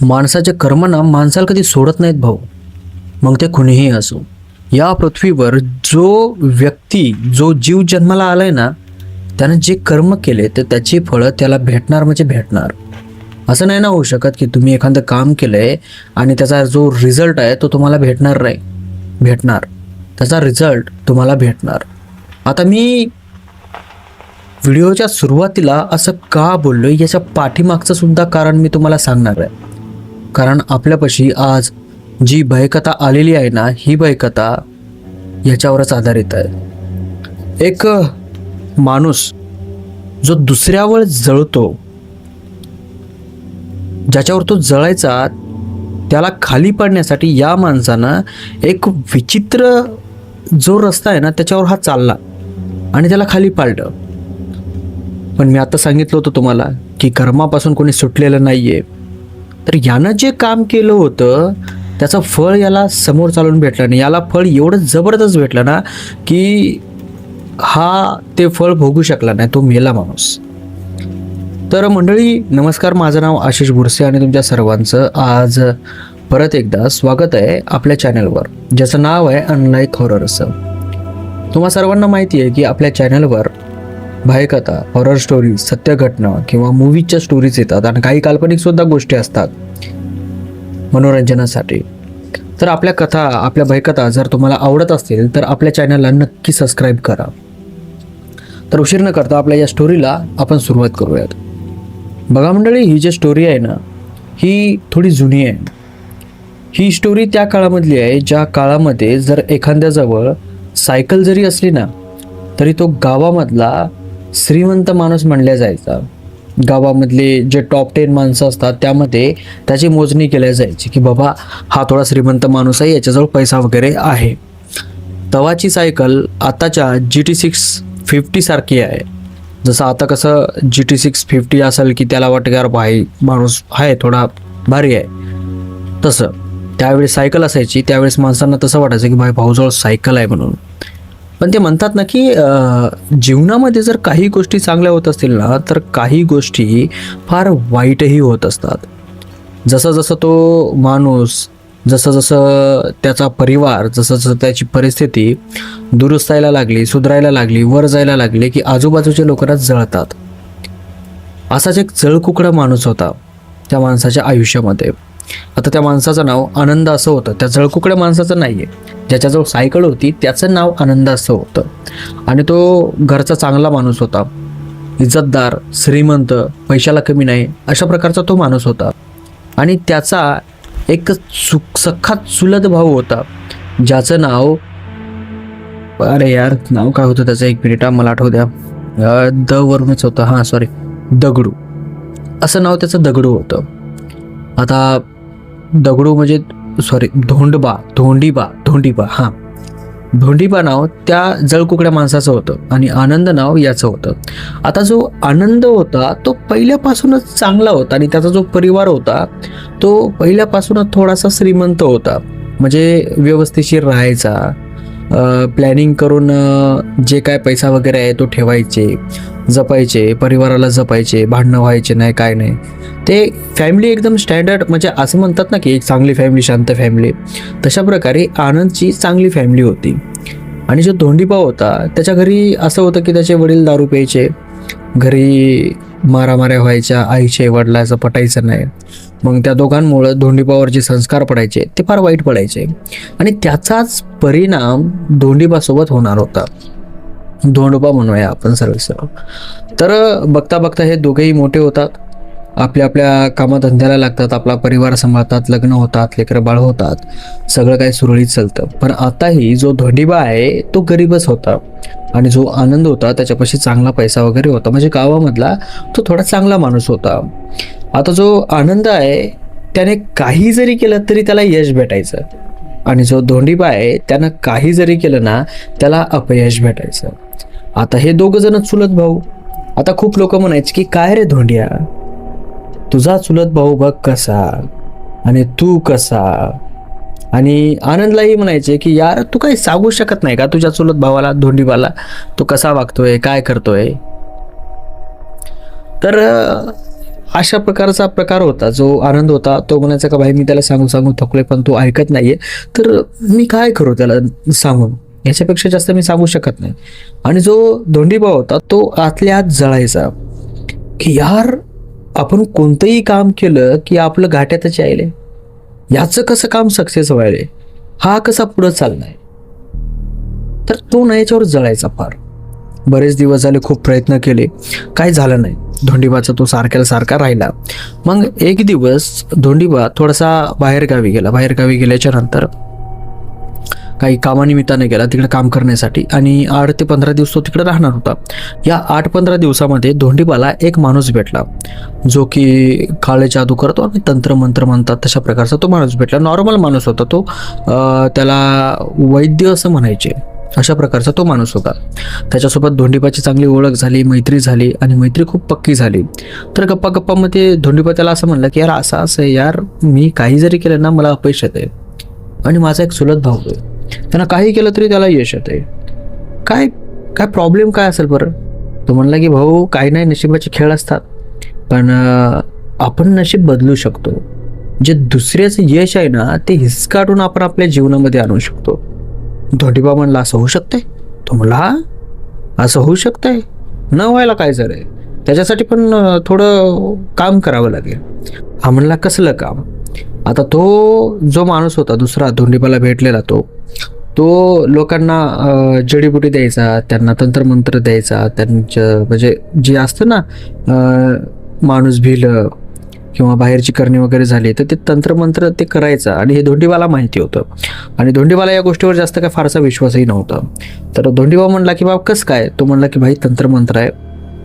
माणसाचे कर्म ना माणसाला कधी सोडत नाहीत भाऊ, मग ते कुणीही असो. या पृथ्वीवर जो व्यक्ती, जो जीव जन्माला आलाय ना, त्यानं जे कर्म केले तर त्याची फळं त्याला भेटणार म्हणजे भेटणार. असं नाही ना होऊ शकत की तुम्ही एखादं काम केलंय आणि त्याचा जो रिझल्ट आहे तो तुम्हाला भेटणार नाही. भेटणार, त्याचा रिझल्ट तुम्हाला भेटणार. आता मी व्हिडिओच्या सुरुवातीला असं का बोललोय याच्या पाठीमागचं सुद्धा कारण मी तुम्हाला सांगणार आहे. कारण आपल्यापाशी आज जी भयकथा आलेली आहे ना, ही भयकथा याच्यावरच आधारित आहे. एक माणूस जो दुसऱ्यावर जळतो, ज्याच्यावर तो जळायचा, त्याला खाली पाडण्यासाठी या माणसानं एक विचित्र जो रस्ता आहे ना त्याच्यावर हा चालला आणि त्याला खाली पाडलं. पण मी आता सांगितलं होतं तुम्हाला की कर्मापासून कोणी सुटलेलं नाहीये. तर यानं जे काम केलं होतं त्याचं फळ याला समोर चालून भेटलं नाही. याला फळ एवढं जबरदस्त भेटलं ना की हा ते फळ भोगू शकला नाही, तो मेला माणूस. तर मंडळी नमस्कार, माझं नाव आशिष बुरसे आणि तुमच्या सर्वांचं आज परत एकदा स्वागत आहे आपल्या चॅनलवर, ज्याचं नाव आहे अनलाईक हॉरर्स. तुम्हा सर्वांना माहिती आहे की आपल्या चॅनलवर भयकथा, हॉरर स्टोरीज, सत्य घटना किंवा मूवीजच्या स्टोरीज येतात आणि काही काल्पनिक सुद्धा गोष्टी असतात मनोरंजनासाठी. तर आपल्या कथा, आपल्या भयकथा जर तुम्हाला आवडत असतील तर आपल्या चॅनलला नक्की सबस्क्राईब करा. तर उशीर न करता आपल्या या स्टोरीला आपण सुरुवात करूयात. बघा मंडळी, ही जी स्टोरी आहे ना ही थोडी जुनी आहे. ही स्टोरी त्या काळामधली आहे ज्या काळामध्ये जर एखाद्याजवळ सायकल जरी असली ना तरी तो गावामधला श्रीमंत माणूस म्हणला जायचा. गावामधले जे टॉप 10 माणसं असतात त्यामध्ये त्याची मोजणी केली जायची की बाबा हा थोडा श्रीमंत माणूस आहे, याच्याजवळ पैसा वगैरे आहे. तवाची सायकल आताच्या GT650 सारखी आहे. जसं आता कसं GT650 असेल की त्याला वाटतं यार भाई माणूस आहे थोडा भारी आहे, तसं त्यावेळेस सायकल असायची. त्यावेळेस माणसांना तसं वाटायचं की भाई भाऊजवळ सायकल आहे म्हणून. पण ते म्हणतात ना की जीवनामध्ये जर काही गोष्टी चांगल्या होत असतील ना तर काही गोष्टी फार वाईटही होत असतात. जसं जसं तो माणूस, जसं जसं त्याचा परिवार, जसं जसं त्याची परिस्थिती दुरुस्तायला लागली, सुधारायला लागली, वर जायला लागली की आजूबाजूच्या लोकांना जळतात. असाच एक जळकुकडा माणूस होता त्या माणसाच्या आयुष्यामध्ये. आता त्या माणसाचं नाव आनंद असं होतं. त्या जळकुकड्या माणसाचं नाही आहे, ज्याच्याजवळ सायकल होती त्याचं नाव आनंद असं होतं. आणि तो घरचा चांगला माणूस होता, इज्जतदार, श्रीमंत, पैशाला कमी नाही, अशा प्रकारचा तो माणूस होता. आणि त्याचा एक सख्खा चुलत भाऊ होता ज्याचं नाव, अरे यार नाव काय होतं त्याचं, एक मिनिट मला आठवू द्या, द वरूनच होतं, हां सॉरी, दगडू असं नाव त्याचं दगडू होतं. आता दगडू म्हणजे सॉरी धोंडीबा हां, धोंडीबा नाव त्या जळकुकड्या माणसाचं होतं आणि आनंद नाव याचं होतं. आता जो आनंद होता तो पहिल्यापासूनच चांगला होता आणि त्याचा जो परिवार होता तो पहिल्यापासूनच थोडासा श्रीमंत होता. म्हणजे व्यवस्थिशीर राहायचा, प्लॅनिंग करून जे काय पैसा वगैरे आहे तो ठेवायचे, जपायचे, परिवाराला जपायचे, भांडणं व्हायचे नाही, काय नाही. ते फॅमिली एकदम स्टँडर्ड, म्हणजे असं म्हणतात ना की एक चांगली फॅमिली, शांत फॅमिली, तशा प्रकारे आनंदची चांगली फॅमिली होती. आणि जो धोंडीबा होता त्याच्या घरी असं होतं की त्याचे वडील दारू प्यायचे, घरी मारामाऱ्या व्हायच्या, आईचे वडिलाचं पटायचं नाही. मग त्या दोघांमुळं धोंडीबावर जे संस्कार पडायचे ते फार वाईट पडायचे आणि त्याचाच परिणाम धोंडीबासोबत होणार होता. धोंडोबा म्हणूया आपण सर्व. तर बघता बघता हे दोघेही मोठे होतात, आपल्या आपल्या कामाधंद्याला लागतात, आपला परिवार सांभाळतात, लग्न होतात, लेकरं बाळ होतात, सगळं काही सुरळीत चालतं. पण आताही जो धोंडीबा आहे तो गरीबच होता आणि जो आनंद होता त्याच्यापाशी चांगला पैसा वगैरे होता, म्हणजे गावामधला तो थोडा चांगला माणूस होता. आता जो आनंद आहे त्याने काही जरी केलं तरी त्याला यश भेटायचं आणि जो धोंडीबा आहे त्यानं काही जरी केलं ना त्याला अपयश भेटायचं. आता हे दोघं जण चुलत भाऊ. आता खूप लोक म्हणायचे की काय रे धोंडिया, तुझा चुलत भाऊ बघ कसा आणि तू कसा. आणि आनंदलाही म्हणायचे की यार तू काही सांगू शकत नाही का तुझ्या चुलत भावाला, धोंडीबाला, तो कसा वागतोय, काय करतोय. तर अशा प्रकारचा प्रकार होता. जो आनंद होता तो म्हणायचा का भाई मी त्याला सांगून सांगून थकलोय पण तो ऐकत नाहीये, तर मी काय करू त्याला सांगून, याच्यापेक्षा जास्त मी सांगू शकत नाही. आणि जो धोंडीबा होता तो आतल्या आत जळायचा की यार आपण कोणतंही काम केलं की आपलं घाट्यातच यायले, याचं कसं काम सक्सेस व्हायले, हा कसा पुढं चाललाय. तर तो ना याच्यावर जळायचा फार. बरेच दिवस झाले खूप प्रयत्न केले, काही झालं नाही. धोंडीबाचा तो सारख्याला सारखा राहिला. मग एक दिवस धोंडीबा थोडासा बाहेरगावी गेला. बाहेरगावी गेल्याच्या नंतर काही कामानिमित्ताने गेला तिकडे काम करण्यासाठी, आणि 8 ते 15 दिवस तो तिकडे राहणार होता. या 8-15 दिवसामध्ये धोंडीबाला एक माणूस भेटला जो की काळे जादू करतो आणि तंत्रमंत्र म्हणतात तशा प्रकारचा तो माणूस भेटला. नॉर्मल माणूस होता तो, त्याला वैद्य असं म्हणायचे, अशा प्रकारचा तो माणूस होता. त्याच्यासोबत धोंडीबाची चांगली ओळख झाली, मैत्री झाली, आणि मैत्री खूप पक्की झाली. तर गप्पा गप्पामध्ये धोंडीबा त्याला असं म्हणलं की यार असं असं यार, मी काही जरी केलं ना मला अपयश येते, आणि माझा एक चुलत भाऊ आहे, त्यांना काही केलं तरी त्याला यश येते, काय काय प्रॉब्लेम काय असेल बरं. तो म्हणला की भाऊ काही नाही, नशिबाचे खेळ असतात, पण आपण नशीब बदलू शकतो. जे दुसऱ्याचं यश आहे ना ते हिसकाटून आपण आपल्या जीवनामध्ये आणू शकतो. धोंडीबा म्हणला असं होऊ शकतंय. तो म्हणला हा असं होऊ शकतंय, न व्हायला काय जर आहे, त्याच्यासाठी पण थोडं काम करावं लागेल. हा म्हणला कसलं काम. आता तो जो माणूस होता दुसरा धोंडीबाला भेटलेला तो लोकांना जडीबुटी द्यायचा, त्यांना तंत्रमंत्र द्यायचा, त्यांचं म्हणजे जे असतं ना माणूस भिलं किंवा बाहेरची करणी वगैरे झाली तर ते तंत्रमंत्र ते करायचा, आणि हे धोंडीबाला माहिती होतं. आणि धोंडीबाला या गोष्टीवर जास्त काय फारसा विश्वासही नव्हता. तर धोंडीबा म्हणला की बाबा कसं काय. तो म्हणला की भाई तंत्रमंत्र आहे,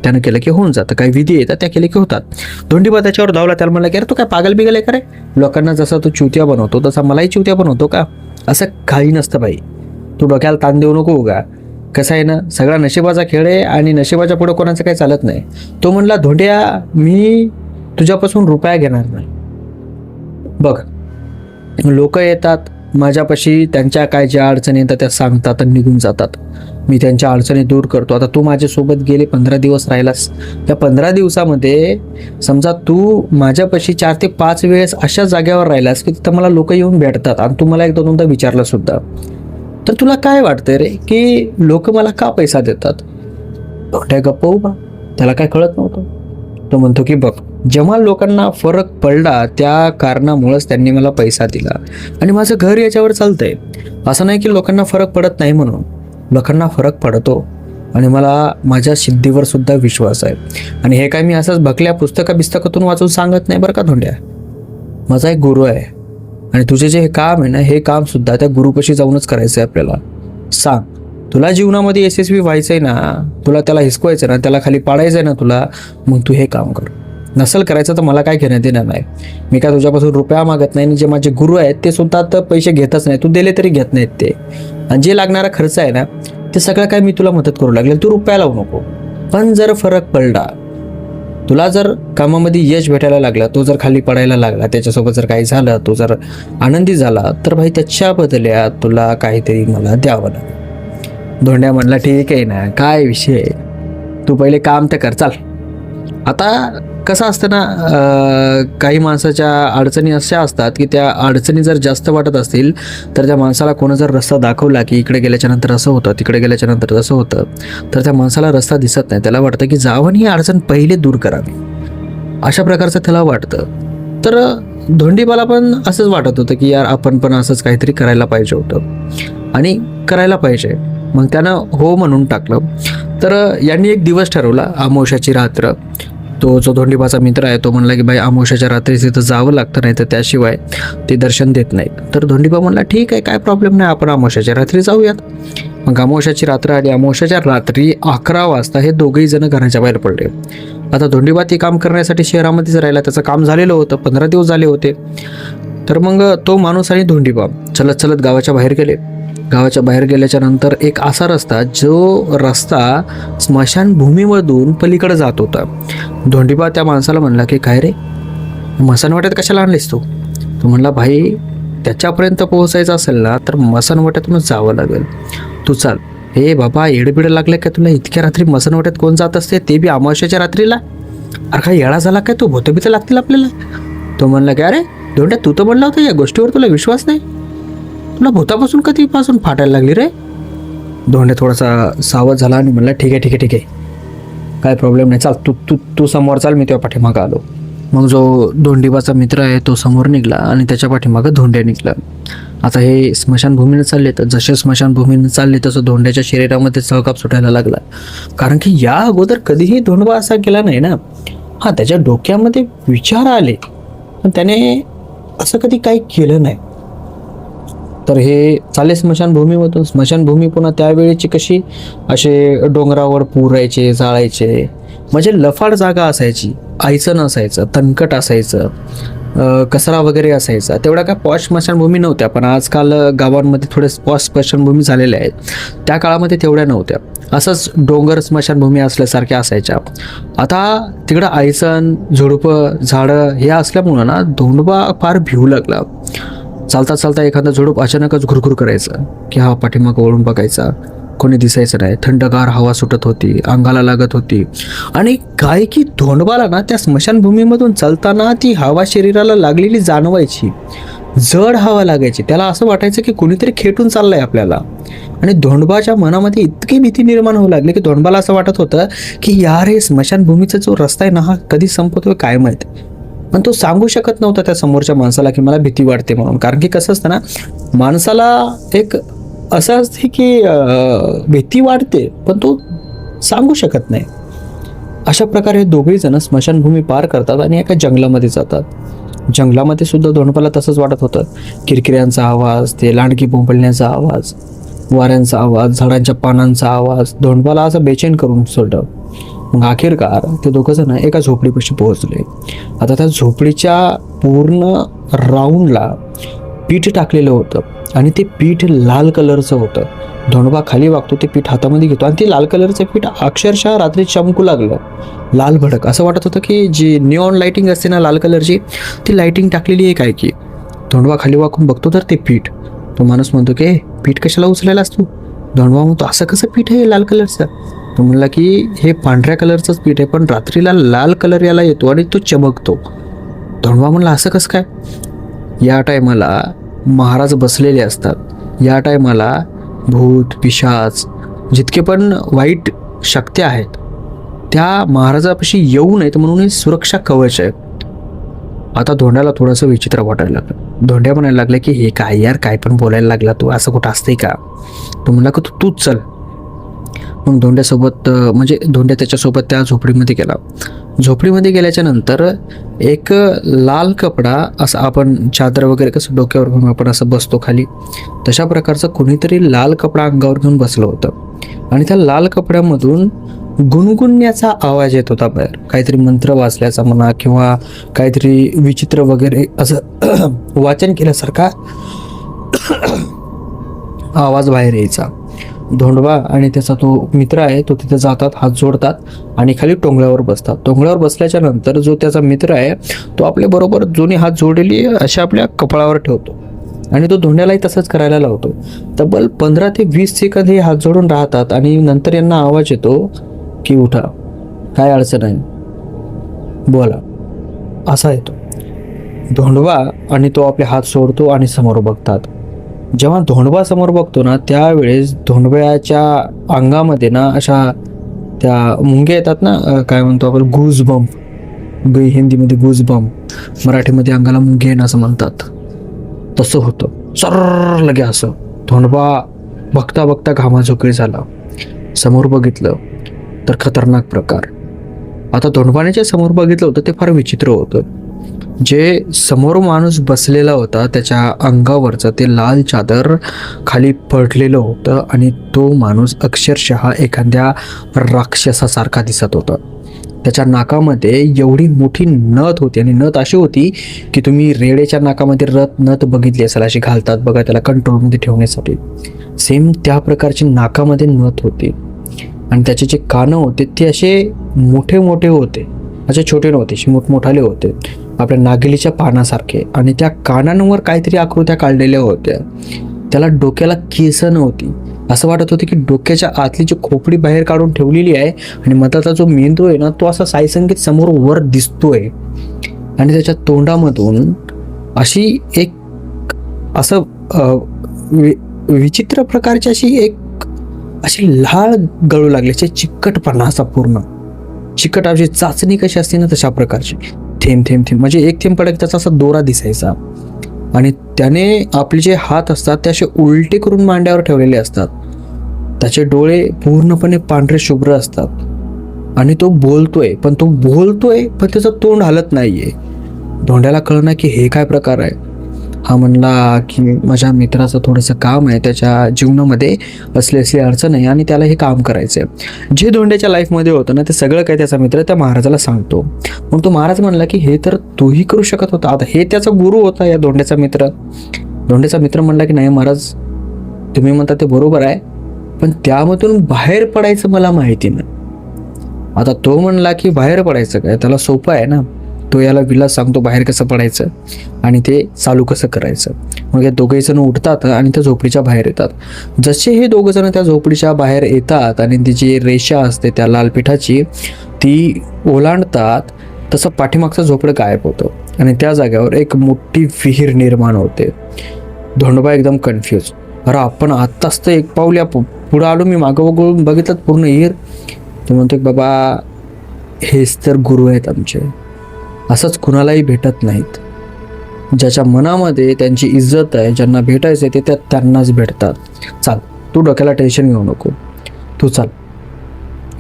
त्यानं केलं की होऊन जातं, काही विधी येतात त्या केले की होतात. धोंडीबा त्याच्यावर धावला. त्याला म्हणला की अरे तू काय पागल बिगल आहे का रे, लोकांना जसा तू चिवत्या बनवतो तसा मलाही चिवत्या बनवतो का. असं काही नसतं बाई, तू डोक्याला ताण देऊ नको उगा. कसं आहे ना, सगळा नशिबाचा खेळ आहे आणि नशिबाच्या पुढे कोणाचं काही चालत नाही. तो म्हणला धोंड्या मी तुझ्यापासून रुपया घेणार नाही. बघ लोक येतात माझ्यापाशी, त्यांच्या काय ज्या अडचणी येतात त्या सांगतात आणि निघून जातात, मी त्यांच्या अडचणी दूर करतो. आता तू माझ्यासोबत गेले 15 दिवस राहिलास, त्या 15 दिवसामध्ये समजा तू माझ्यापाशी 4 ते 5 वेळेस अशा जागेवर राहिलास की तिथं मला लोक येऊन भेटतात, आणि तू मला एक दोनदा विचारलं सुद्धा, तर तुला काय वाटतंय रे की लोक मला का पैसा देतात. धोंड्या गप्प उभा, त्याला काय कळत नव्हतं. तो म्हणतो की बघ जेव्हा लोकांना फरक पडला त्या कारणामुळेच त्यांनी मला पैसा दिला, आणि माझं घर याच्यावर चालतंय. असं नाही की लोकांना फरक पडत नाही म्हणून, लोकांना फरक पडतो, आणि मला माझ्या सिद्धीवर सुद्धा विश्वास आहे. आणि हे काय मी असंच भकल्या पुस्तकातून वाचून सांगत नाही बरं का धोंड्या. माझा एक गुरु आहे, आणि तुझे जे हे काम आहे ना हे काम सुद्धा त्या गुरुपाशी जाऊनच करायचं आहे आपल्याला. सांग तुला जीवनामध्ये यशस्वी व्हायचं आहे ना, तुला त्याला हिसकवायचं ना, त्याला खाली पाडायचं आहे ना तुला, मग तू हे काम कर. नसेल करायचं तर मला काय घेण्यात येणार नाही. मी काय तुझ्यापासून रुपया मागत नाही, आणि जे माझे गुरु आहेत ते सुद्धा तर पैसे घेतच नाही, तू दिले तरी घेत नाहीत ते. आणि जे लागणारा खर्च आहे ना ते सगळं काय मी तुला मदत करू लागेल, तू रुपया लावू नको. पण जर फरक पडला, तुला जर कामामध्ये यश भेटायला लागला, तो जर खाली पडायला लागला, त्याच्यासोबत जर काही झालं, तो जर आनंदी झाला, तर भाई त्याच्या बदल्यात तुला काहीतरी मला द्यावं लागेल. धोंड्या म्हणला ठीक आहे ना, काय विषय, तू पहिले काम तर कर चाल. आता कसं असतं ना, काही माणसाच्या अडचणी अशा असतात की त्या अडचणी जर जास्त वाटत असतील तर त्या माणसाला कोणा जर रस्ता दाखवला की इकडे गेल्याच्या नंतर असं होतं, तिकडे गेल्याच्या नंतर असं होतं, तर त्या माणसाला रस्ता दिसत नाही. त्याला वाटतं की जावं आणि ही अडचण पहिले दूर करावी, अशा प्रकारचं त्याला वाटतं. तर धोंडीबाला पण असंच वाटत होतं की यार आपण पण असंच काहीतरी करायला पाहिजे होतं, आणि करायला पाहिजे. मग त्यानं हो म्हणून टाकलं. तर यांनी एक दिवस ठरवला, अमावस्याची रात्र. तो जो धोंडीबाचा मित्र आहे तो म्हणला की बाई अमावस्याच्या रात्री तिथं जावं लागतं, नाही तर त्याशिवाय ते दर्शन देत नाहीत. तर धोंडीबा म्हणला ठीक आहे, काय प्रॉब्लेम नाही, आपण अमावस्याच्या रात्री जाऊयात. मग अमावस्याची रात्र आली. अमावस्याच्या रात्री 11 वाजता हे दोघेही जण घराच्या बाहेर पडले. आता धोंडीबा ते काम करण्यासाठी शहरामध्येच राहिला, त्याचं काम झालेलं होतं, 15 दिवस झाले होते. तर मग तो माणूस आणि धोंडीबा चलत चलत गावाच्या बाहेर गेले. गावाच्या बाहेर गेल्याच्या नंतर एक असा रस्ता, जो रस्ता स्मशानभूमीमधून पलीकडे जात होता. धोंडीबा त्या माणसाला म्हणला की काय रे, मसानवाट्यात कशाला आणलीस तू. तो म्हणला भाई त्याच्यापर्यंत पोहोचायचं असेल ना तर मसानवाट्यातूनच जावं लागेल, तू चाल. हे बाबा येडबिडं लागलं का तुला, इतक्या रात्री मसानवाट्यात कोण जात असते, ते बी अमावस्याच्या रात्रीला. अरे काय येळा झाला काय, तो भूतबितं लागतील आपल्याला. तो म्हणला की अरे धोंड्या, तू तर म्हणला होता या गोष्टीवर तुला विश्वास नाही, तुला भूतापासून कधीपासून फाटायला लागली रे. धोंड्या थोडासा सावध झाला आणि म्हणला ठीक आहे ठीक आहे ठीक आहे, काय प्रॉब्लेम नाही, चाल तू तू तू समोर चाल, मी तेव्हा पाठीमागं आलो. मग जो धोंडीबाचा मित्र आहे तो समोर निघाला आणि त्याच्या पाठीमागं धोंड्या निघला. आता हे स्मशानभूमीने चालले, तर जसे स्मशानभूमीने चालले तसं धोंड्याच्या शरीरामध्ये चळकाप सुटायला लागला. कारण की या अगोदर कधीही धोंडबा असा केला नाही ना. हा, त्याच्या डोक्यामध्ये विचार आले पण त्याने असं कधी काही केलं नाही. तर हे चाले स्मशानभूमीमधून. स्मशानभूमी पुन्हा त्यावेळेची कशी, असे डोंगरावर पुरायचे, जाळायचे, म्हणजे लफाड जागा असायची, आईचं नसायचं, तणकट असायचं, कचरा वगैरे असायचा. तेवढ्या काय पॉश स्मशानभूमी नव्हत्या, पण आजकाल गावांमध्ये थोडे पॉश स्मशानभूमी झालेल्या आहेत. त्या काळामध्ये तेवढ्या नव्हत्या. असंच डोंगर स्मशानभूमी असल्यासारख्या असायच्या. आता तिकडं आयसन, झुडपं, झाडं हे असल्यामुळं ना धोंडबा फार भिवू लागला. चालता चालता एखादा झुडूप अचानकच घुरघुर करायचं की हा पाठीमागं वळून बघायचा, कोणी दिसायचं नाही. थंडगार हवा सुटत होती, अंगाला लागत होती. आणि काय की धोंडबाला ना त्या स्मशानभूमीमधून चालताना ती हवा शरीराला लागलेली जाणवायची, जड हवा लागायची. त्याला असं वाटायचं की कोणीतरी खेटून चाललंय आपल्याला. आणि धोंडबाच्या मनामध्ये इतकी भीती निर्माण होऊ लागली की धोंडबाला असं वाटत होतं की यार हे स्मशानभूमीचा जो रस्ता आहे ना हा कधी संपतोय काय माहित. पण तो सांगू शकत नव्हता त्या समोरच्या माणसाला की मला भीती वाटते म्हणून. कारण की कसं असतं ना, माणसाला एक असं असते की भीती वाटते पण तो सांगू शकत नाही. अशा प्रकारे दोघेही जण स्मशानभूमी पार करतात आणि एका जंगलामध्ये जातात. जंगलामध्ये सुद्धा धोंडबाला तसंच वाटत होतं. किरकिऱ्यांचा आवाज, ते लांडगी बोंबलण्याचा आवाज, वाऱ्यांचा आवाज, झाडांच्या पानांचा आवाज धोंडबाला असं बेचैन करून सोडलं. मग अखेरकार ते दोघं जण एका झोपडीपाशी पोहोचले. आता त्या झोपडीच्या पूर्ण राऊंडला पीठ टाकलेलं होतं आणि ते पीठ लाल कलरचं होतं. धोंडबा खाली वागतो, ते पीठ हातामध्ये घेतो आणि ते लाल कलरचं पीठ अक्षरशः रात्री चमकू लागलं, लाल भडक. असं वाटत होतं की जी निऑन लाइटिंग असते ना लाल कलरची, ती लाइटिंग टाकलेली आहे काय की. धोंडबा खाली वाकून बघतो तर ते पीठ. तो माणूस म्हणतो की पीठ कशाला उचलायलास तू. धोंडबा म्हणतो असं कसं पीठ आहे लाल कलरचं. तो म्हणला की हे पांढऱ्या कलरचंच पीठ आहे पण रात्रीला लाल कलर याला येतो आणि तो चमकतो. धोंडबा म्हणला असं कसं काय. या टायमाला महाराज बसलेले असतात. या टायमाला भूत, पिशाच, जितके पण वाईट शक्ती आहेत त्या महाराजापाशी येऊ नयेत म्हणून हे सुरक्षा कवच आहे. आता धोंड्याला थोडंसं विचित्र वाटायला लागलं. धोंड्या म्हणायला लागला की हे काय यार, काय पण बोलायला लागला तू, असं कुठं असतंय का. तो म्हणला की तूच चल. मग धोंड्यासोबत म्हणजे धोंड्या त्याच्यासोबत त्या झोपडीमध्ये गेला. झोपडीमध्ये गेल्याच्या नंतर एक लाल कपडा, असं आपण चादर वगैरे कसं डोक्यावर घेऊन आपण असं बसतो खाली, तशा प्रकारचं कोणीतरी लाल कपडा अंगावर घेऊन बसलं होतं आणि त्या लाल कपड्यामधून गुणगुणण्याचा आवाज येत होता बाहेर. काहीतरी मंत्र वाचल्याचा म्हणा किंवा काहीतरी विचित्र वगैरे असं वाचन केल्यासारखा आवाज बाहेर यायचा. धोंडबा आणि त्याचा तो मित्र आहे तो तिथे जातात, हात जोडतात आणि खाली टोंगळ्यावर बसतात. टोंगळ्यावर बसल्याच्या नंतर जो त्याचा मित्र आहे तो आपल्या बरोबर दोन्ही हात जोडलेली अशा आपल्या कपाळावर ठेवतो आणि तो धोंड्यालाही तसंच करायला लावतो. तब्बल 15 ते 20 सेकंद हे हात जोडून राहतात आणि नंतर यांना आवाज येतो की उठा, काय अडचण आहे, बोला, असा येतो. धोंडबा आणि तो आपले हात सोडतो आणि समोर बघतात. जेव्हा धोंडबा समोर बघतो ना त्यावेळेस धोंडब्याच्या अंगामध्ये ना अशा त्या मुंग्या येतात ना, काय म्हणतो आपण गूजबम्प, हिंदीमध्ये गूजबम्प, मराठीमध्ये अंगाला मुंगे येणं असं म्हणतात, तसं होतं. सर्र लगे असं. धोंडबा बघता बघता घामाझोकळी झाला. समोर बघितलं तर खतरनाक प्रकार. आता धोंडबाने जे समोर बघितलं होतं ते फार विचित्र होतं. जे समोर माणूस बसलेला होता त्याच्या अंगावरचं ते लाल चादर खाली पडलेलं होतं आणि तो माणूस अक्षरशः एखाद्या राक्षसासारखा दिसत होता. त्याच्या नाकामध्ये एवढी मोठी नथ होती आणि नथ अशी होती की तुम्ही रेड्याच्या नाकामध्ये नथ बघितली असेल, अशी घालतात बघा त्याला कंट्रोलमध्ये ठेवण्यासाठी, सेम त्या प्रकारची नाकामध्ये नथ होती. आणि त्याचे जे कानं होते ते असे मोठे मोठे होते, असे छोटे नव्हते, असे मोठमोठाले होते, आपल्या नागिलीच्या पानासारखे. आणि त्या कानांवर काहीतरी आकृत्या काढलेल्या होत्या त्याला डोक्याला केस नव्हती. असं वाटत होतं की डोक्याच्या आतली जी खोपडी बाहेर काढून ठेवलेली आहे आणि मधाचा जो मेंदू आहे ना, तो असा साईसंगीत समोर वर दिसतोय. आणि त्याच्या तोंडामधून अशी एक असं विचित्र प्रकारची अशी लाळ गळू लागली, चिकटपणा असा पूर्ण चिकट, अशी चाचणी कशी असते ना तशा प्रकारची. थेंब थेंब थेंब म्हणजे एक थेंब पडला की त्याचा असा दोरा दिसायचा. आणि त्याने आपले जे हात असतात ते असे उलटे करून मांड्यावर ठेवलेले असतात. त्याचे डोळे पूर्णपणे पांढरे शुभ्र असतात आणि तो बोलतोय पण त्याचं तोंड हलत नाहीये. धोंड्याला कळना की हे काय प्रकार आहे. हा म्हणला की माझ्या मित्राचं थोडंसं काम आहे, त्याच्या जीवनामध्ये असली अडचण आहे आणि त्याला हे काम करायचं आहे. जे धोंड्याच्या लाईफमध्ये होतं ना ते सगळं काही त्याचा मित्र त्या महाराजाला सांगतो. मग तो महाराज म्हणला की हे तर तूही करू शकत होता. आता हे त्याचा गुरु होता या धोंड्याचा मित्र म्हणला की नाही महाराज, तुम्ही म्हणता ते बरोबर आहे, पण त्यामधून बाहेर पडायचं मला माहिती नाही. आता तो म्हणला की बाहेर पडायचं काय, त्याला सोपं आहे ना. तो याला विलास सांगतो बाहेर कसं पडायचं आणि ते चालू कसं करायचं. मग हे दोघे जण उठतात आणि त्या झोपडीच्या बाहेर येतात. जसे हे दोघं जण त्या झोपडीच्या बाहेर येतात आणि ती जी रेषा असते त्या लाल पिठाची ती ओलांडतात, तसं पाठीमागचं झोपडं गायब होतं आणि त्या जागेवर एक मोठी विहीर निर्माण होते. धोंडोबा एकदम कन्फ्यूज, अरे आपण आत्ताच तर एक पाऊल या पुढं आलो, मी मागं वगळून बघितलं पूर्ण विहीर. तो म्हणतो बाबा हेच तर गुरु आहेत आमचे, असंच कुणालाही भेटत नाहीत. ज्याच्या मनामध्ये त्यांची इज्जत आहे, ज्यांना भेटायचं ते त्यांनाच भेटतात. चाल, तू डोक्याला टेन्शन घेऊ नको, तू चाल.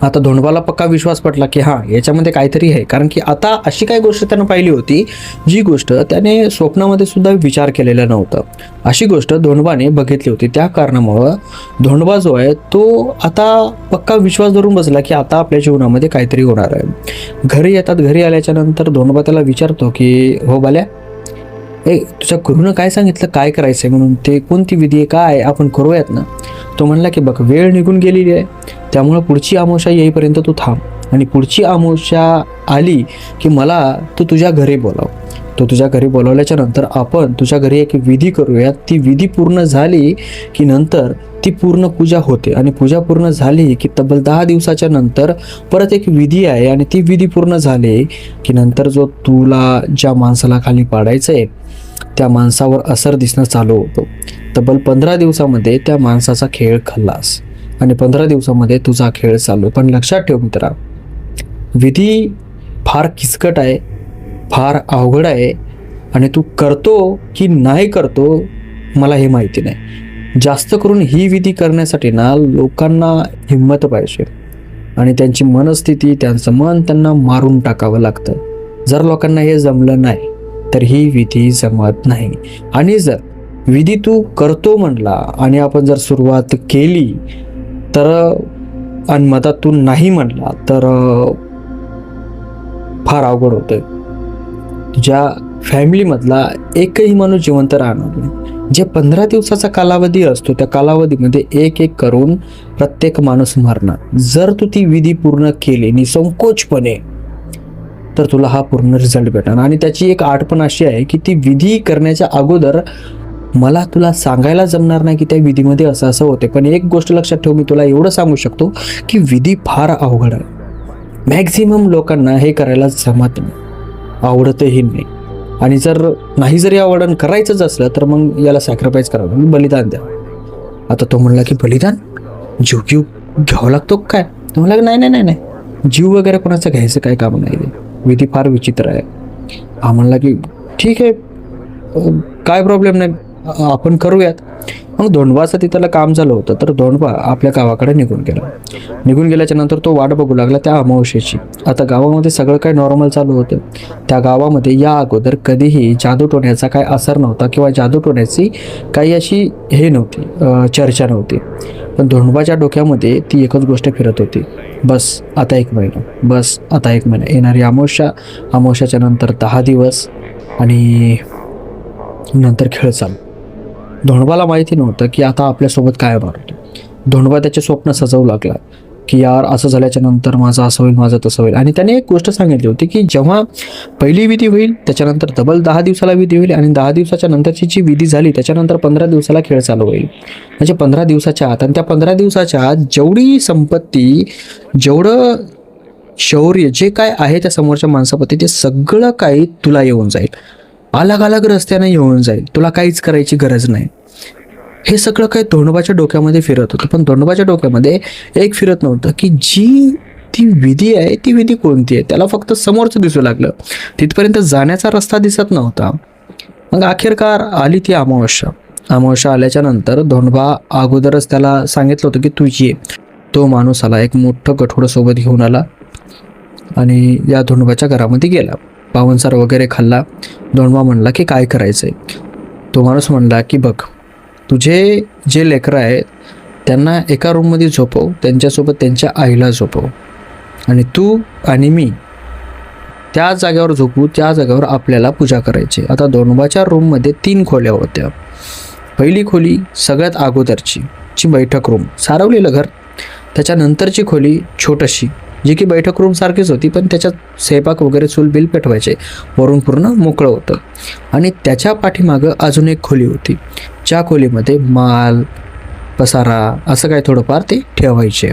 आता धोंडोबाला पक्का विश्वास पटला की हां याच्यामध्ये काहीतरी आहे, कारण की आता अशी काही गोष्ट त्यानं पाहिली होती जी गोष्ट त्याने स्वप्नामध्ये सुद्धा विचार केलेला नव्हता. अशी गोष्ट धोंडोबाने बघितली होती. त्या कारणामुळं धोंडोबा जो आहे तो आता पक्का विश्वास धरून बसला की आता आपल्या जीवनामध्ये काहीतरी होणार आहे. घरी येतात. घरी आल्याच्या नंतर धोंडोबा त्याला विचारतो की हो बाल्या, तुझ्या गुरुनं काय सांगितलं काय करायचंय म्हणून, ते कोणती विधी आहे काय आपण करूयात ना. तो म्हणला की बघ वेळ निघून गेलेली आहे, त्यामुळं पुढची अमावस्या येईपर्यंत तू थांब आणि पुढची अमावस्या आली की मला तू तुझ्या घरी बोलाव. तो तुझ्या घरी बोलावल्याच्या नंतर आपण तुझ्या घरी एक विधी करूयात. ती विधी पूर्ण झाली की नंतर ती पूर्ण पूजा होते आणि पूजा पूर्ण झाली की तब्बल 10 दिवसाच्या नंतर परत एक विधी आहे आणि ती विधी पूर्ण झाली की नंतर जो तुला ज्या माणसाला खाली पाडायचं आहे त्या माणसावर असर दिसणं चालू होतो. तब्बल 15 दिवसामध्ये त्या माणसाचा खेळ खल्लास आणि 15 दिवसामध्ये तुझा खेळ चालू. पण लक्षात ठेव मित्रा, विधी फार किचकट आहे, फार अवघड आहे आणि तू करतो की नाही करतो मला हे माहिती नाही. जास्त करून ही विधी करण्यासाठी ना लोकांना हिंमत पाहिजे आणि त्यांची मनस्थिती, त्यांचं मन त्यांना मारून टाकावं लागतं. जर लोकांना हे जमलं नाही तर ही विधी जमत नाही. आणि जर विधी तू करतो म्हणला आणि आपण जर सुरुवात केली तर आणि मधातून नाही म्हणला तर फार अवघड होतं. तुझ्या फॅमिलीमधला एकही माणूस जिवंत राहणार नाही. जे 15 दिवसाचा कालावधी असतो त्या कालावधीमध्ये एक एक करून प्रत्येक माणूस मरणार. जर तू ती विधी पूर्ण केली निसंकोचपणे तर तुला हा पूर्ण रिझल्ट भेटणार. आणि त्याची एक अट पण अशी आहे की ती विधी करण्याच्या अगोदर मला तुला सांगायला जमणार नाही की त्या विधीमध्ये असं असं होते. पण एक गोष्ट लक्षात ठेव, मी तुला एवढं सांगू शकतो की विधी फार अवघड आहे. मॅक्झिमम लोकांना हे करायला जमत नाही, आवडतही नाही. आणि जरी आवडण करायचंच असलं तर मग याला सॅक्रिफाईस करावं, बलिदान द्या. आता तो म्हणला की बलिदान जीव घ्यावा लागतो काय? तो म्हणला नाही, जीव वगैरे कोणाचं घ्यायचं काय काम नाही, विधी फार विचित्र आहे. हा म्हणला की ठीक आहे, काय प्रॉब्लेम नाही, आपण करूयात. मग धोंडोबाचं तिथलं काम झालं होतं तर धोंडोबा आपल्या गावाकडे निघून गेल्याच्या नंतर तो वाट बघू लागला त्या अमावस्येची. आता गावामध्ये सगळं काही नॉर्मल चालू होतं. त्या गावामध्ये या अगोदर कधीही जादूटोण्याचा काय असर नव्हता किंवा जादूटोण्याची काही अशी हे नव्हती, चर्चा नव्हती. पण धोंडोबाच्या डोक्यामध्ये ती एकच गोष्ट फिरत होती, बस आता 1 महिना, येणारी अमावस्याच्या नंतर 10 दिवस आणि नंतर खेळ चालू. धोंडोबाला माहिती नव्हतं की आता आपल्यासोबत काय होणार होतं. धोंडोबा त्याचे स्वप्न सजवू लागला. की यार असं झाल्याच्या नंतर माझं असं होईल, माझं तसं होईल. आणि त्याने एक गोष्ट सांगितली होती की जेव्हा पहिली विधी होईल त्याच्यानंतर डबल 10 दिवसाला विधी होईल, आणि 10 दिवसाच्या नंतरची जी विधी झाली त्याच्यानंतर 15 दिवसाला खेळ चालू होईल. म्हणजे 15 दिवसाच्या आत, आणि त्या 15 दिवसाच्या आत जेवढी संपत्ती, जेवढं शौर्य, जे काय आहे त्या समोरच्या माणसापती, ते सगळं काही तुला येऊन जाईल. अलग अलग रस्त्याने येऊन जाईल, तुला काहीच करायची गरज नाही. हे सगळं काही धोंडोबाच्या डोक्यामध्ये फिरत होतं. पण धोंडोबाच्या डोक्यामध्ये एक फिरत नव्हतं की जी ती विधी आहे ती विधी कोणती आहे. त्याला फक्त समोरचं दिसू लागलं, तिथपर्यंत जाण्याचा रस्ता दिसत नव्हता. मग अखेरकार आली ती अमावस्या. अमावस्या आल्याच्या नंतर धोंडोबा अगोदरच त्याला सांगितलं होतं की तू ये. तो माणूस आला, एक मोठं गठोडं सोबत घेऊन आला आणि या धोंडोबाच्या घरामध्ये गेला. पावनसार वगैरे खाल्ला. धोंडोबा म्हणला की काय करायचंय. तो माणूस म्हणला की बघ, तुझे जे लेकरं आहेत त्यांना एका रूममध्ये झोपव, त्यांच्यासोबत त्यांच्या आईला झोपव, आणि तू आणि मी त्या जागेवर झोपू, त्या जागेवर आपल्याला पूजा करायची. आता धोंडोबाच्या रूममध्ये 3 खोल्या होत्या. पहिली खोली सगळ्यात अगोदरची, जी बैठक रूम, सारवलेलं घर. त्याच्यानंतरची खोली छोटशी, जी की बैठक रूम सारखीच होती, पण त्याच्यात स्वयंपाक वगैरे चूल बिल पेटवायचे, वरून पूर्ण मोकळं होतं. आणि त्याच्या पाठीमागं अजून एक खोली होती, ज्या खोलीमध्ये माल, पसारा असं काय थोडंफार ते ठेवायचे.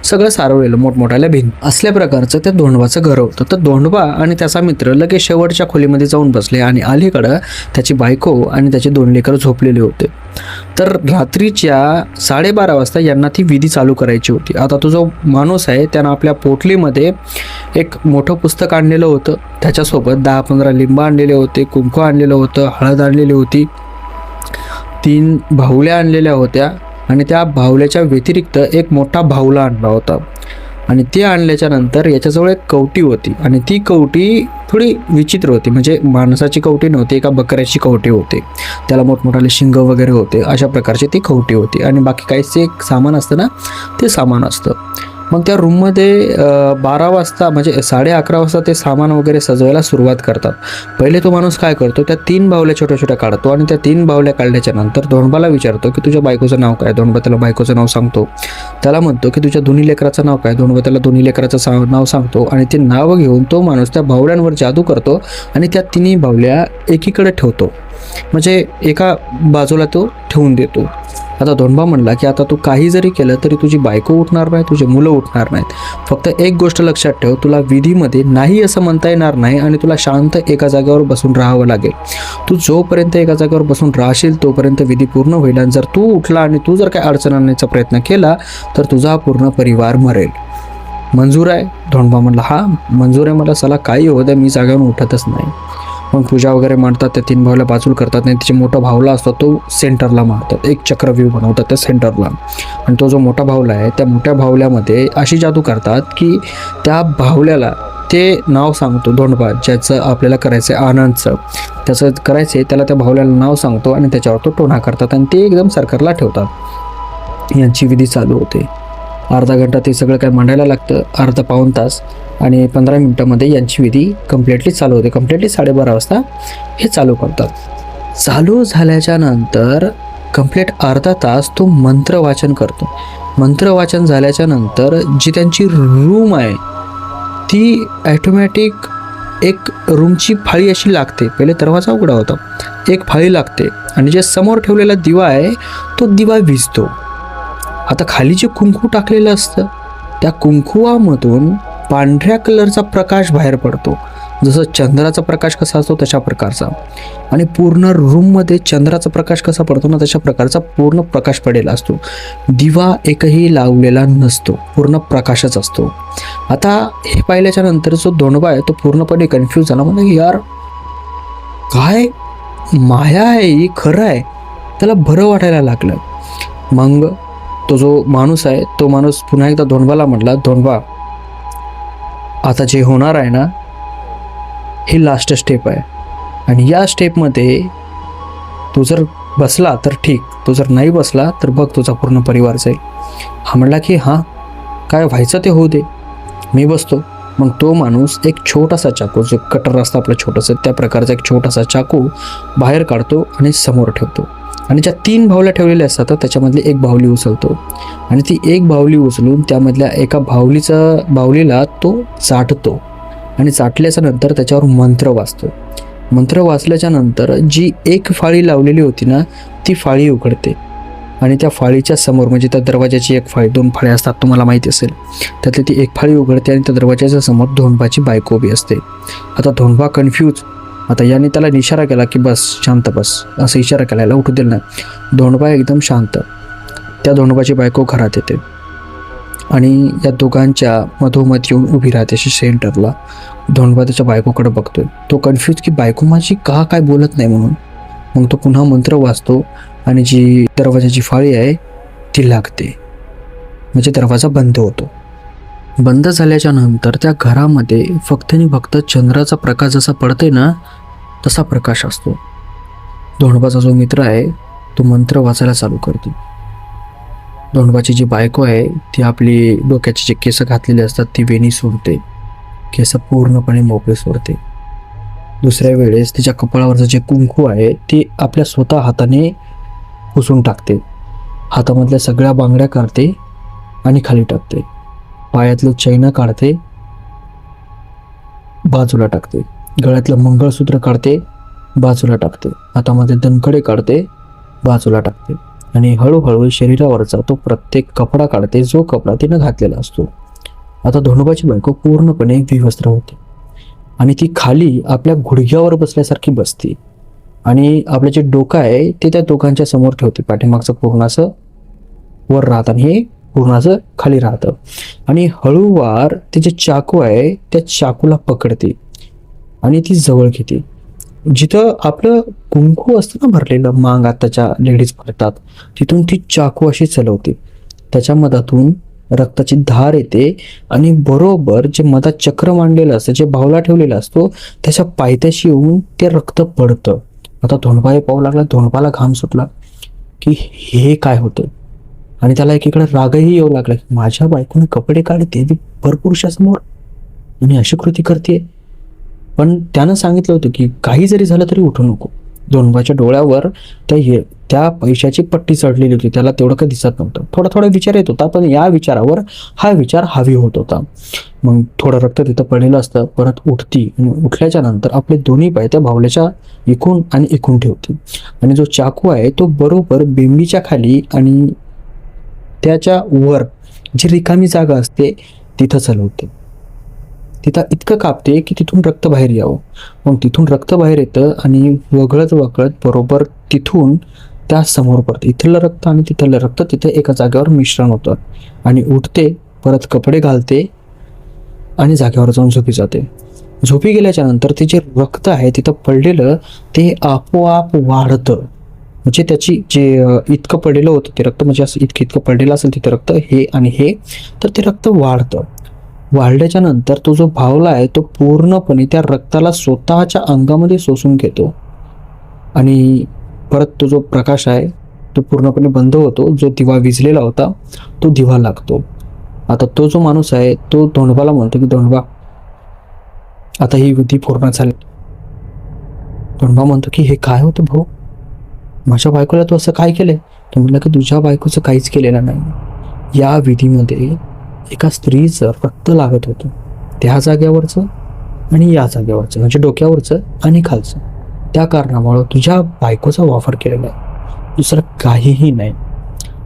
सगळं सारवलेलं, मोठमोठ्याला भिंत असल्या प्रकारचं त्या धोंडोबाचं घर होतं. तर धोंडोबा आणि त्याचा मित्र लगेच शेवटच्या खोलीमध्ये जाऊन बसले, आणि अलीकडं त्याची बायको आणि त्याचे 2 लेकरं झोपलेले होते. तर रात्रीच्या 12:30 वाजता यांना ती विधी चालू करायची होती. आता तो जो माणूस आहे त्यानं आपल्या पोटलीमध्ये एक मोठं पुस्तक आणलेलं होतं, त्याच्यासोबत 10-15 लिंब आणलेले होते, कुंकू आणलेलं होतं, हळद आणलेली होती, 3 बाहुल्या आणलेल्या होत्या, आणि त्या बाहुल्याच्या व्यतिरिक्त एक मोठा बाहुला आणला होता. आणि ते आणल्याच्या नंतर याच्याजवळ एक कवटी होती, आणि ती कवटी थोडी विचित्र होती. म्हणजे माणसाची कवटी नव्हती, एका बकऱ्याची कवटी होती. त्याला मोठमोठाले शिंग वगैरे होते, अशा प्रकारची ती कवटी होती. आणि बाकी काहीच एक सामान असतं ना, ते सामान असतं. मग त्या रूममध्ये 12 वाजता म्हणजे 11:30 वाजता ते सामान वगैरे सजवायला सुरुवात करतात. पहिले तो माणूस काय करतो, त्या 3 बाहुल्या छोट्या छोट्या काढतो, आणि त्या 3 बाहुल्या काढल्याच्या नंतर धोंडोबाला विचारतो की तुझ्या बायकोचं नाव काय. धोंडोबा त्याला बायकोचं नाव सांगतो. त्याला म्हणतो की तुझ्या दोन्ही लेकराचं नाव काय. धोंडोबा त्याला दोन्ही लेकराचं नाव सांगतो, आणि ते नाव घेऊन तो माणूस त्या बाहुल्यांवर जादू करतो, आणि त्या 3 बाहुल्या एकीकडे ठेवतो, म्हणजे एका बाजूला तो ठेवून देतो. आता धोंडोबा म्हणला की आता तू काही जरी केलं तरी तुझी बायको उठणार नाही, तुझे मुलं उठणार नाहीत. फक्त एक गोष्ट लक्षात ठेव, तुला विधीमध्ये नाही असं म्हणता येणार नाही, आणि तुला शांत एका जागेवर बसून राहावं लागेल. तू जोपर्यंत एका जागेवर बसून राहशील तोपर्यंत विधी पूर्ण होईल. आणि जर तू उठला आणि तू जर काही अडचण आणण्याचा प्रयत्न केला तर तुझा पूर्ण परिवार मरेल. मंजूर आहे. धोंडोबा म्हणला हा मंजूर आहे मला, चला काही होऊ द्या, मी जागेवरून उठतच नाही. मग पूजा वगैरे मांडतात, त्या 3 बाहुल्या बाजूला करतात, आणि त्याचे मोठा भावला असतो तो सेंटरला मारतात, एक चक्रव्यूह बनवतात त्या सेंटरला. आणि तो जो मोठा भावला आहे त्या मोठ्या भावल्यामध्ये अशी जादू करतात की त्या भावल्याला ते नाव सांगतो धोंडोबा, ज्याचं आपल्याला करायचं आहे आनंदचं, त्याचं करायचं आहे, त्याला त्या भावल्याला नाव सांगतो, आणि त्याच्यावर तो टोना करतात, आणि ते एकदम सरकारला ठेवतात. यांची विधी चालू होते. अर्धा घंटा ते सगळं काय मांडायला लागतं, अर्धा पाऊण तास, आणि 15 मिनिटामध्ये यांची विधी कम्प्लिटली चालू होते. कम्प्लिटली 12:30 वाजता हे चालू करतात. चालू झाल्याच्या नंतर कम्प्लीट अर्धा तास तो मंत्र वाचन करतो. मंत्र वाचन झाल्याच्या नंतर जी त्यांची रूम आहे ती ॲटोमॅटिक एक रूमची फाळी अशी लागते. पहिले दरवाजा उघडा होता, एक फाळी लागते, आणि जे समोर ठेवलेला दिवा आहे तो दिवा विझतो. आता खाली जे कुंकू टाकलेलं असतं त्या कुंकुवामधून पांढऱ्या कलरचा प्रकाश बाहेर पडतो, जसं चंद्राचा प्रकाश कसा असतो तशा प्रकारचा. आणि पूर्ण रूममध्ये चंद्राचा प्रकाश कसा पडतो ना तशा प्रकारचा पूर्ण प्रकाश पडलेला असतो. दिवा एकही लावलेला नसतो, पूर्ण प्रकाशच असतो. आता हे पाहिल्याच्या नंतर जो धोंडोबा आहे तो पूर्णपणे कन्फ्यूज झाला. म्हणजे यार काय माया आहे ही, खरं आहे. त्याला बरं वाटायला लागलं. मग तो जो माणूस आहे तो माणूस पुन्हा एकदा धोंडोबाला म्हटला, धोंडोबा आता जे होणार आहे ना ही लास्ट स्टेप आहे, आणि या स्टेपमध्ये तू जर बसला तर ठीक, तू जर नाही बसला तर बघ तुझा पूर्ण परिवार जाईल. हा म्हणला की हां काय व्हायचं ते होऊ दे, मी बसतो. मग तो माणूस एक छोटासा चाकू, जो कटर असतं आपलं छोटंसं, त्या प्रकारचा एक छोटासा चाकू बाहेर काढतो आणि समोर ठेवतो. आणि ज्या 3 बाहुल्या ठेवलेल्या असतात त्याच्यामधली एक बाहुली उचलतो आणि ती एक बाहुली उचलून त्यामधल्या एका बाहुलीला तो चाटतो आणि चाटल्याच्या नंतर त्याच्यावर मंत्र वाचतो. मंत्र वाचल्याच्या नंतर जी एक फाळी लावलेली होती ना, ती फाळी उघडते आणि त्या फाळीच्या समोर, म्हणजे त्या दरवाजाची एक फाळी, 2 फाळ्या असतात तुम्हाला माहिती असेल, त्यातली ती एक फाळी उघडते आणि त्या दरवाजाच्या समोर धोंडपाची बायको उभी असते. आता धोंडपा कन्फ्यूज, आता याने त्याला इशारा केला की बस शांत बस, असं इशारा केला, याला उठू दिलं नाही. धोंडपा एकदम शांत. त्या धोंडपाची बायको घरात येते आणि या दोघांच्या मधोमध येऊन उभी राहते अशी सेंटरला. धोंडपा त्याच्या बायकोकडे बघतोय, तो कन्फ्यूज की बायको माझी काय बोलत नाही म्हणून. मग तो पुन्हा मंत्र वाचतो आणि जी दरवाजाची फाळी आहे ती लागते, म्हणजे दरवाजा बंद होतो. बंद झाल्याच्या नंतर त्या घरामध्ये फक्त आणि फक्त चंद्राचा प्रकाश जसा पडतोय ना तसा प्रकाश असतो. धोंडपाचा जो मित्र आहे तो मंत्र वाचायला चालू करतो. धोंडपाची जी बायको आहे ती आपली डोक्याचे जे केस घातलेले असतात ती वेणी सोडते, केस पूर्णपणे मोकळे सोडते. दुसऱ्या वेळेस तिच्या कपाळावरचं जे कुंकू आहे ते आपल्या स्वतः हाताने पुसून टाकते. हातामधल्या सगळ्या बांगड्या काढते आणि खाली टाकते. पायातलं चैन काढते, बाजूला टाकते. गळ्यातलं मंगळसूत्र काढते, बाजूला टाकते. हातामध्ये दणकडे काढते, बाजूला टाकते. आणि हळूहळू शरीरावरचा तो प्रत्येक कपडा काढते जो कपडा तिनं घातलेला असतो. आता धोंडोबाची बायको पूर्णपणे विवस्त्र होते आणि ती खाली आपल्या गुडघ्यावर बसल्यासारखी बसते आणि आपलं जे डोकं आहे ते त्या दोघांच्या समोर ठेवते. पाठीमागचं पूर्ण असं वर राहतं आणि हे पूर्ण असं खाली राहतं. आणि हळूवार ते जे चाकू आहे त्या चाकूला पकडते आणि ती जवळ घेते. जिथं आपलं कुंकू असतं ना भरलेलं, मांग आताच्या लेडीज भरतात, तिथून ती चाकू अशी चलवते. त्याच्या मधातून रक्ताची धार येते आणि बरोबर जे मधात चक्र मांडलेलं असतं, जे बाहुला ठेवलेला असतो, त्याच्या पायथ्याशी येऊन ते रक्त पडतं. आता धोंडपा पाहू लागला, धोंडपाला घाम सुटला की हे काय होतं. आणि त्याला एकीकडे रागही येऊ लागला की माझ्या बायकोने कपडे काढते भरपुरुषासमोर आणि अशी कृती करते. पण त्यानं सांगितलं होतं की काही जरी झालं तरी उठू नको. धोंडपाच्या डोळ्यावर त्या पैशाची पट्टी चढलेली होती, त्याला तेवढं काही दिसत नव्हतं. थोडा विचार येत होता, पण या विचारावर हा विचार हावी होत होता. मग थोडं रक्त तिथं पडलेलं असतं. परत उठती आणि उठल्याच्या नंतर आपले दोन्ही पाय त्या बाहुल्याच्या इकून आणि इकून ठेवते आणि जो चाकू आहे तो बरोबर बिंबीच्या खाली आणि त्याच्या वर जी रिकामी जागा असते तिथं चलवते. तिथं इतकं कापते की तिथून रक्त बाहेर यावं. मग तिथून रक्त बाहेर येतं आणि वगळत बरोबर तिथून त्या समोर पडतं. इथलं रक्त आणि तिथलं रक्त तिथे एका जागेवर मिश्रण होतं आणि उठते, परत कपडे घालते आणि जागेवर जाऊन झोपी जाते. झोपी गेल्याच्या नंतर ते जे रक्त आहे तिथं पडलेलं ते आपोआप वाढतं. म्हणजे त्याची जे इतकं पडलेलं होतं ते रक्त, म्हणजे असं इतकं पडलेलं असेल तिथं रक्त, हे आणि हे, तर ते रक्त वाढतं. वाढल्याच्या नंतर तो जो बाहुला आहे तो पूर्णपणे त्या रक्ताला स्वतःच्या अंगामध्ये शोषून घेतो आणि परत तो जो प्रकाश आहे तो पूर्णपणे बंद होतो. जो दिवा विझलेला होता तो दिवा लागतो. आता तो जो माणूस आहे तो धोंडपाला म्हणतो की धोंडपा आता ही विधी पूर्ण झाली. धोंडपा म्हणतो की हे काय होतं भाऊ, माझ्या बायकोला तू असं काय केलंय. तो म्हणलं की तुझ्या बायकोचं काहीच केलेलं नाही. या विधीमध्ये एका स्त्रीचं रक्त लागत होतं, त्या जागेवरचं आणि या जागेवरचं, म्हणजे डोक्यावरचं आणि खालचं. त्या कारणामुळं तुझ्या बायकोचा वापर केलेला आहे, दुसरं काहीही नाही.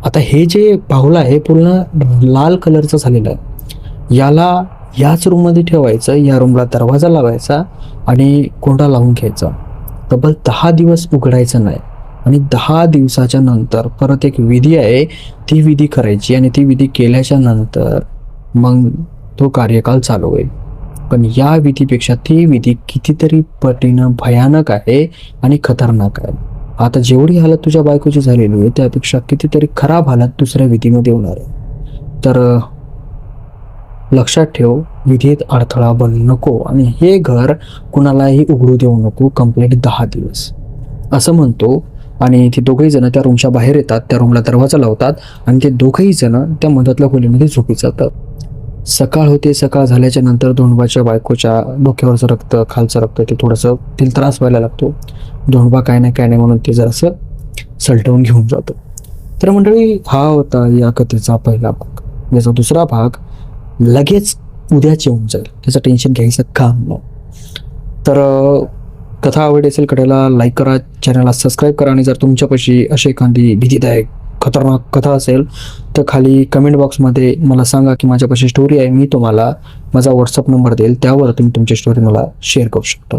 आता हे जे बाहुलं आहे पूर्ण लाल कलरचं झालेलं आहे. याला याच रूममध्ये ठेवायचं, या रूमला दरवाजा लावायचा आणि कोंडा लावून घ्यायचा. तब्बल 10 दिवस उघडायचं नाही आणि 10 दिवसाच्या नंतर परत एक विधी आहे, ती विधी करायची आणि ती विधी केल्याच्या नंतर मग तो कार्यकाल चालू होईल. पण या विधीपेक्षा ती विधी कितीतरी पटीनं भयानक आहे आणि खतरनाक आहे. आता जेवढी हालत तुझ्या बायकोची झालेली आहे त्यापेक्षा कितीतरी खराब हालत दुसऱ्या विधीमध्ये होणार आहे. तर लक्षात ठेव, विधीत अडथळा बनू नको आणि हे घर कुणालाही उघडू देऊ नको कंप्लीट 10 दिवस, असं म्हणतो. आणि ते दोघेही जण त्या रूमच्या बाहेर येतात, त्या रूमला दरवाजा लावतात आणि ते दोघेही जण त्या मधातल्या खोलीमध्ये झोपी जातात. सकाळ होते. सकाळ झाल्याच्या नंतर धोंडोबाच्या बायकोच्या डोक्यावरचं रक्त, खालचं रक्त ते थोडंसं तिला त्रास व्हायला लागतो. धोंडोबा काय नाही म्हणून ते जरासं सलटवून घेऊन जातो. तर मंडळी, हा होता या कथेचा पहिला भाग. याचा दुसरा भाग लगेच उद्याच येऊन जाईल, त्याचं टेन्शन घ्यायचं काम नाही. तर कथा आवडली असेल कडेला लाईक करा, चॅनलला सबस्क्राईब करा. आणि जर तुमच्यापाशी अशी एखादी भीतीदायक खतरनाक कथा असेल तर खाली कमेंट बॉक्समध्ये मला सांगा की माझ्यापाशी स्टोरी आहे. मी तुम्हाला माझा व्हॉट्सअप नंबर देईल, त्यावर तुम्ही तुमची स्टोरी मला शेअर करू शकता.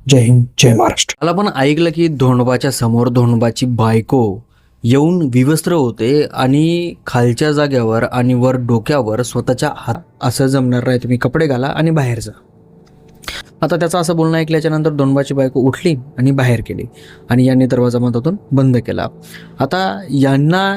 जय हिंद, जय महाराष्ट्र. मला पण ऐकलं की धोंडोबाच्या समोर धोंडोबाची बायको येऊन विवस्त्र होते आणि खालच्या जाग्यावर आणि वर डोक्यावर स्वतःच्या हात, असं जमणार नाही, तुम्ही कपडे घाला आणि बाहेर जा. आता त्याचं असं बोलणं ऐकल्याच्या नंतर धोंडोबाची बायको उठली आणि बाहेर गेली आणि यांनी दरवाजा मधातून बंद केला. आता यांना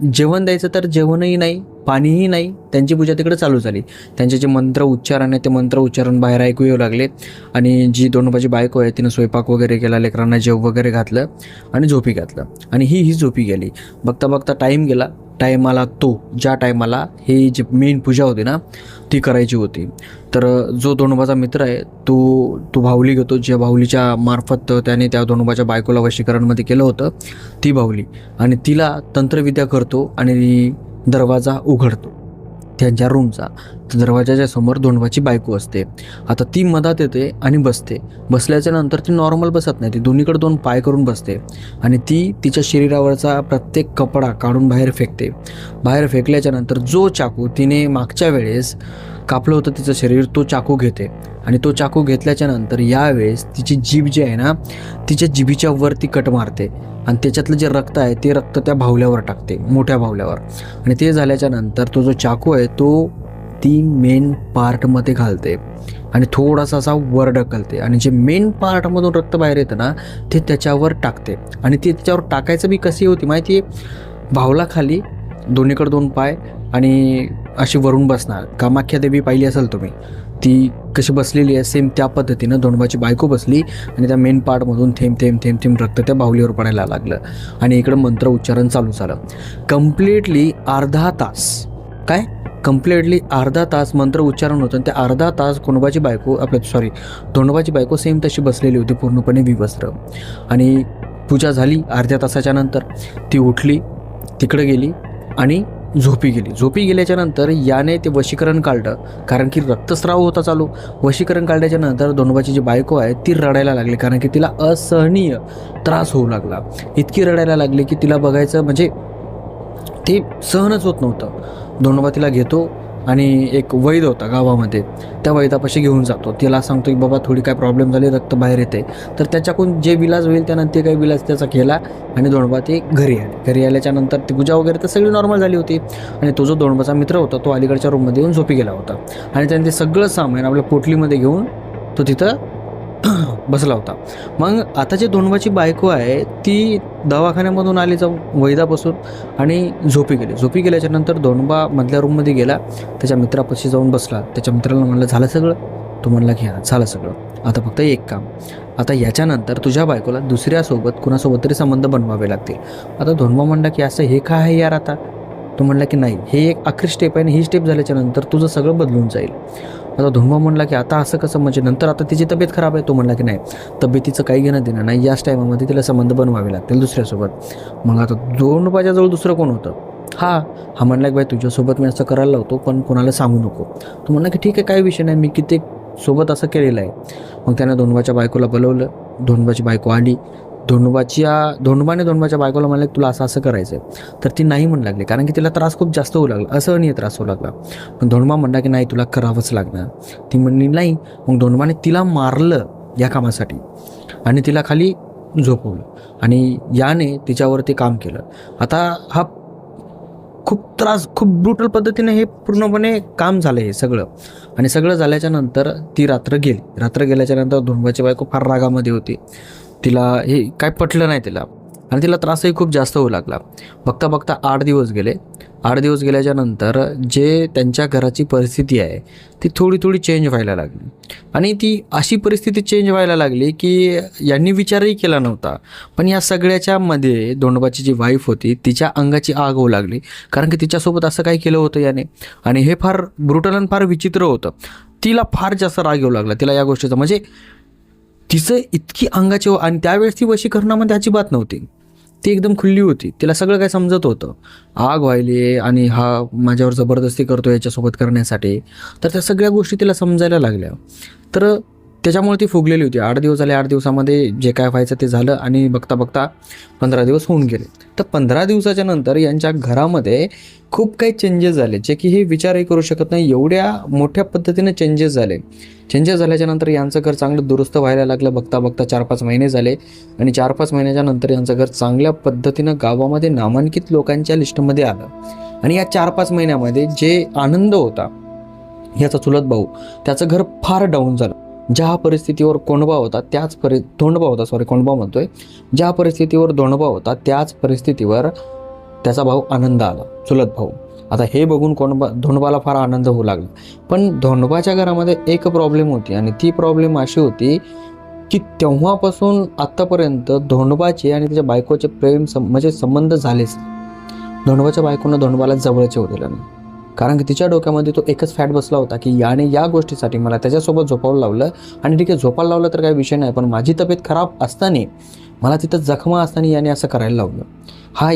जेवण द्यायचं तर जेवणही नाही, पाणीही नाही. त्यांची पूजा तिकडे चालू झाली. त्यांचे जे मंत्र उच्चारण आहे ते मंत्र उच्चारण बाहेर ऐकू येऊ लागले. आणि जी धोंडोबाची बायको आहे तिनं स्वयंपाक वगैरे केला, लेकरांना जेव वगैरे घातलं आणि झोपी घातलं आणि ही झोपी गेली. बघता बघता टाईम गेला. टाईम आला ज्या टायमाला ही जी मेन पूजा होती ना ती करायची होती. तर जो धोंडोबाचा मित्र आहे तो बाहुली घेतो, ज्या बाहुलीच्या मार्फत त्याने त्या धोंडोबाच्या बायकोला वशीकरणमध्ये केलं होतं, ती बाहुली, आणि तिला तंत्रविद्या करतो आणि दरवाजा उघडतो त्यांच्या रूमचा. तर दरवाजाच्या समोर धोंडोबाची बायको असते. आता ती मधात येते आणि बसते. बसल्याच्या नंतर ती नॉर्मल बसत नाही, ती दोन्हीकडे 2 पाय करून बसते आणि ती तिच्या शरीरावरचा प्रत्येक कपडा काढून बाहेर फेकते. बाहेर फेकल्याच्या नंतर जो चाकू तिने मागच्या वेळेस कापलं होतं तिचं शरीर, तो चाकू घेते आणि तो चाकू घेतल्याच्या नंतर यावेळेस तिची जीभ जी आहे ना, तिच्या जिभीच्या वरती कट मारते आणि त्याच्यातलं जे रक्त आहे ते रक्त त्या बाहुल्यावर टाकते, मोठ्या बाहुल्यावर. आणि ते झाल्याच्या नंतर तो जो चाकू आहे तो ती मेन पार्टमध्ये घालते आणि थोडासा असा वर ढकलते आणि जे मेन पार्टमधून रक्त बाहेर येतं ना ते त्याच्यावर टाकते. आणि ते त्याच्यावर टाकायचं बी कशी होती माहिती आहे, बाहुला खाली दोन्हीकडे 2 पाय आणि अशी वरून बसणार. कामाख्या देवी पाहिली असेल तुम्ही, ती कशी बसलेली आहे सेम त्या पद्धतीनं धोंडोबाची बायको बसली आणि त्या मेन पार्टमधून थेंब थेंब थेंब थेंब रक्त त्या बाहुलीवर पडायला लागलं आणि इकडं मंत्र उच्चारण चालू झालं. कंप्लिटली अर्धा तास मंत्र उच्चारण होतं. त्या अर्धा तास धोंडोबाची बायको सेम तशी बसलेली होती, पूर्णपणे विवस्त्र. आणि पूजा झाली अर्ध्या तासाच्या नंतर ती उठली, तिकडे गेली आणि झोपी गेल्याच्या नंतर याने ते वशीकरण काढलं, कारण की रक्तस्राव होता चालू. वशीकरण काढल्याच्या नंतर धोंडोबाची जी बायको आहे ती रडायला लागली, कारण की तिला असहनीय त्रास होऊ लागला. इतकी रडायला लागली की तिला बघायचं म्हणजे ते सहनच होत नव्हतं. धोंडोबा तिला घेतो आणि एक वैद होता गावामध्ये, त्या वैदापाशी घेऊन जातो. तिला सांगतो की बाबा थोडी काय प्रॉब्लेम झाली, रक्त बाहेर येते. तर त्याच्याकडून जे विलाज होईल त्यानंतर ते काही विलाज त्याचा केला आणि धोंडोबा ते घरी आल्याच्या नंतर ती पूजा वगैरे तर सगळी नॉर्मल झाली होती. आणि तो जो धोंडोबाचा मित्र होता तो अलीकडच्या रूममध्ये येऊन झोपी गेला होता आणि त्याने ते सगळं सामान आपल्या पोटलीमध्ये घेऊन तो तिथं बसला होता. मग आता जी धोंडोबाची बायको आहे ती दवाखान्यामधून आली जाऊन वैदापासून आणि झोपी गेल्याच्या नंतर धोंडोबा मधल्या रूममध्ये गेला, त्याच्या मित्रापाशी जाऊन बसला. त्याच्या मित्राला म्हणलं झालं सगळं? तो म्हणला की हां झालं सगळं, आता फक्त एक काम, आता याच्यानंतर तुझ्या बायकोला दुसऱ्यासोबत कुणासोबत तरी संबंध बनवावे लागतील. आता धोंडोबा म्हणला की असं हे काय आहे यार आता? तो म्हणला की नाही, हे एक आखरी स्टेप आहे आणि ही स्टेप झाल्याच्या नंतर तुझं सगळं बदलून जाईल. आता धोंडोबा म्हणला की आता असं कसं, म्हणजे नंतर आता तिची तब्येत खराब आहे. तो म्हणला की नाही, तब्येतीचं काही घेणं देणं नाही, याच टायमामध्ये तिला संबंध बनवावे लागतील दुसऱ्यासोबत. मग आता धोंडोबाच्याजवळ दुसरं कोण होतं? हा म्हणला की बाई तुझ्यासोबत मी असं करायला लावतो पण कोणाला सांगू नको. तो म्हणला की ठीक आहे, काही विषय नाही, मी कित्येक सोबत असं केलेलं आहे. मग त्यानं धोंडोबाच्या बायकोला बोलवलं. धोंडोबाची बायको आली. धोंडोबाने धोंडोबाच्या बायकोला म्हणलं की तुला असं करायचं आहे. तर ती नाही म्हणू लागली, कारण की तिला त्रास खूप जास्त होऊ लागला, असहनीय त्रास होऊ लागला. पण धोंडोबा म्हणला की नाही तुला करावंच लागणार. ती म्हणली नाही. मग धोंडोबाने तिला मारलं या कामासाठी आणि तिला खाली झोपवलं आणि याने तिच्यावरती काम केलं. आता हा खूप ब्रुटल पद्धतीने हे पूर्णपणे काम झालं हे सगळं. आणि सगळं झाल्याच्या नंतर ती रात्र गेल्याच्या नंतर धोंडोबाची बायको फार रागामध्ये होती. तिला हे काय पटलं नाही तिला आणि तिला त्रासही खूप जास्त होऊ लागला. बघता 8 दिवस गेले. 8 दिवस गेल्याच्या नंतर जे त्यांच्या घराची परिस्थिती आहे ती थोडी थोडी चेंज व्हायला लागली. आणि ती अशी परिस्थिती चेंज व्हायला लागली की यांनी विचारही केला नव्हता. पण या सगळ्याच्या मध्ये धोंडोबाची जी वाईफ होती तिच्या अंगाची आग होऊ लागली, कारण की तिच्यासोबत असं काही केलं होतं याने. आणि हे फार ब्रुटल आणि फार विचित्र होतं. तिला फार जास्त राग येऊ लागला तिला या गोष्टीचा. म्हणजे तिचं इतकी अंगाची आणि त्यावेळेस ती वशीकरणामध्ये अजिबात नव्हती. ती एकदम खुल्ली होती. तिला सगळं काही समजत होतं. आग व्हायली आणि हा माझ्यावर जबरदस्ती करतो याच्यासोबत करण्यासाठी. तर त्या सगळ्या गोष्टी तिला समजायला लागल्या. तर त्याच्यामुळे ती फुगलेली होती. 8 दिवस झाले. 8 दिवसामध्ये जे काय व्हायचं ते झालं आणि बघता बघता 15 दिवस होऊन गेले. तर 15 दिवसाच्या नंतर यांच्या घरामध्ये खूप काही चेंजेस झाले, जे की हे विचारही करू शकत नाही. एवढ्या मोठ्या पद्धतीने चेंजेस झाले. चेंजेस झाल्याच्या नंतर यांचं घर चांगलं दुरुस्त व्हायला लागलं. बघता बघता 4-5 महिने झाले आणि 4-5 महिन्याच्या नंतर यांचं घर चांगल्या पद्धतीनं गावामध्ये नामांकित लोकांच्या लिस्टमध्ये आलं. आणि या 4-5 महिन्यामध्ये जे आनंद होता याचा चुलत भाऊ, त्याचं घर फार डाऊन झालं. ज्या परिस्थितीवर कोंडबा होता कोंडबा म्हणतोय, ज्या परिस्थितीवर धोंडबा होता त्याच परिस्थितीवर त्याचा भाऊ आनंद आला, चुलत भाऊ. आता हे बघून धोंडबाला फार आनंद होऊ लागला. पण धोंडबाच्या घरामध्ये एक प्रॉब्लेम होती आणि ती प्रॉब्लेम अशी होती की तेव्हापासून आत्तापर्यंत धोंडबाचे आणि त्याच्या बायकोचे म्हणजे संबंध झालेच. धोंडबाच्या बायकोनं धोंडबाला जवळचे होऊ दिलं नाही, कारण की तिच्या डोक्यामध्ये तो एकच फॅट बसला होता की याने या गोष्टीसाठी मला त्याच्यासोबत झोपावं लावलं. आणि ठीक आहे, झोपायला लावलं तर काही विषय नाही, पण माझी तब्येत खराब असताना, मला तिथं जखमा असताना याने असं करायला लावलं. हा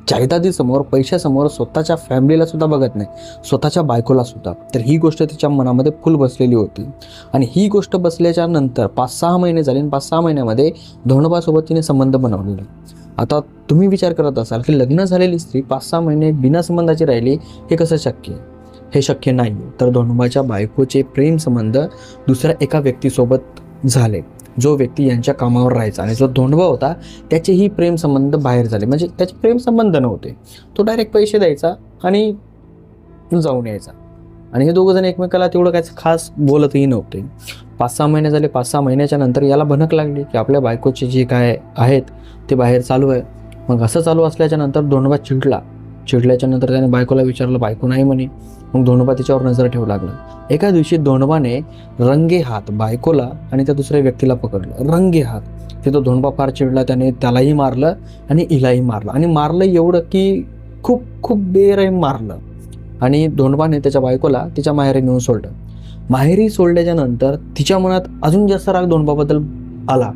जायदादीसमोर, पैशासमोर स्वतःच्या फॅमिलीला सुद्धा बघत नाही, स्वतःच्या बायकोला सुद्धा. तर ही गोष्ट तिच्या मनामध्ये फुल बसलेली होती. आणि ही गोष्ट बसल्याच्या नंतर 5-6 महिने झाले आणि 5-6 महिन्यामध्ये धोंडोबासोबत तिने संबंध बनवलेला. आता तुम्ही विचार करत असाल की लग्न झालेली स्त्री 5-6 महिने बिना संबंधाची राहिली, हे कसं शक्य आहे? हे शक्य नाही. तर धोंडोबाच्या बायकोचे प्रेम संबंध दुसऱ्या एका व्यक्तीसोबत झाले, जो व्यक्ती यांच्या कामावर राहायचा. आणि जो धोंडबा होता त्याचेही प्रेम संबंध बाहेर झाले. म्हणजे त्याचे प्रेम संबंध नव्हते, तो डायरेक्ट पैसे द्यायचा आणि जाऊन यायचा. आणि हे दोघं जण एकमेकाला तेवढं काय खास बोलतही नव्हते. 5-6 महिने झाले. 5-6 महिन्याच्या नंतर याला भनक लागली की आपल्या बायकोचे जे काय आहेत ते बाहेर चालू आहे. मग असं चालू असल्याच्या नंतर धोंडबा चिडल्याच्या नंतर त्याने बायकोला विचारलं, बायको नाही म्हणे. मग धोंडबा तिच्यावर नजर ठेवू लागला. एका दिवशी धोंडबाने रंगे हात बायकोला आणि त्या दुसऱ्या व्यक्तीला पकडलं, रंगे हात. तिथं धोंडबा फार चिडला. त्याने त्यालाही मारलं आणि हिलाही मारलं. आणि मारलं एवढं की खूप खूप बेरहीम मारलं. आणि धोंडबाने त्याच्या बायकोला तिच्या माहेरी नेऊन सोडलं. माहेरी सोडल्याच्या नंतर तिच्या मनात अजून जास्त राग धोंडबाबद्दल आला.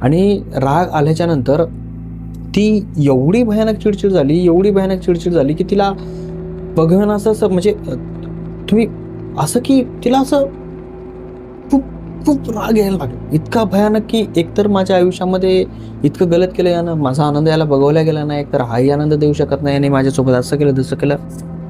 आणि राग आल्याच्या नंतर ती एवढी भयानक चिडचिड झाली की तिला बघून असं म्हणजे तुम्ही असं की तिला असं खूप खूप राग यायला लागला. इतका भयानक की एकतर माझ्या आयुष्यामध्ये इतकं गलत केलं यानं, माझा आनंद याला बघवला गेला नाही, एकतर हाही आनंद देऊ शकत नाही आणि माझ्यासोबत असं केलं तसं केलं,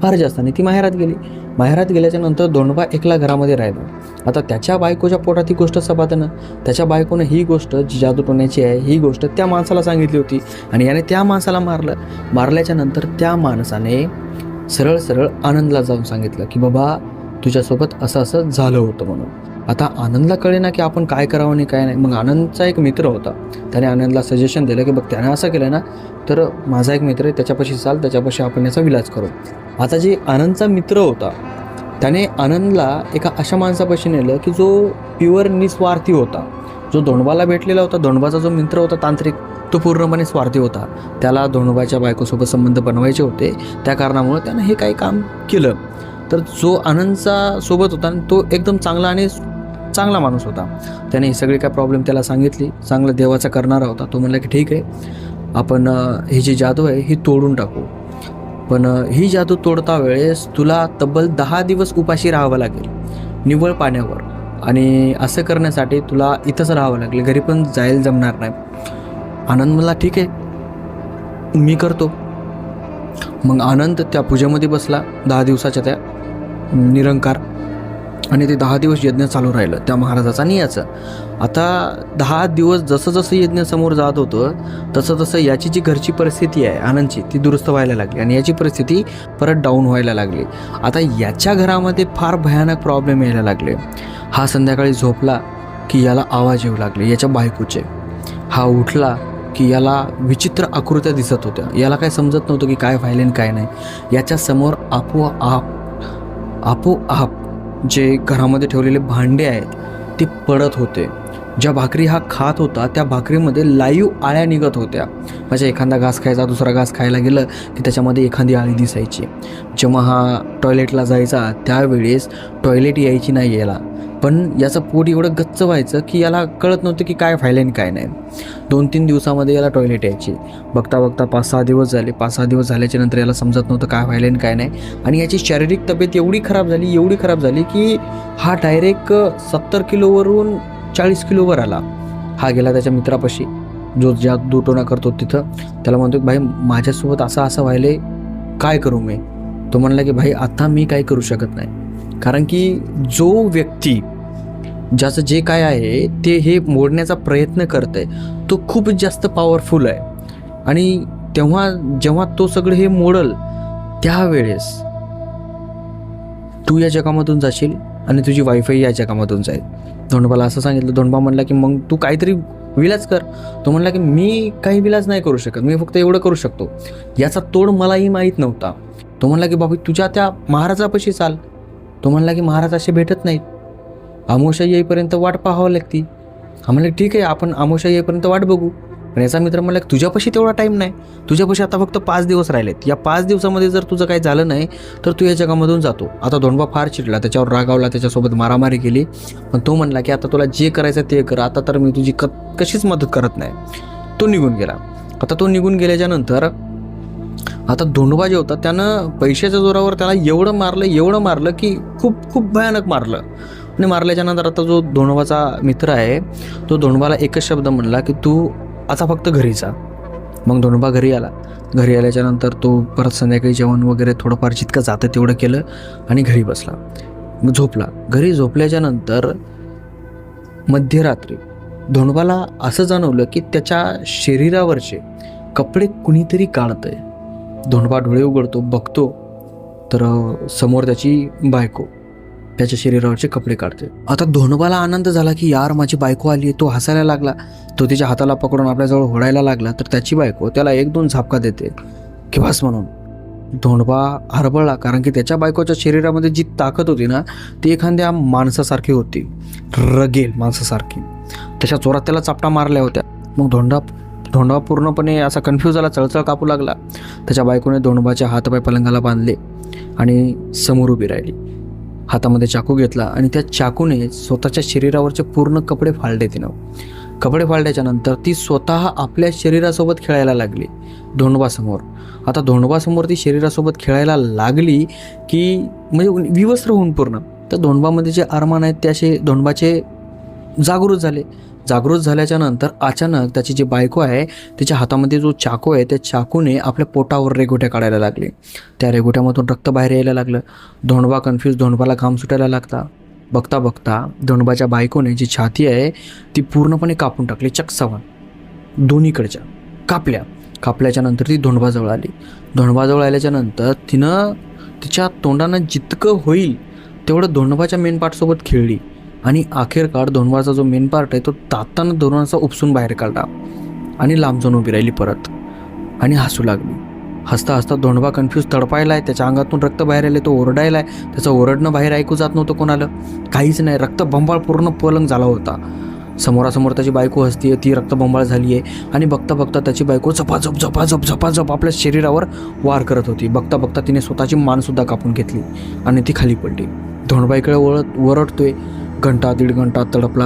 फार जास्त. आणि ती माहेरात गेली. माहेरात गेल्याच्या नंतर धोंडबा एकला घरामध्ये राहिला. आता त्याच्या बायकोच्या पोटात ही गोष्ट सपातनं, त्याच्या बायकोनं ही गोष्ट जी जादूटोण्याची आहे ही गोष्ट त्या माणसाला सांगितली होती. आणि याने त्या माणसाला मारल्याच्या नंतर त्या माणसाने सरळ आनंदला जाऊन सांगितलं की बाबा तुझ्यासोबत असं झालं होतं म्हणून. आता आनंदला कळे ना की आपण काय करावं आणि काय नाही. मग आनंदचा एक मित्र होता, त्याने आनंदला सजेशन दिलं की बघ त्याने असं केलं ना तर माझा एक मित्र आहे, त्याच्यापाशी चाल, त्याच्यापाशी आपण याचा विलाज करू. आता जे आनंदचा मित्र होता त्याने आनंदला एका अशा माणसापाशी नेलं की जो प्युअर निस्वार्थी होता. जो धोंडबाला भेटलेला होता, धोंडबाचा जो मित्र होता तांत्रिक, तो पूर्णपणे स्वार्थी होता. त्याला धोंडोबाच्या बायकोसोबत संबंध बनवायचे होते, त्या कारणामुळे त्यानं हे काही काम केलं. तर जो आनंदचा सोबत होता तो एकदम चांगला माणूस होता. त्याने ही सगळी काय प्रॉब्लेम त्याला सांगितली. चांगलं देवाचा करणारा होता. तो म्हणला की ठीक आहे, आपण ही जी जादू आहे ही तोडून टाकू, पण ही जादू तोडता वेळेस तुला तब्बल 10 दिवस उपाशी राहावं लागेल निव्वळ पाण्यावर. आणि असं करण्यासाठी तुला इथंच राहावं लागेल, घरी पण जायला जमणार नाही. आनंद मला ठीक आहे मी करतो. मग आनंद त्या पूजेमध्ये बसला 10 दिवसाच्या त्या निरंकार. आणि ते 10 दिवस यज्ञ चालू राहिलं त्या महाराजाचा आणि याचं. आता 10 दिवस जसं यज्ञ समोर जात होतं तसं याची जी घरची परिस्थिती आहे आनंदची ती दुरुस्त व्हायला लागली आणि याची परिस्थिती परत डाऊन व्हायला लागली. आता याच्या घरामध्ये फार भयानक प्रॉब्लेम यायला लागले. हा संध्याकाळी झोपला की याला आवाज येऊ लागले याच्या बायकोचे. हा उठला की याला विचित्र आकृत्या दिसत होत्या. याला काय समजत नव्हतं की काय व्हायलं आणि काय नाही. याच्यासमोर आपोआप जे घरामध्ये ठेवलेले भांडे आहेत ते पडत होते. ज्या भाकरी हा खात होता त्या भाकरीमध्ये लाईव्ह आळ्या निघत होत्या. म्हणजे एखादा घास खायचा, दुसरा घास खायला गेलं की त्याच्यामध्ये एखादी आळी दिसायची. जेव्हा हा टॉयलेटला जायचा त्यावेळेस टॉयलेट यायची नाही याला, पण याचं पोट एवढं गच्च व्हायचं की याला कळत नव्हतं की काय व्हायलं आणि काय नाही. 2-3 दिवसामध्ये याला टॉयलेट यायची. बघता बघता 5-6 दिवस झाले. 5-6 दिवस झाल्याच्या नंतर याला समजत नव्हतं काय व्हायलं आणि काय नाही. आणि याची शारीरिक तब्येत एवढी खराब झाली की हा डायरेक्ट 70 किलोवरून 40 किलोवर आला. हा गेला त्याच्या मित्रापाशी, जो ज्या दुटोना करतो तिथं. त्याला म्हणतो भाई माझ्यासोबत असं व्हायले, काय करू मी? तो म्हणला की भाई आता मी काही करू शकत नाही, कारण की जो व्यक्ती ज्याचं जे काय आहे ते हे मोडण्याचा प्रयत्न करत आहे तो खूप जास्त पॉवरफुल आहे. आणि जेव्हा तो सगळं हे मोडल त्यावेळेस तू या जगामधून जाशील आणि तुझी वाईफही या जगामधून जाईल. धोंडोबाला असं सांगितलं. धोंडोबा म्हणला की मग तू काहीतरी विलाज कर. तो म्हणला की मी काही विलाज नाही करू शकत, मी फक्त एवढं करू शकतो. याचा तोड मलाही माहीत नव्हता. तो म्हणला की बाबा तुझ्या त्या महाराजापाशी चाल. तो म्हणला की महाराज असे भेटत नाहीत, अमावस्या येईपर्यंत वाट पाहावं लागती. हा म्हणलं ठीक आहे, आपण अमावस्या येईपर्यंत वाट बघू. पण याचा मित्र म्हणला की तुझ्यापाशी तेवढा टाईम नाही, तुझ्यापाशी आता फक्त 5 दिवस राहिलेत. या 5 दिवसामध्ये जर तुझं काही झालं नाही तर तू या जगामधून जातो. आता धोंडोबा फार चिडला, त्याच्यावर रागावला, त्याच्यासोबत मारामारी केली. पण तो म्हणला की आता तुला जे करायचं ते कर, आता तर मी तुझी कशीच मदत करत नाही. तो निघून गेला. आता तो निघून गेल्याच्या नंतर आता धोंडोबा जे होता त्यानं पैशाच्या जोरावर त्याला एवढं मारलं की खूप भयानक मारलं. आणि मारल्याच्या नंतर आता जो धोंडोबाचा मित्र आहे तो धोंडोबाला एकच शब्द म्हणला की तू आता फक्त घरी जा. मग धोंडोबा घरी आला. घरी आल्याच्या नंतर तो परत संध्याकाळी जेवण वगैरे थोडंफार जितकं जातं तेवढं केलं आणि घरी बसला. मग झोपला. घरी झोपल्याच्या नंतर मध्यरात्री धोंडोबाला असं जाणवलं की त्याच्या शरीरावरचे कपडे कुणीतरी काढतंय. धोंडोबा डोळे उघडतो, बघतो तर समोर त्याची बायको त्याच्या शरीरावरचे कपडे काढते. आता धोंडोबाला आनंद झाला की यार माझी बायको आली आहे. तो हसायला लागला. तो तिच्या हाताला पकडून आपल्याजवळ ओढायला लागला तर त्याची बायको त्याला 1-2 झापका देते की बस म्हणून. धोंडोबा हरबळला, कारण की त्याच्या बायकोच्या शरीरामध्ये जी ताकद होती ना ती एखाद्या माणसासारखी होती, रगेल माणसासारखी. त्याच्या जोरात त्याला चापटा मारल्या होत्या. मग धोंडोबा पूर्णपणे असा कन्फ्यूज झाला, चळचळ कापू लागला. त्याच्या बायकोने धोंडोबाचे हातपाय पलंगाला बांधले आणि समोर उभी राहिली. हातामध्ये चाकू घेतला आणि त्या चाकूने स्वतःच्या शरीरावरचे पूर्ण कपडे फाडले तिनं. कपडे फाडल्याच्या नंतर ती स्वतः आपल्या शरीरासोबत खेळायला लागली धोंडोबासमोर. आता धोंडोबासमोर ती शरीरासोबत खेळायला लागली की म्हणजे विवस्त्र होऊन पूर्ण. तर धोंडोबामध्ये जे अरमान आहेत ते असे धोंडोबाचे जागृत झाले. जागृत झाल्याच्या नंतर अचानक त्याची जी बायको आहे तिच्या हातामध्ये जो चाकू आहे त्या चाकूने आपल्या पोटावर रेघोट्या काढायला लागले. त्या रेघोट्यामधून रक्त बाहेर यायला लागलं. धोंडोबा कन्फ्यूज, धोंडोबाला घाम सुटायला लागता. बघता बघता धोंडोबाच्या बायकोने जी छाती आहे ती पूर्णपणे कापून टाकली. चक्सावन दोन्हीकडच्या कापल्याच्या नंतर ती धोंडोबाजवळ आली. धोंडोबाजवळ आल्याच्या नंतर तिनं तिच्या तोंडानं जितकं होईल तेवढं धोंडोबाच्या मेन पार्टसोबत खेळली आणि अखेरकार धोंडोबाचा जो मेन पार्ट आहे तो तातानं धोंडोबाचा उपसून बाहेर काढला आणि लांब जाऊन उभी राहिली परत आणि हसू लागली. हसता हसता धोंडोबा कन्फ्यूज तडपायला आहे, त्याच्या अंगातून रक्त बाहेर आले, तो ओरडायला आहे. त्याचं ओरडणं बाहेर ऐकू जात नव्हतं कोणाला, काहीच नाही. रक्तबंबाळ पूर्ण पलंग झाला होता. समोरासमोर त्याची बायको हसतीये, ती रक्तबंबाळ झाली आहे आणि बघता बघता त्याची बायको झपाझप आपल्या शरीरावर वार करत होती. बघता बघता तिने स्वतःची मानसुद्धा कापून घेतली आणि ती खाली पडली. धोंडोबाईकडे ओरडतोय. घंटा 1.5 घंटा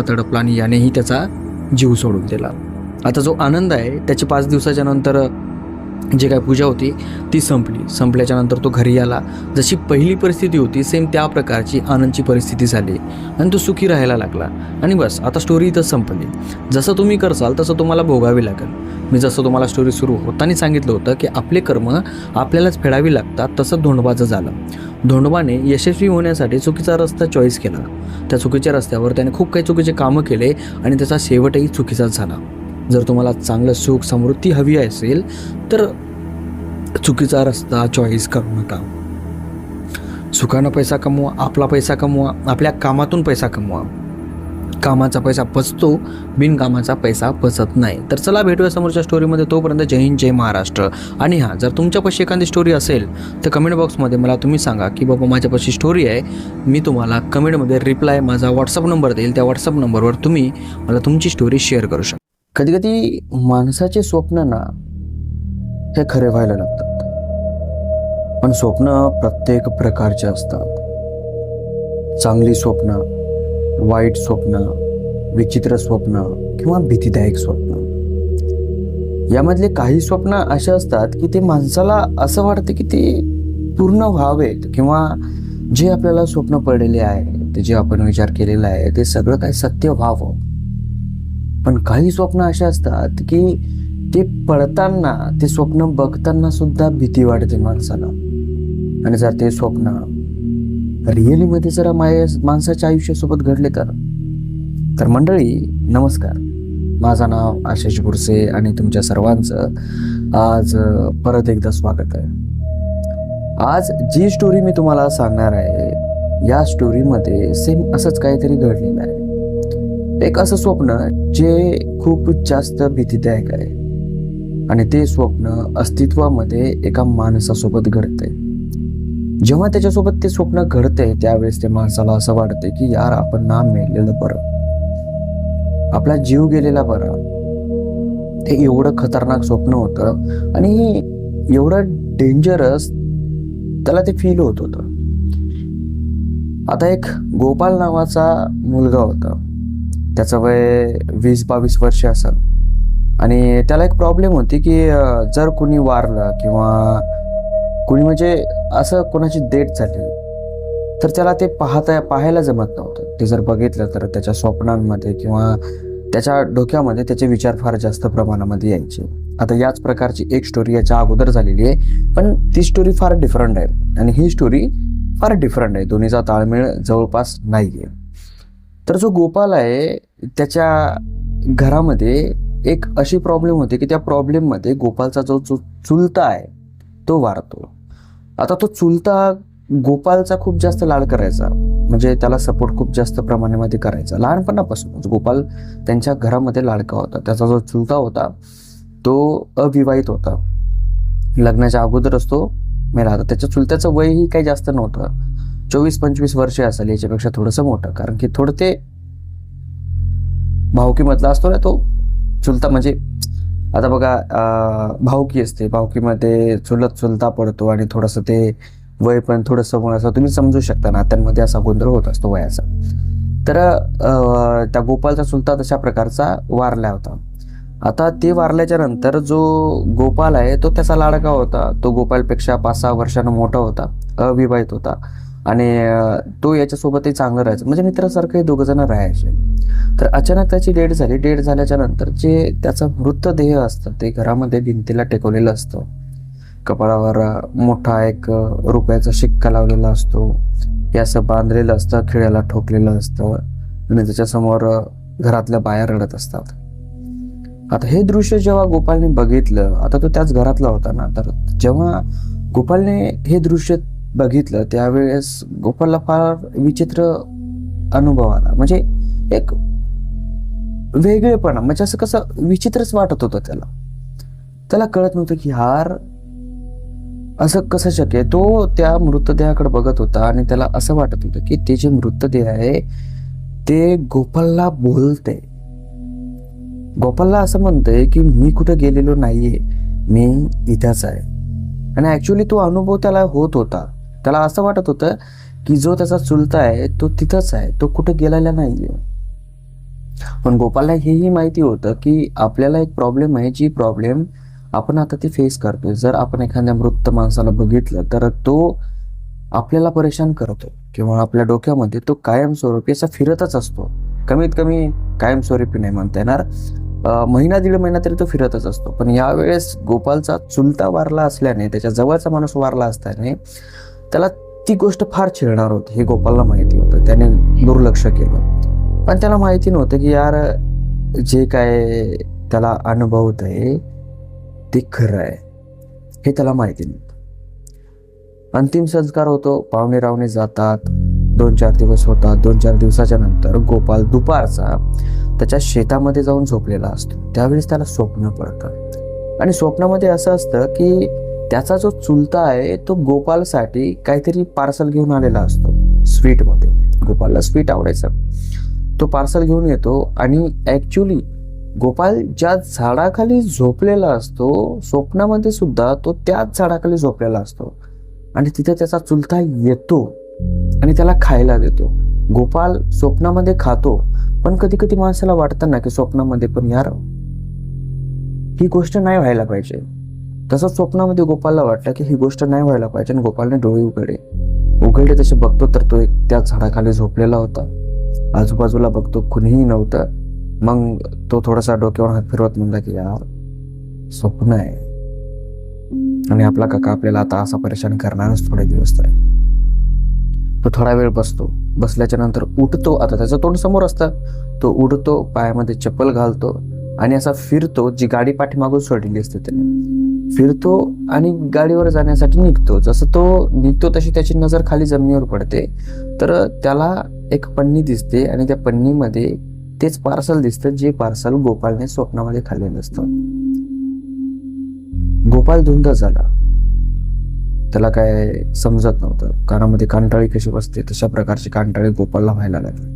तडपला आणि यानेही त्याचा जीव सोडून दिला. आता जो आनंद आहे त्याची 5 दिवसाच्या नंतर जे काय पूजा होती ती संपल्याच्या नंतर तो घरी आला. जशी पहिली परिस्थिती होती सेम त्या प्रकारची आनंदची परिस्थिती झाली आणि तो सुखी राहायला लागला. आणि बस आता स्टोरी इथंच संपली. जसं तुम्ही करसाल तसं तुम्हाला भोगावी लागेल. मी जसं तुम्हाला स्टोरी सुरू होताना सांगितलं होतं की आपले कर्म आपल्यालाच फेडावी लागतात, तसं धोंडोबाचं झालं. धोंडोबाने यशस्वी होण्यासाठी चुकीचा रस्ता चॉईस केला. त्या चुकीच्या रस्त्यावर त्याने खूप काही चुकीचे कामं केले आणि त्याचा शेवटही चुकीचाच झाला. जर तुम्हाला चांगलं सुख समृद्धी हवी असेल तर चुकीचा रस्ता चॉईस करू नका. सुखानं पैसा कमवा, आपला पैसा कमवा, आपल्या कामातून पैसा कमवा. कामाचा पैसा पचतो, बिनकामाचा पैसा पचत नाही. तर चला भेटूया समोरच्या स्टोरीमध्ये. तोपर्यंत जय हिंद, जय महाराष्ट्र. आणि हां, जर तुमच्यापाशी एखादी स्टोरी असेल तर कमेंट बॉक्समध्ये मला तुम्ही सांगा की बाबा माझ्यापाशी स्टोरी आहे. मी तुम्हाला कमेंटमध्ये रिप्लाय माझा व्हॉट्सअप नंबर देईल. त्या व्हॉट्सअप नंबरवर तुम्ही मला तुमची स्टोरी शेअर करू शकता. कधी कधी माणसाचे स्वप्न ना हे खरे व्हायला लागतात, पण स्वप्न प्रत्येक प्रकारचे असतात. चांगली स्वप्न, वाईट स्वप्न, विचित्र स्वप्न किंवा भीतीदायक स्वप्न. यामधले काही स्वप्न असे असतात की ते माणसाला असं वाटतं की ते पूर्ण व्हावेत, किंवा जे आपल्याला स्वप्न पडलेले आहे, ते जे आपण विचार केलेला आहे ते सगळं काही सत्य व्हावं. पण काही स्वप्न असे असतात की ते पडताना, ते स्वप्न बघताना सुद्धा भीती वाटते माणसाला. आणि जर ते स्वप्न रिअलीमध्ये जर माणसाच्या आयुष्यासोबत घडले तर मंडळी नमस्कार, माझं नाव आशिष बुरसे आणि तुमच्या सर्वांचं आज परत एकदा स्वागत आहे. आज जी स्टोरी मी तुम्हाला सांगणार आहे, या स्टोरीमध्ये सेम असंच काहीतरी घडलेलं आहे. एक असं स्वप्न जे खूप जास्त भीतीदायक आहे, आणि ते स्वप्न अस्तित्वामध्ये एका माणसासोबत घडतंय. जेव्हा त्याच्यासोबत ते स्वप्न घडते त्यावेळेस ते माणसाला असं वाटते की यार, आपण ना मेलेलं बरं, आपला जीव गेलेला बरा. ते एवढं खतरनाक स्वप्न होतं आणि एवढं डेंजरस त्याला ते फील होत होतं. आता एक गोपाल नावाचा मुलगा होता, त्याचं वय 20-22 वर्ष असेल, आणि त्याला एक प्रॉब्लेम होती की जर कुणी वारलं किंवा कुणी म्हणजे असं कोणाची डेथ झाली तर त्याला ते पाहायला जमत नव्हतं. ते जर बघितलं तर त्याच्या स्वप्नांमध्ये किंवा त्याच्या डोक्यामध्ये त्याचे विचार फार जास्त प्रमाणामध्ये यायचे. आता याच प्रकारची एक स्टोरी याच्या अगोदर झालेली आहे, पण ती स्टोरी फार डिफरंट आहे आणि ही स्टोरी फार डिफरंट आहे. दोन्हीचा ताळमेळ जवळपास नाही आहे. तर जो गोपाल आहे त्याच्या घरामध्ये एक अशी प्रॉब्लेम होती की त्या प्रॉब्लेममध्ये गोपालचा जो चुलता आहे तो वारतो. आता तो चुलता गोपालचा खूप जास्त लाड करायचा, म्हणजे त्याला सपोर्ट खूप जास्त प्रमाणामध्ये करायचा. लहानपणापासूनच गोपाल त्यांच्या घरामध्ये लाडका होता. त्याचा जो चुलता होता तो अविवाहित होता, लग्नाच्या अगोदरच तो मेला होता. त्याच्या चुलत्याचं वयही काही जास्त नव्हतं, 24-25 वर्षे असेल, याच्यापेक्षा थोडंसं मोठं. कारण की थोडं ते भावकीमधला असतो ना तो चुलता. म्हणजे आता बघा, भावकी असते, भावकीमध्ये चुलता पडतो आणि थोडंसं ते वय पण थोडंसं असं तुम्ही समजू शकता, नात्यांमध्ये असा गोंधळ होत असतो वयाचा. तर त्या गोपालचा चुलता तशा प्रकारचा वारला होता. आता ते वारल्याच्या नंतर जो गोपाल आहे तो त्याचा लाडका होता. तो गोपालपेक्षा 5-6 वर्षांना मोठा होता, अविवाहित होता, आणि तो याच्यासोबतही चांगलं राहायचं, म्हणजे मित्रासारखं हे दोघं जण राहायचे. तर अचानक त्याची डेथ झाली. डेथ झाल्याच्या नंतर जे त्याचा मृतदेह असतं ते घरामध्ये भिंतीला टेकवलेलं असतं. कपाळावर मोठा एक रुपयाचा शिक्का लावलेला असतो, हे असं बांधलेलं असतं, खिळ्याला ठोकलेलं असतं, आणि त्याच्यासमोर घरातल्या बाया रडत असतात. आता हे दृश्य जेव्हा गोपालने बघितलं, आता तो त्याच घरातला होता ना, तर जेव्हा गोपालने हे दृश्य बघितलं त्यावेळेस गोपालला फार विचित्र अनुभव आला. म्हणजे एक वेगळेपणा, म्हणजे असं कसं विचित्रच वाटत होतं त्याला कळत नव्हतं की यार असं कसं शक्य आहे. तो त्या मृतदेहाकडे बघत होता आणि त्याला असं वाटत होतं की ते जे मृतदेह आहे ते गोपालला बोलते. गोपालला असं म्हणतंय की मी कुठं गेलेलो नाहीये, मी इथंच आहे. आणि ऍक्च्युअली तो अनुभव त्याला होत होता. त्याला असं वाटत होतं की जो त्याचा चुलता आहे तो तिथंच आहे, तो कुठं गेलेला नाहीये. पण गोपालला हेही माहिती होतं की आपल्याला एक प्रॉब्लेम आहे, जी प्रॉब्लेम आपण आता ती फेस करतोय. जर आपण एखाद्या मृत माणसाला बघितलं तर तो आपल्याला परेशान करतो, किंवा आपल्या डोक्यामध्ये तो कायमस्वरूपी असा फिरतच असतो. कमीत कमी कायमस्वरूपी नाही म्हणता येणार, महिना 1.5 महिना तरी तो फिरतच असतो. पण यावेळेस गोपालचा चुलता वारला असल्याने, त्याच्या जवळचा माणूस वारला असल्याने त्याला ती गोष्ट फार छेडणार होती. हे गोपालला माहिती होतं. त्याने दुर्लक्ष केलं. पण त्याला माहिती नव्हतं की यार जे काय त्याला अनुभवत आहे ते खरं आहे, हे त्याला माहिती नव्हतं. अंतिम संस्कार होतो, पाहुणे रावणे जातात, 2-4 दिवस होतात. 2-4 दिवसाच्या नंतर गोपाल दुपारचा त्याच्या शेतामध्ये जाऊन झोपलेला असतो. त्यावेळेस त्याला स्वप्न पडतं आणि स्वप्नामध्ये असं असतं की त्याचा जो चुलता आहे तो गोपालसाठी काहीतरी पार्सल घेऊन आलेला असतो स्वीटमध्ये. गोपालला स्वीट आवडायचं. तो पार्सल घेऊन येतो आणि ॲक्च्युली गोपाल ज्या झाडाखाली झोपलेला असतो स्वप्नामध्ये सुद्धा तो त्याच झाडाखाली झोपलेला असतो आणि तिथे त्याचा चुलता येतो आणि त्याला खायला देतो. गोपाल स्वप्नामध्ये खातो, पण कधी कधी माणसाला वाटतं ना की स्वप्नामध्ये पण यार ही गोष्ट नाही व्हायला पाहिजे. तसं स्वप्नामध्ये गोपालला वाटलं की ही गोष्ट नाही व्हायला पाहिजे आणि गोपालने डोळे उघडले तसे बघतो तर तो एक त्या झाडाखाली झोपलेला होता. आजूबाजूला बघतो कुणीही नव्हतं. मग तो थोडासा डोक्यावर हात फिरवत म्हणला की यार स्वप्न आहे आणि आपला काका आपल्याला आता असा परेशान करणारच थोडे दिवस तर. तो थोडा वेळ बसतो. बसल्याच्या नंतर उठतो. आता त्याचं तोंड समोर असतं. तो उठतो, पायामध्ये चप्पल घालतो आणि असा फिरतो. जी गाडी पाठीमागून सोडलेली असते त्याने फिरतो आणि गाडीवर जाण्यासाठी निघतो. जसं तो निघतो तशी त्याची नजर खाली जमिनीवर पडते तर त्याला एक पन्नी दिसते आणि त्या पन्नीमध्ये तेच पार्सल दिसतं जे पार्सल गोपालने स्वप्नामध्ये खाल्लेलं असतं. गोपाल धुंद झाला. त्याला काय समजत नव्हतं. कानामध्ये कानटाळी कशी बसते तशा प्रकारची कानटाळी गोपालला व्हायला लागली.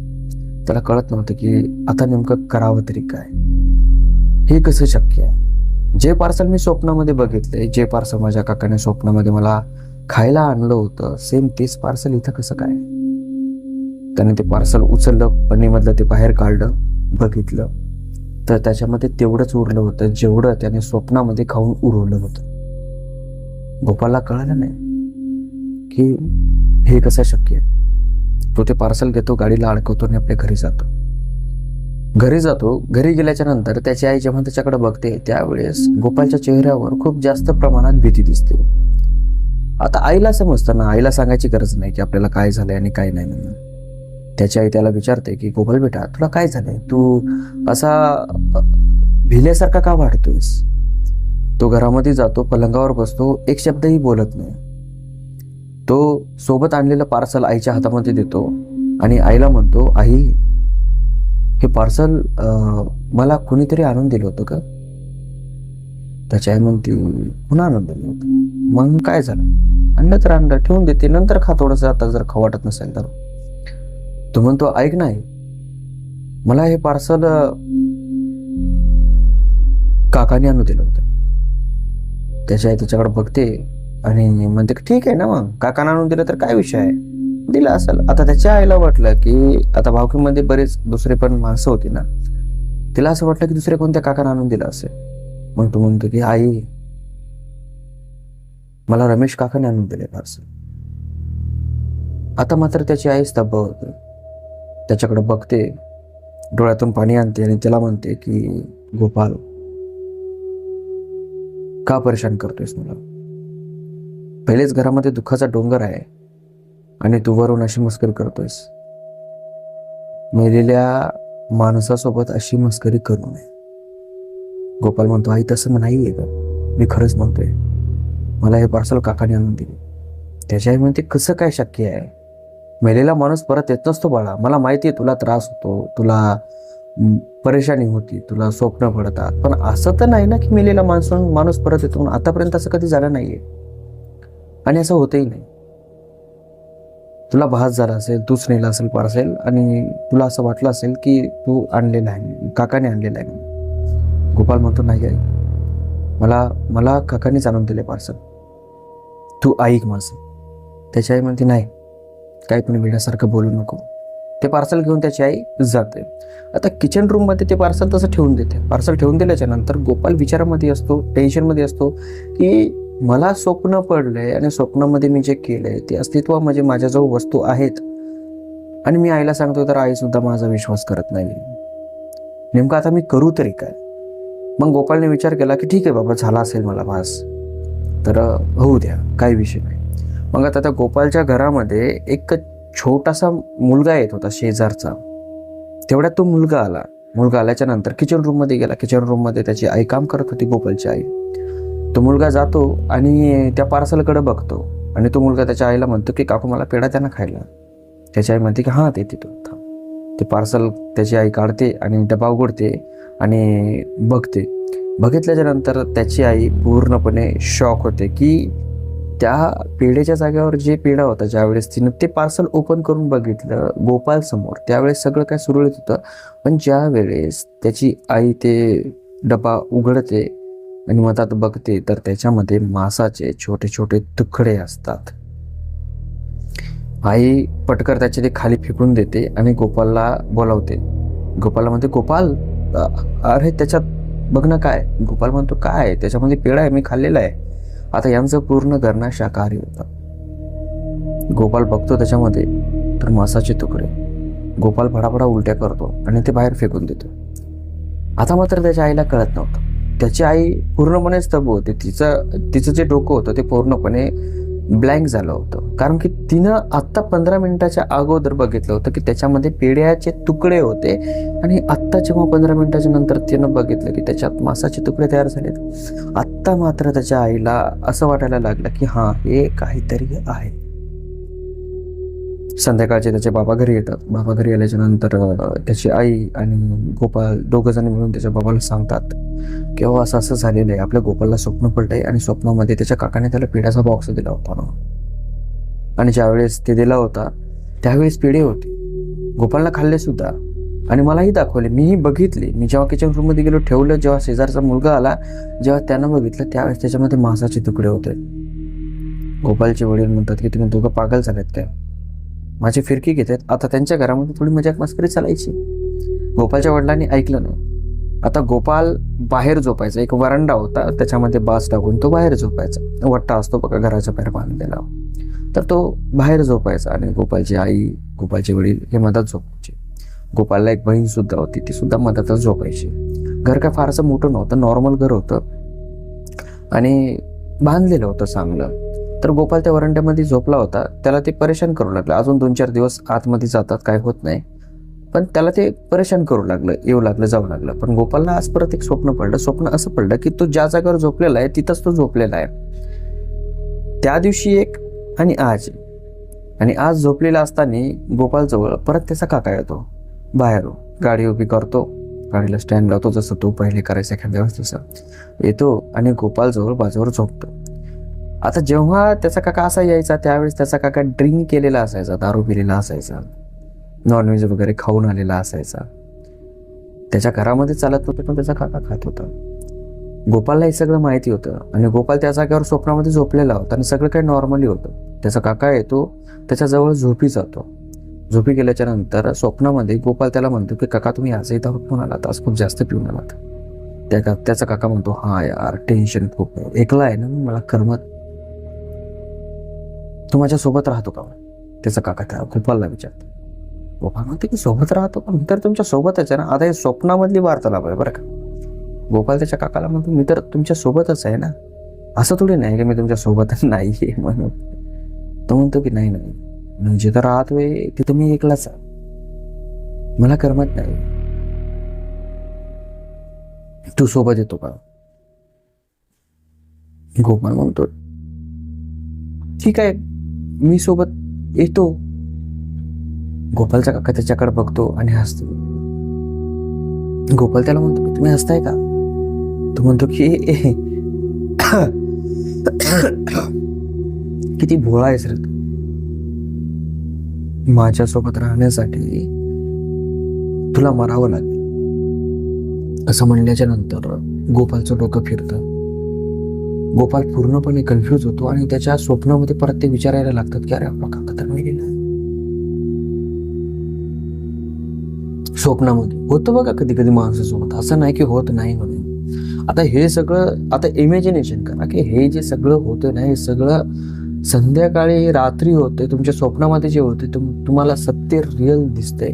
त्याला कळत नव्हतं की आता नेमकं करावं तरी काय, हे कसं शक्य आहे. जे पार्सल मी स्वप्नामध्ये बघितले, जे पार्सल माझ्या काकाने स्वप्नामध्ये मला खायला आणलं होतं, सेम तेच पार्सल इथं कसं काय. त्याने ते पार्सल उचललं, पन्नीमधलं ते बाहेर काढलं, बघितलं तर त्याच्यामध्ये तेवढंच उरलं होतं जेवढं त्याने स्वप्नामध्ये खाऊन उरवलं होतं. गोपालला कळलं नाही की हे कसं शक्य आहे. तो ते पार्सल घेतो, गाडीला अडकवतो आणि आपल्या घरी जातो. घरी गेल्याच्या नंतर त्याची आई जेव्हा त्याच्याकडे बघते त्यावेळेस गोपालच्या चेहऱ्यावर खूप जास्त प्रमाणात भीती दिसते. आता आईला समजतं ना, आईला सांगायची गरज नाही की आपल्याला काय झालंय आणि काय नाही म्हणून. त्याची आई त्याला विचारते की गोपाल बेटा तुला काय झालंय, तू असा भिल्यासारखा का वाटतोयस. तो घरामध्ये जातो, पलंगावर बसतो, एक शब्दही बोलत नाही. तो सोबत आणलेलं पार्सल आईच्या हातामध्ये देतो आणि आईला म्हणतो आई हे पार्सल मला कुणीतरी आणून दिलं होतं का. त्याची आई म्हणते पुन्हा आणून दिलं होतं. मग काय झालं, आणलं तर आणलं, ठेवून देते, नंतर खा थोडंसं आता जर खाऊ वाटत नसेल तर. तो म्हणतो ऐक नाही, मला हे पार्सल काकाने आणून दिलं होतं. त्याची आई त्याच्याकडे बघते आणि म्हणते ठीक आहे ना, मग काकाने आणून दिलं तर काय विषय आहे, दिलं असेल. आता त्याच्या आईला वाटलं की आता भावकीमध्ये बरेच दुसरे पण माणसं होती ना, तिला असं वाटलं की दुसरे कोणत्या काकाने आणून दिलं असेल. मग तो म्हणतो की आई मला रमेश काकाने आणून दिले पार्सल. आता मात्र त्याची आई स्तब्ध होते. त्याच्याकडे बघते, डोळ्यातून पाणी आणते आणि त्याला म्हणते की गोपाल का परेशान करतोयस मला. पहिलेच घरामध्ये दुःखाचा डोंगर आहे आणि तू वरून अशी मस्करी करतोयस. मेलेल्या माणसासोबत अशी मस्करी करू नये. गोपाल म्हणतो आई तसं नाहीये का, मी खरंच म्हणतोय, मला हे पार्सल काकाने आणून दिले. त्याची आई म्हणते कसं काय शक्य आहे, मेलेला माणूस परत येत नसतो बाळा, मला माहिती आहे तुला त्रास होतो, तुला परेशानी होती, तुला स्वप्न पडतात, पण असं तर नाही ना की मेलेला माणूस परत येतो. आतापर्यंत असं कधी झालं नाहीये आणि असं होतही नाही. तुला भास झाला असेल, तूच नेला असेल पार्सल आणि तुला असं वाटलं असेल की तू आणलेला आहे, काकाने आणलेला आहे. गोपाल म्हणतो नाही आई, मला काकानेच आणून दिले पार्सल, तू ऐक माझं. त्याची आई म्हणते नाही, काही पण वेड्यासारखं बोलू नको. ते पार्सल घेऊन त्याची आई जाते. आता किचन रूममध्ये ते पार्सल तसं ठेवून देते. पार्सल ठेवून दिल्याच्या नंतर गोपाल विचारामध्ये असतो, टेन्शनमध्ये असतो की मला स्वप्न पडलंय आणि स्वप्नामध्ये मी जे केलंय ते अस्तित्वामध्ये माझ्याजवळ वस्तू आहेत आणि मी आईला सांगतो तर आई सुद्धा माझा विश्वास करत नाही. नेमकं आता मी करू तरी काय. मग गोपालने विचार केला की ठीक आहे बाबा, झाला असेल मला भास तर होऊ द्या, काही विषय नाही. मग आता त्या गोपालच्या घरामध्ये एक छोटासा मुलगा येत होता शेजारचा. तेवढ्यात तो मुलगा आल्याच्या नंतर किचन रूममध्ये गेला. किचन रूममध्ये त्याची आई काम करत होती, गोपालची आई. तो मुलगा जातो आणि त्या पार्सलकडे बघतो आणि तो मुलगा त्याच्या आईला म्हणतो की काकू मला पेढा द्या ना खायला. त्याची आई म्हणते की हां ते तिथं थांब. ते पार्सल त्याची आई काढते आणि डबा उघडते आणि बघते. बघितल्याच्या नंतर त्याची आई पूर्णपणे शॉक होते की त्या पेढ्याच्या जागेवर जे पेढा होता, ज्यावेळेस तिनं ते पार्सल ओपन करून बघितलं गोपाल समोर, त्यावेळेस सगळं काय सुरळीत होतं. पण ज्या वेळेस त्याची आई ते डबा उघडते आणि मधात बघते तर त्याच्यामध्ये मांसाचे छोटे छोटे तुकडे असतात. आई पटकर त्याचे ते खाली फेकून देते आणि गोपालला बोलावते. गोपालला म्हणते, गोपाल अरे त्याच्यात बघ ना काय. गोपाल म्हणतो, काय? त्याच्यामध्ये पेढा आहे, मी खाल्लेला आहे. आता यांचं पूर्ण घरना शाकाहारी होतं. गोपाल बघतो त्याच्यामध्ये तर मांसाचे तुकडे. गोपाल भडाभडा उलट्या करतो आणि ते बाहेर फेकून देतो. आता मात्र त्याच्या आईला कळत नव्हतं. त्याची आई पूर्णपणे स्तब्ध होती. तिचं जे डोकं होतं ते पूर्णपणे ब्लँक झालं होतं. कारण की तिनं आत्ता 15 मिनिटाच्या अगोदर बघितलं होतं की त्याच्यामध्ये पेढ्याचे तुकडे होते आणि आत्ता जेव्हा 15 मिनिटाच्या नंतर तिनं बघितलं की त्याच्यात मांसाचे तुकडे तयार झालेत. आत्ता मात्र त्याच्या आईला असं वाटायला लागलं की हां, हे काहीतरी आहे. संध्याकाळचे त्याचे बाबा घरी येतात. बाबा घरी आल्याच्या नंतर त्याची आई आणि गोपाल दोघं जण मिळून त्याच्या बाबाला सांगतात की असं असं झालेलं आहे, आपल्या गोपालला स्वप्न पडलंय आणि स्वप्नामध्ये त्याच्या काकाने त्याला पेढ्याचा बॉक्स दिला होता ना. आणि ज्यावेळेस ते दिला होता त्यावेळेस पेढे होते. गोपालला खाल्ले सुद्धा आणि मलाही दाखवले, मीही बघितले. मी जेव्हा किचन रूममध्ये गेलो, ठेवलं, जेव्हा शेजारचा मुलगा आला, जेव्हा त्यानं बघितलं त्यावेळेस त्याच्यामध्ये मांसाचे तुकडे होते. गोपालचे वडील म्हणतात की तुम्ही दोघं पागल झालेत काय? माझी फिरकी घेतात. आता त्यांच्या घरामध्ये थोडी मजाक मस्करी चालायची. गोपालच्या वडिलांनी ऐकलं नाही. आता गोपाल बाहेर झोपायचा. एक वरांडा होता, त्याच्यामध्ये बास टाकून तो बाहेर झोपायचा. वट्टा असतो बघा घराच्या बाहेर बांधलेला, तर तो बाहेर झोपायचा आणि गोपालची आई, गोपालचे वडील हे मधात झोपायचे. गोपालला एक बहीण सुद्धा होती, ती सुद्धा मधातच झोपायची. घर काय फारसं मोठं नव्हतं, नॉर्मल घर होतं आणि बांधलेलं होतं चांगलं. तर गोपाल त्या वरांड्यामध्ये झोपला होता. त्याला ते परेशान करू लागलं. अजून 2-4 दिवस आतमध्ये जातात, काय होत नाही, पण त्याला ते परेशान करू लागलं, येऊ लागलं, जाऊ लागलं. पण गोपालला आज परत एक स्वप्न पडलं. स्वप्न असं पडलं की तो ज्या जागेवर झोपलेला आहे तिथंच तो झोपलेला आहे. त्या दिवशी एक आणि आज झोपलेला असताना गोपालजवळ परत त्याचा काका येतो. बाहेर गाडी उभी करतो, गाडीला स्टँड लावतो, जसं तो पहिले करायचा एखाद्या वेळेस तसं येतो आणि गोपालजवळ बाजूवर झोपतो. आता जेव्हा त्याचा काका असा यायचा त्यावेळेस त्याचा काका ड्रिंक केलेला असायचा, दारू पिलेला असायचा, नॉनव्हेज वगैरे खाऊन आलेला असायचा. त्याच्या घरामध्ये चालत नव्हतं पण त्याचा काका खात होता. गोपालला हे सगळं माहिती होतं आणि गोपाल त्या जागेवर स्वप्नामध्ये झोपलेला होता आणि सगळं काही नॉर्मली होतं. त्याचा काका येतो, त्याच्याजवळ झोपी जातो. झोपी गेल्याच्या नंतर स्वप्नामध्ये गोपाल त्याला म्हणतो की काका तुम्ही आजही दारू पिऊन आलात, आज खूप जास्त पिऊन आलात. त्याचा काका म्हणतो, हा यार टेन्शन खूप आहे, एकला आहे ना, मला करमत, तू माझ्या सोबत राहतो का? त्याचा काका त्या गोपालला विचारतो. गोपाल म्हणते की सोबत राहतो का? मी तर तुमच्या सोबतच आहे ना. आता हे स्वप्नामधली वार्तालाप आहे बरं का. गोपाल त्याच्या काकाला म्हणतो, मी तर तुमच्या सोबतच आहे ना, असं थोडी नाही की मी तुमच्या सोबत नाही म्हणून. तो म्हणतो की नाही नाही, जिथं राहतोय तिथं मी एकलाच आहे, मला करमत नाही, तू सोबत येतो का? गोपाल म्हणतो ठीक आहे, मी सोबत येतो. गोपालचा काका त्याच्याकडे बघतो आणि हसतो. गोपाल त्याला म्हणतो की तुम्ही हसताय का? तो म्हणतो की किती भोळा आहेस रे तू, माझ्यासोबत राहण्यासाठी तुला मरावं लागेल. असं म्हणल्याच्या नंतर गोपालचं डोकं फिरतं. गोपाल पूर्णपणे कन्फ्यूज होतो आणि त्याच्या स्वप्नामध्ये परत ते विचारायला लागतात की अरे आपला काका तर नाही गेला. स्वप्नामध्ये होतं बघा कधी कधी माणसासोबत, असं नाही की होत नाही म्हणून. आता हे सगळं, आता इमॅजिनेशन करा की हे जे सगळं होतं ना, हे सगळं संध्याकाळी रात्री होते, तुमच्या स्वप्नामध्ये जे होते तुम्हाला सत्य रिअल दिसतंय,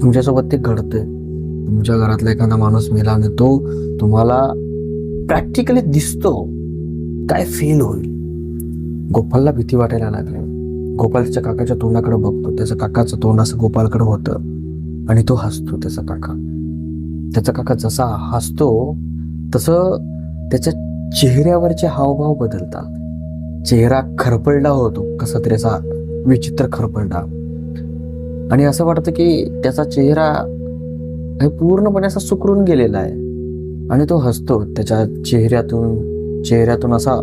तुमच्यासोबत ते घडतंय. तुमच्या घरातला एखादा माणूस मेला आणि तो तुम्हाला प्रॅक्टिकली दिसतो, काय फील होईल? गोपालला भीती वाटायला लागली. गोपाल त्याच्या काकाच्या तोंडाकडे बघतो. त्याचं काकाचं तोंड असं गोपालकडे होतं आणि तो हसतो. त्याचा काका जसा हसतो तसं त्याच्या चेहऱ्यावरचे हावभाव बदलतात. चेहरा खरपडला होतो, कसा तरी असा विचित्र खरपडला आणि असं वाटतं की त्याचा चेहरा हे पूर्णपणे असा सुकरून गेलेला आहे आणि तो हसतो. त्याच्या चेहऱ्यातून असा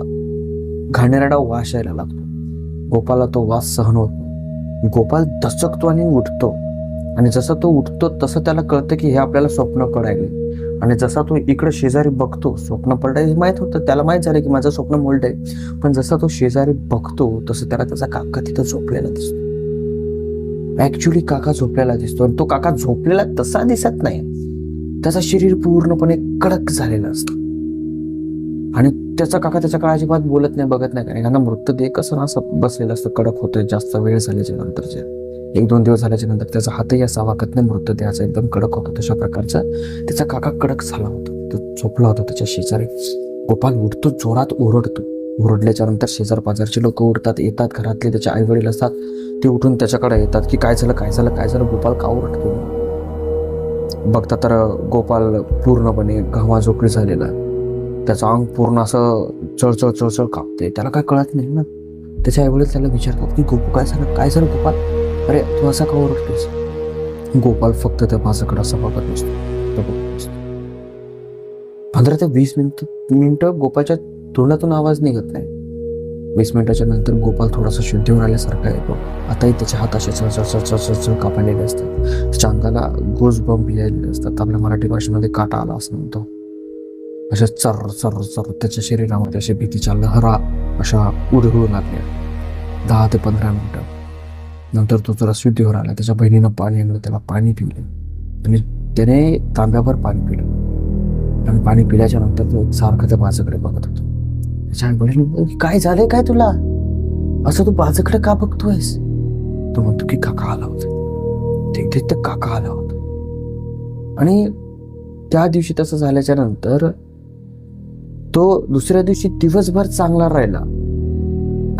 घाणेरडा वास यायला लागतो. गोपालला तो वास सहन होत नाही. गोपाल दचकतो आणि उठतो आणि जसा तो उठतो तसं त्याला कळतं की हे आपल्याला स्वप्न पडायले. आणि जसा तो इकडे शेजारी बघतो, स्वप्न पडलंय हे माहित होतं, त्याला माहित झालं की माझं स्वप्न मोडलंय. पण जसा तो शेजारी बघतो तसं त्याला त्याचा काका तिथं झोपलेला दिसतो. ऍक्च्युली काका झोपलेला दिसतो आणि तो काका झोपलेला तसा दिसत नाही. त्याचं शरीर पूर्णपणे कडक झालेलं असतं आणि त्याचा काका त्याच्याकडे अजिबात बोलत नाही, बघत नाही. कारण मृतदेह कसं असं बसलेलं असतं, कडक होतं जास्त वेळ झाल्याच्या नंतरच्या 1-2 दिवस झाल्याच्या नंतर त्याचा हातही असा वागत नाही, मृतदेहाचा एकदम कडक होता. तशा प्रकारचा त्याचा काका कडक झाला होता. तो झोपला होता त्याच्या शेजारी. गोपाल उठतो, जोरात ओरडतो. ओरडल्याच्या नंतर शेजार पाजारची लोक उठतात, येतात. घरातले त्याचे आई वडील असतात, ते उठून त्याच्याकडे येतात की काय झालं. गोपाल का ओरडतो बघता तर गोपाल पूर्णपणे घामाझोकळी झालेला. त्याचं अंग पूर्ण असं चळचळ कापते. त्याला काय कळत नाही ना. त्याच्या आई वडील त्याला विचारतात की काय झालं गोपाल, अरे तू असा का ओरडतोस. गोपाल फक्त त्या माझ्याकडे असं बघत नसतो. 15 ते 20 मिनिटं गोपालच्या तोंडातून आवाज निघत नाही. 20 मिनिटाच्या नंतर गोपाल थोडासा शुद्धीवर आल्यासारखा येतो. आताही त्याचे हात असे चळ कापलेले असतात. त्याच्या अंगाला गोज बंब यायलेले असतात. आपल्या मराठी भाषेमध्ये काटा आला असं म्हणतो. अशा चर त्याच्या शरीरामध्ये अशा भीतीच्या लहरा अशा उडू लागल्या. 10 ते 15 मिनिटं नंतर तो जरा शुद्धीवर आला. त्याच्या बहिणीनं पाणी आणलं, त्याला पाणी पिलं आणि त्याने तांब्यावर पाणी पिलं आणि पाणी पिल्याच्या नंतर तो सारखं त्या बाजाकडे बघत होतो. त्याच्या वडील, काय झालंय काय तुला, असं तू बाजाकडे का बघतोयस. तो म्हणतो की काका आला होता. ते काका आला होता. आणि त्या दिवशी तसं झाल्याच्या नंतर तो दुसऱ्या दिवशी दिवसभर चांगला राहिला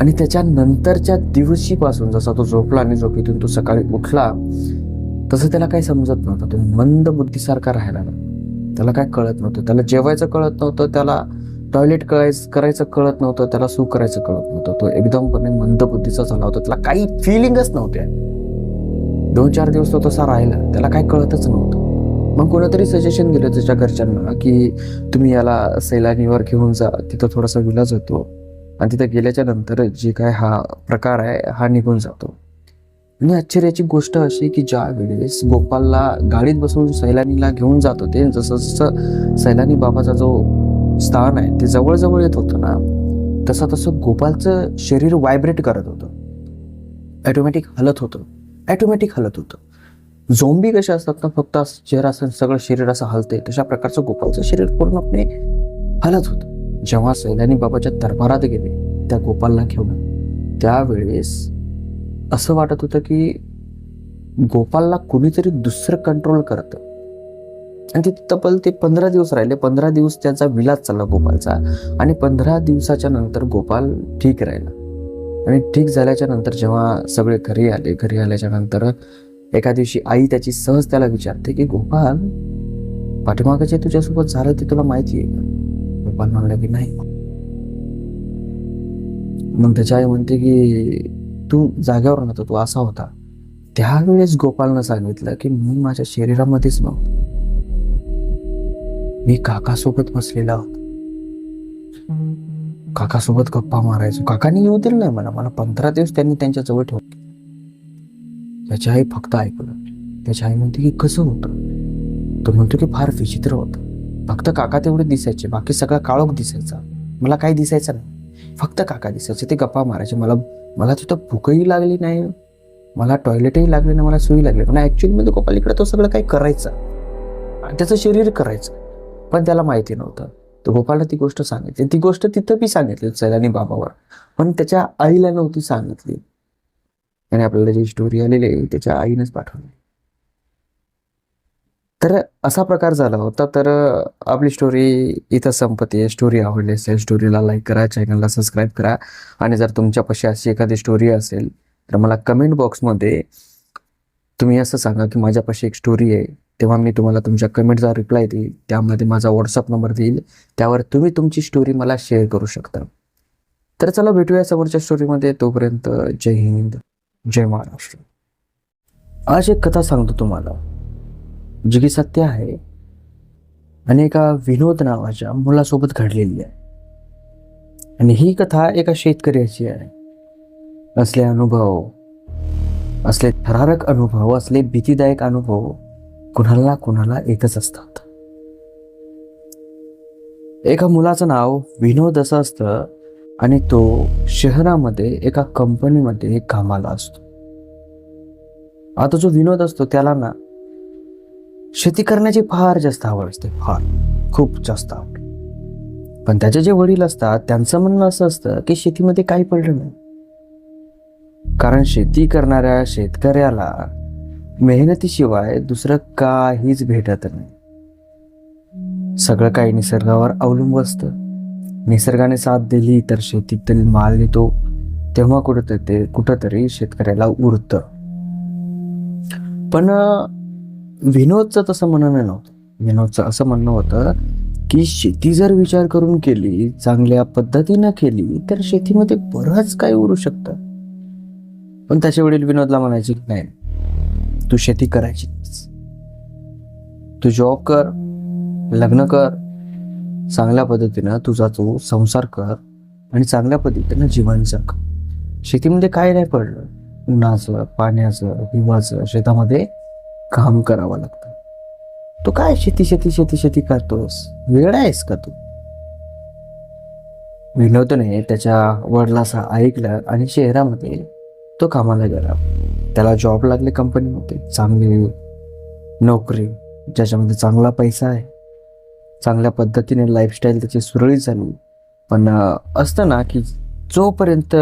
आणि त्याच्यानंतरच्या दिवशीपासून जसा तो झोपला आणि झोपेतून तो सकाळी उठला तसं त्याला काही समजत नव्हतं. तो मंद बुद्धीसारखा राहायला ना. त्याला काय कळत नव्हतं. त्याला जेवायचं कळत नव्हतं, त्याला टॉयलेट करायचं कळत नव्हतं, त्याला सू करायचं कळत नव्हतं. तो एकदमपणे मंद बुद्धीचा झाला होता. त्याला काही फिलिंगच नव्हत्या. 2-4 दिवस तो तसा राहिला. त्याला काय कळतच नव्हतं. मग कोणीतरी सजेशन दिलं त्याच्या घरच्यांना की तुम्ही याला सैलानीवर घेऊन जा, तिथं थोडासा विलाज होतो आणि तिथं गेल्याच्या नंतर जे काय हा प्रकार आहे हा निघून जातो. आणि आश्चर्याची गोष्ट अशी की ज्या वेळेस गोपालला गाडीत बसून सैलानीला घेऊन जात होते, जसं सैलानी बाबाचा जो स्थान आहे ते जवळ येत होतं ना, तसं गोपालचं शरीर व्हायब्रेट करत होतं. ॲटोमॅटिक हलत होतं. झोंबी कशा असतात ना, फक्त चेहरा असं सगळं शरीर असं हलते, तशा प्रकारचं गोपालचं शरीर पूर्णपणे हलत होतं. जेव्हा सैलानी बाबाच्या दरबारात गेले त्या गोपालला घेऊन, त्यावेळेस असं वाटत होतं की गोपालला कोणीतरी दुसरं कंट्रोल करतं. आणि ते तब्बल 15 दिवस राहिले. 15 दिवस त्याचा विलाज चालला गोपालचा आणि 15 दिवसाच्या नंतर गोपाल ठीक राहिला. आणि ठीक झाल्याच्या नंतर जेव्हा सगळे घरी आल्याच्या नंतर एका दिवशी आई त्याची सहज त्याला विचारते की गोपाल, पाठीमागं जे तुझ्यासोबत झालं ते तुला माहिती आहे का. गोपाल म्हणला की नाही. मग त्याची आई म्हणते की तू जाग्यावर नव्हता, तू असा होता. त्यावेळेस गोपालनं सांगितलं की मी माझ्या शरीरामध्येच नव्हतो, मी काकासोबत बसलेला होतो. काकासोबत गप्पा मारायचो. काकाने येऊ दिलं नाही मला 15 दिवस त्यांनी त्यांच्या जवळ ठेवलं. त्याची आई फक्त ऐकलं. त्याची आई म्हणते की कसं होतं. तो म्हणतो की फार विचित्र होतं. फक्त काका तेवढे दिसायचे, बाकी सगळा काळोख दिसायचा. मला काही दिसायचं नाही, फक्त काका दिसायचे. ते गप्पा मारायचे. मला तिथं भूकही लागली नाही, मला टॉयलेटही लागली नाही, मला सुई लागली. पण ऍक्च्युअली मध्ये गोपाल इकडे तो सगळं काही करायचा आणि त्याचं शरीर करायचं, पण त्याला माहिती नव्हतं. तो गोपालला ती गोष्ट सांगितली. ती गोष्ट तिथं बी सांगितली सैलानी बाबावर, पण त्याच्या आईला नव्हती सांगितली. आणि आपल्याला जी स्टोरी आलेली आहे त्याच्या आईनेच पाठवली. तर असा प्रकार झाला होता. तर आपली स्टोरी इथं संपते. स्टोरी आवडली असेल स्टोरीला लाईक करा, चॅनलला सबस्क्राईब करा. आणि जर तुमच्यापाशी अशी एखादी स्टोरी असेल तर मला कमेंट बॉक्समध्ये तुम्ही असं सांगा की माझ्यापाशी एक स्टोरी आहे, तेव्हा मी तुम्हाला तुमच्या कमेंटचा रिप्लाय देईल. त्यामध्ये माझा व्हॉट्सअप नंबर देईल, त्यावर तुम्ही तुमची स्टोरी मला शेअर करू शकता. तर चला भेटूया समोरच्या स्टोरीमध्ये. तोपर्यंत जय हिंद. जय महाराष्ट्र. आज एक कथा सांगतो तुम्हाला, जी की सत्य आहे आणि एका विनोद नावाच्या मुलासोबत घडलेली आहे. आणि ही कथा एका शेतकऱ्याची आहे. असले अनुभव, असले थरारक अनुभव, असले भीतीदायक अनुभव कुणाला ना कुणाला येतच असतात. एका मुलाचं नाव विनोद असं असतं आणि तो शहरामध्ये एका कंपनीमध्ये कामाला असतो. आता जो विनोद असतो त्याला ना शेती करण्याची फार जास्त आवड असते, खूप जास्त आवड. पण त्याचे जे वडील असतात त्यांचं म्हणणं असं असतं की शेतीमध्ये काही पडलं नाही, कारण शेती करणाऱ्या शेतकऱ्याला मेहनतीशिवाय दुसरं काहीच भेटत नाही. सगळं काही निसर्गावर अवलंबून असतं. निसर्गाने साथ दिली तर शेतीतील माल येतो, तेव्हा कुठंतरी शेतकऱ्याला उरतं. पण विनोदचं तसं म्हणणं नव्हतं. विनोदचं असं म्हणणं होतं की शेती जर विचार करून केली, चांगल्या पद्धतीनं केली तर शेतीमध्ये बरंच काही उरू शकतं. पण त्याचे वडील विनोदला म्हणायचे की नाही, तू शेती करायची, तू जॉब कर, लग्न कर, चांगल्या पद्धतीनं तुझा तू संसार कर आणि चांगल्या पद्धतीनं जीवन जग. शेतीमध्ये काय नाही पडलं, उन्हाचं, पाण्याचं, हिवाचं, शेतामध्ये काम करावं लागतं. तू काय शेती शेती शेती शेती करतोस, वेळ आहेस का तू? विनोदने त्याच्या वडिलांचं ऐकलं आणि शहरामध्ये तो कामाला गेला. त्याला जॉब लागले कंपनीमध्ये, चांगली नोकरी, ज्याच्यामध्ये चांगला पैसा आहे, चांगल्या पद्धतीने लाईफस्टाईल त्याची सुरळीत झाली. पण असतं ना की जोपर्यंत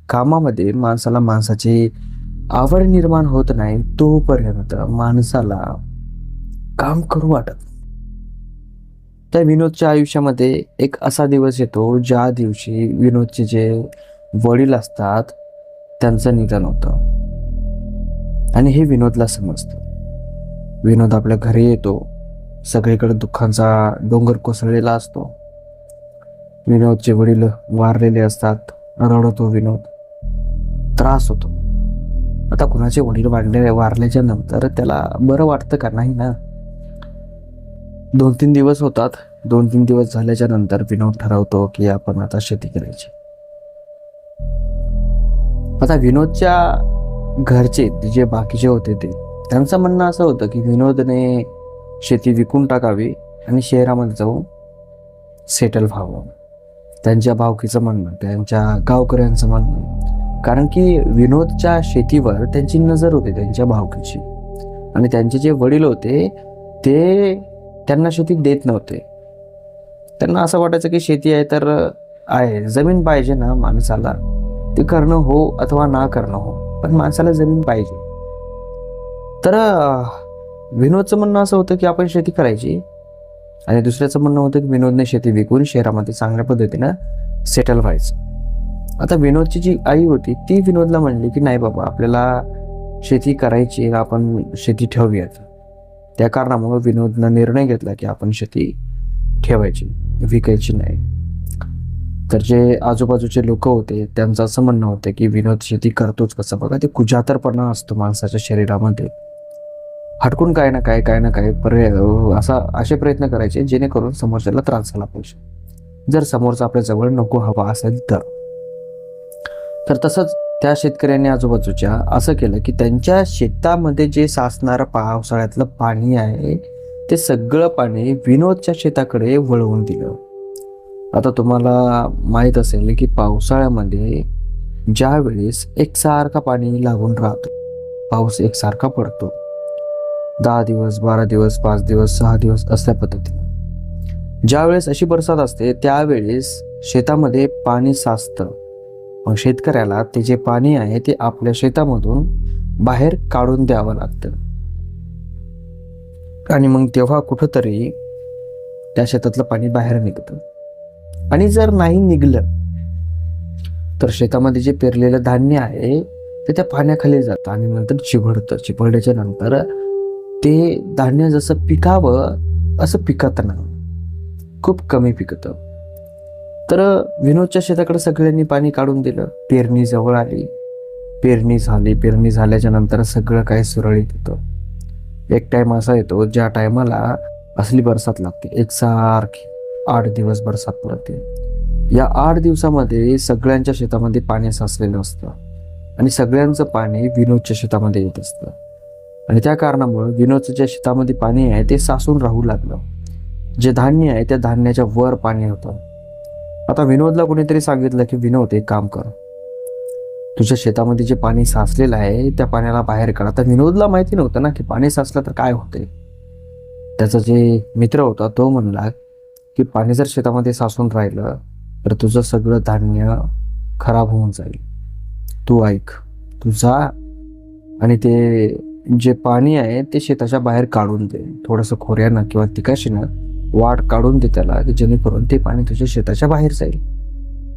कामामध्ये माणसाची आवड निर्माण होत नाही तोपर्यंत माणसाला काम करू वाटत. त्या विनोदच्या आयुष्यामध्ये एक असा दिवस येतो ज्या दिवशी विनोदचे जे वडील असतात त्यांचं निधन होतं. आणि हे विनोदला समजतं. विनोद आपल्या घरी येतो, सगळीकडे दुःखांचा डोंगर कोसळलेला असतो. विनोदचे वडील वारलेले असतात, रडतो विनोद, त्रास होतो. आता कुणाचे वडील वारल्याच्या नंतर त्याला बरं वाटतं का? नाही ना. 2-3 दिवस होतात. 2-3 दिवस झाल्याच्या नंतर विनोद ठरवतो की आपण आता शेती करायची. आता विनोदच्या घरचे जे बाकीचे होते त्यांचं म्हणणं असं होतं की विनोदने शेती विकून टाकावी आणि शहरामध्ये जाऊन सेटल व्हावं. त्यांच्या भावकीचं म्हणणं, त्यांच्या गावकऱ्यांचं म्हणणं, कारण की विनोदच्या शेतीवर त्यांची नजर होती, त्यांच्या भावकीची. आणि त्यांचे जे वडील होते ते त्यांना शेती देत नव्हते. त्यांना असं वाटायचं की शेती आहे तर आहे, जमीन पाहिजे ना माणसाला, ते करणं हो अथवा ना करणं हो, पण माणसाला जमीन पाहिजे. तर विनोदचं म्हणणं असं होतं की आपण शेती करायची, आणि दुसऱ्याचं म्हणणं होतं की विनोदने शेती विकून शहरामध्ये चांगल्या पद्धतीनं सेटल व्हायचं. आता विनोदची जी आई होती ती विनोदला म्हणली की नाही बाबा, आपल्याला शेती करायची, आपण शेती ठेवूयात. त्या कारणामुळे विनोदनं निर्णय घेतला की आपण शेती ठेवायची, विकायची नाही. तर जे आजूबाजूचे लोक होते त्यांचं असं म्हणणं होतं की विनोद शेती करतोच कसं? बघा, ते कुजातरपणा असतो माणसाच्या शरीरामध्ये. हटकून काय ना काय असे प्रयत्न करायचे जेणेकरून समोरच्याला त्रास झाला पाहिजे, जर समोरचा आपल्या जवळ नको हवा असेल तर तसंच त्या शेतकऱ्यांनी आजूबाजूच्या असं केलं की त्यांच्या शेतामध्ये जे साचणारं पावसाळ्यातलं पाणी आहे ते सगळं पाणी विनोदच्या शेताकडे वळवून दिलं. आता तुम्हाला माहीत असेल की पावसाळ्यामध्ये ज्या वेळेस एकसारखा पाणी लागून राहतो, पाऊस एकसारखा पडतो, 10 दिवस, 12 दिवस, 5 दिवस, 6 दिवस असल्या पद्धतीने ज्या वेळेस अशी बरसात असते त्यावेळेस शेतामध्ये पाणी साचतं. मग शेतकऱ्याला ते जे पाणी आहे ते आपल्या शेतामधून बाहेर काढून द्यावं लागतं. आणि मग तेव्हा कुठंतरी त्या शेतातलं पाणी बाहेर निघतं. आणि जर नाही निघलं तर शेतामध्ये जे पेरलेलं धान्य आहे ते त्या पाण्याखाली जातं आणि नंतर चिघळतं. चिघळल्याच्या नंतर ते धान्य जसं पिकावं असं पिकत नाही, खूप कमी पिकतं. तर विनोदच्या शेताकडे सगळ्यांनी पाणी काढून दिलं. पेरणी जवळ आली, पेरणी झाल्याच्या नंतर सगळं काही सुरळीत होतं. एक टाइम असा येतो ज्या टायमाला असली बरसात लागते, एकसारखी 8 दिवस बरसात पडते. या 8 दिवसामध्ये सगळ्यांच्या शेतामध्ये पाणी साचलेलं असतं आणि सगळ्यांचं पाणी विनोदच्या शेतामध्ये येत असतं. आणि त्या कारणामुळे विनोदच्या ज्या शेतामध्ये पाणी आहे ते साचून राहू लागलं. जे धान्य आहे त्या धान्याच्या वर पाणी होतं. आता विनोदला कोणीतरी सांगितलं की विनोद एक काम कर, तुझ्या शेतामध्ये जे पाणी साचलेलं आहे त्या पाण्याला बाहेर काढ. आता विनोदला माहिती नव्हतं ना की पाणी साचलं तर काय होते. त्याचा जे मित्र होता तो म्हणला की पाणी जर शेतामध्ये साचून राहिलं तर तुझं सगळं धान्य खराब होऊन जाईल. तू ऐक, तू जा आणि ते जे पाणी आहे ते शेताच्या बाहेर काढून दे, थोडंसं खोऱ्यानं किंवा तिकाशीनं वाट काढून दे त्याला, की जेणेकरून ते पाणी तुझ्या शेताच्या बाहेर जाईल.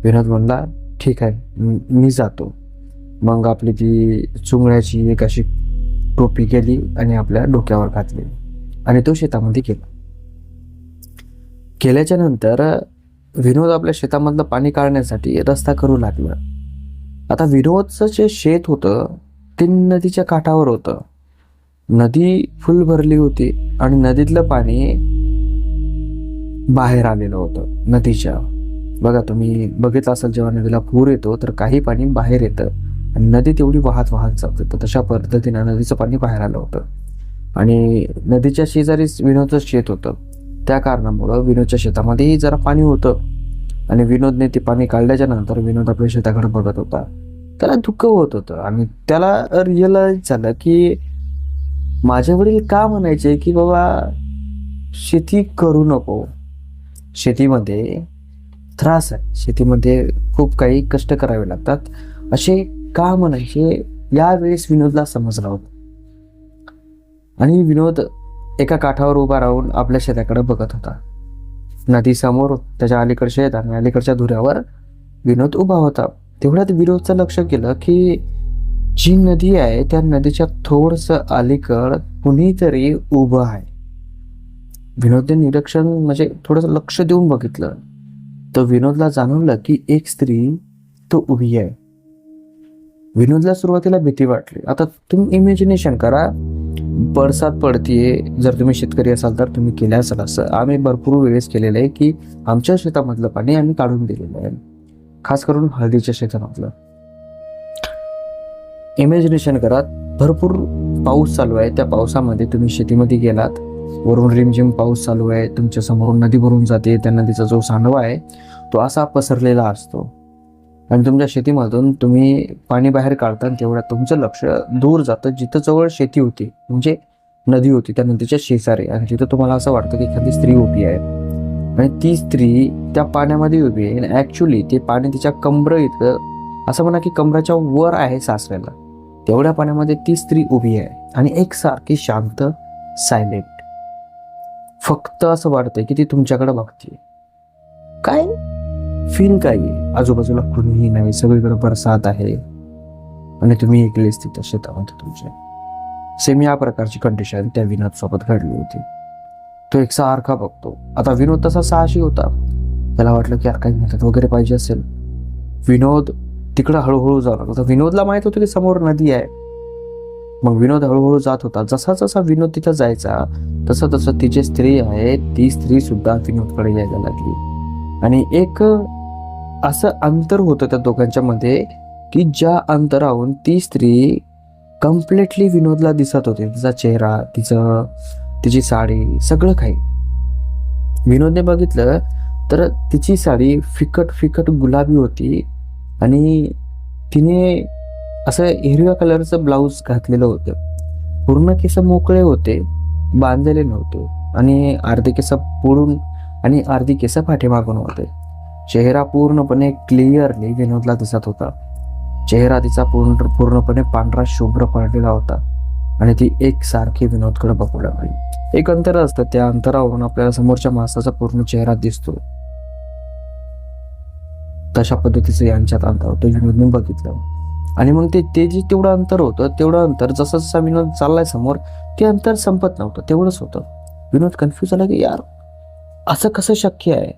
विनोद म्हणला ठीक आहे, मी जातो. मग आपली ती चुंगळ्याची एक अशी टोपी केली आणि आपल्या डोक्यावर घातली आणि तो शेतामध्ये गेला. गेल्याच्या नंतर विनोद आपल्या शेतामधलं पाणी काढण्यासाठी रस्ता करू लागला. आता विनोदचं जे शेत होतं ते नदीच्या काठावर होतं. नदी फुल भरली होती आणि नदीतलं पाणी बाहेर आलेलं होतं नदीच्या. बघा, तुम्ही बघितलं असाल जेव्हा नदीला पूर येतो तर काही पाणी बाहेर येतं आणि नदी तेवढी वाहत वाहत जाते. तर तशा पद्धतीनं नदीचं पाणी बाहेर आलं होतं आणि नदीच्या शेजारीच विनोदचं शेत होतं. त्या कारणामुळं विनोदच्या शेतामध्येही जरा पाणी होतं आणि विनोदने ते पाणी काढल्याच्या नंतर विनोद आपल्या शेताकडे बघत होता. त्याला दुःख होत होतं आणि त्याला रिअलाइज झालं की माझे वडील का म्हणायचे की बाबा शेती करू नको, शेतीमध्ये त्रास आहे, शेतीमध्ये खूप काही कष्ट करावे लागतात, असे का म्हणायचे. यावेळेस विनोदला समजलं होतं आणि विनोद एका काठावर उभा राहून आपल्या शेताकडे बघत होता. नदी समोर, त्याच्या अलीकडच्या शेत आणि अलीकडच्या धुऱ्यावर विनोद उभा होता. तेवढ्यात विनोदचं लक्ष केलं की जी नदी आहे त्या नदीच्या थोडंसं अलीकड कुणीतरी उभं आहे. विनोदने निरीक्षण म्हणजे थोडंसं लक्ष देऊन बघितलं तर विनोदला जाणवलं की एक स्त्री तो उभी आहे. विनोदला सुरुवातीला भीती वाटली. आता तुम्ही इमॅजिनेशन करा, बरसात पडतीये. जर तुम्ही शेतकरी असाल तर तुम्ही केलं असाल असं. आम्ही भरपूर वेळेस केलेलं आहे की आमच्या शेतामधलं पाणी आम्ही काढून दिलेलं आहे, खास करून हळदीच्या शेतामधलं. इमॅजिनेशन करा, भरपूर पाऊस चालू आहे, त्या पावसामध्ये तुम्ही शेतीमध्ये गेलात, वरून रिमझिम पाऊस चालू आहे, तुमच्या समोरून नदी भरून जाते. त्या नदीचा जो सांडवा आहे तो असा पसरलेला असतो आणि तुमच्या शेतीमधून तुम्ही पाणी बाहेर काढता. तेवढ्या तुमचं लक्ष दूर जातं जिथं जवळ शेती होती, म्हणजे नदी होती, त्या नदीच्या शेजारी. आणि तिथं तुम्हाला असं वाटतं की एखादी स्त्री उभी आहे आणि ती स्त्री त्या पाण्यामध्ये उभी आहे. आणि ऍक्च्युली ते पाणी तिच्या कमर इथं, असं म्हणा की कमराच्या वर आहे साचलेलं. तेवढ्या पाण्यामध्ये ती स्त्री उभी आहे आणि एकसारखी शांत, सायलेंट. फक्त असं वाटतंय की ती तुमच्याकडे बघते. काय फील काय आहे, आजूबाजूला कुणीही नाही, सगळीकडे बरसात आहे आणि तुम्ही एकलेच तिथं शेतामध्ये तुमच्या. सेम या प्रकारची कंडिशन त्या विनोद सोबत घडली होती. तो एकसारखा बघतो. आता विनोद तसा साहसी होता, त्याला वाटलं की यार काही मदत वगैरे पाहिजे असेल. विनोद तिकडं हळूहळू जाऊ लागला. तर विनोदला माहित होतं की समोर नदी आहे. मग विनोद हळूहळू जात होता. जसा जसा विनोद तिथं जायचा तसं तसं ती जी स्त्री आहे ती स्त्री सुद्धा विनोदकडे यायला लागली. आणि एक असं अंतर होतं त्या दोघांच्या मध्ये की ज्या अंतराहून ती स्त्री कम्प्लिटली विनोदला दिसत होती. तिचा चेहरा, तिची साडी, सगळं काही. विनोदने बघितलं तर तिची साडी फिकट फिकट गुलाबी होती आणि तिने असं हिरव्या कलरचं ब्लाऊज घातलेलं होतं. पूर्ण केस मोकळे होते, बांधलेले नव्हते आणि अर्धे केस पुढून आणि अर्धी केस पाठीमागून होते. चेहरा पूर्णपणे क्लिअरली विनोदला दिसत होता. चेहरा तिचा पूर्णपणे पांढरा शुभ्र पडलेला होता आणि ती एकसारखी विनोदकडे बघू लागली. एक अंतर असतं, त्या अंतरावरून आपल्याला समोरच्या माणसाचा पूर्ण चेहरा दिसतो. तशा पद्धतीचं यांच्यात अंतर होतं. विनोदने बघितलं आणि मग ते जे तेवढं अंतर होतं, तेवढं अंतर जसं जसा विनोद चाललाय समोर, ते अंतर संपत नव्हतं, तेवढंच होतं. विनोद कन्फ्यूज झाला की यार असं कसं शक्य आहे.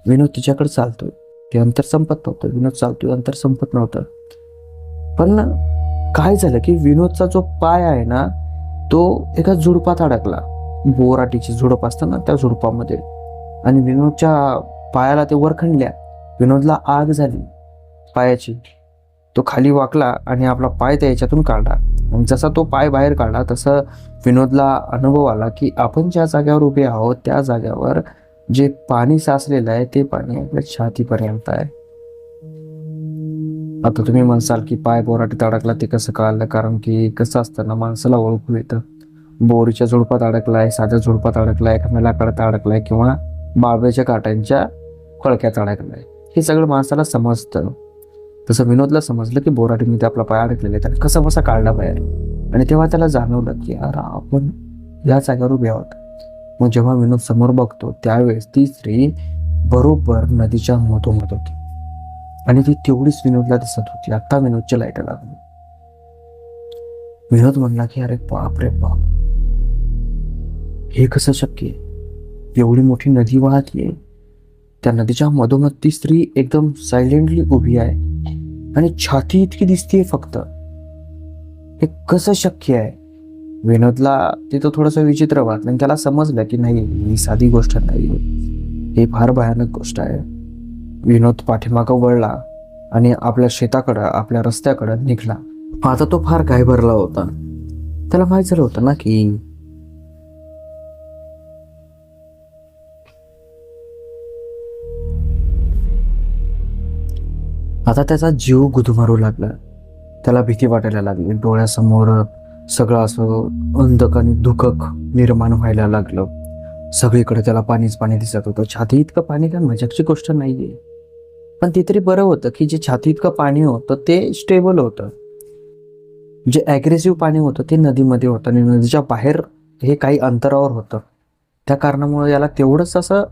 विनोद तिच्याकडे चालतोय, ते अंतर संपत नव्हतं. विनोद चालतोय, अंतर संपत नव्हतं. पण काय झालं की विनोदचा जो पाय आहे ना तो एका झुडपात अडकला. बोराटीची झुडप असतं ना त्या झुडपामध्ये. आणि विनोदच्या पायाला ते वरखंडल्या. विनोदला आग झाली पायाची. तो खाली वाकला आणि आपला पाय त्या याच्यातून काढला. आणि जसा तो पाय बाहेर काढला तसं विनोदला अनुभव आला की आपण ज्या जागेवर उभे आहोत त्या जागेवर जे पाणी साचलेलं आहे ते पाणी आपल्या छातीपर्यंत आहे. आता तुम्ही म्हणसाल की पाय बोराटीत अडकला ते कसं कळालं? कारण की कसं असतं ना, माणसाला ओळखू येतं. बोरीच्या झुडपात अडकलाय, साध्या झुडपात अडकलाय, एखाद्या लाकडात अडकलाय किंवा बाळवेच्या काट्यांच्या फळक्यात अडकलाय, हे सगळं माणसाला समजतं. तसं विनोदला समजलं की बोराटीमध्ये आपला पाय अडकलेला आहे. त्याने कसा बसा काढला बाहेर. आणि तेव्हा त्याला जाणवलं की यार आपण या जागेवर उभे आहोत. मग जेव्हा विनोद समोर बघतो त्यावेळेस ती स्त्री बरोबर नदीच्या मधोमध होती. आणि ती तेवढीच विनोदला दिसत होती. आता विनोदच्या लाईट लागली. विनोद म्हणला की अरे बाप रे बाप, हे कसं शक्य आहे? एवढी मोठी नदी वाहतीये, त्या नदीच्या मधोमध ती स्त्री एकदम सायलेंटली उभी आहे आणि छाती इतकी दिसतीये फक्त. हे कसं शक्य आहे? विनोदला तिथं थोडंसं विचित्र वाटलं आणि त्याला समजलं की नाही, ही साधी गोष्ट नाही, ही फार भयानक गोष्ट आहे. विनोद पाठीमागं वळला आणि आपल्या शेताकडं, आपल्या रस्त्याकडं निघाला. आता तो फार घाबरला होता. त्याला माहीत झालं होतं ना की आता त्याचा जीव गुदमारू लागला. त्याला भीती वाटायला लागली. डोळ्यासमोर सगळं असं अंधक आणि दुःखक निर्माण व्हायला लागलं. सगळीकडे त्याला पाणीच पाणी दिसत होतं. छाती इतकं पाणी काय मजाकची गोष्ट नाहीये. पण ते तरी बरं होतं की जे छाती इतकं पाणी होतं ते स्टेबल होतं. जे ॲग्रेसिव्ह पाणी होतं ते नदीमध्ये होतं आणि नदीच्या बाहेर हे काही अंतरावर होतं. त्या कारणामुळे याला तेवढंच असं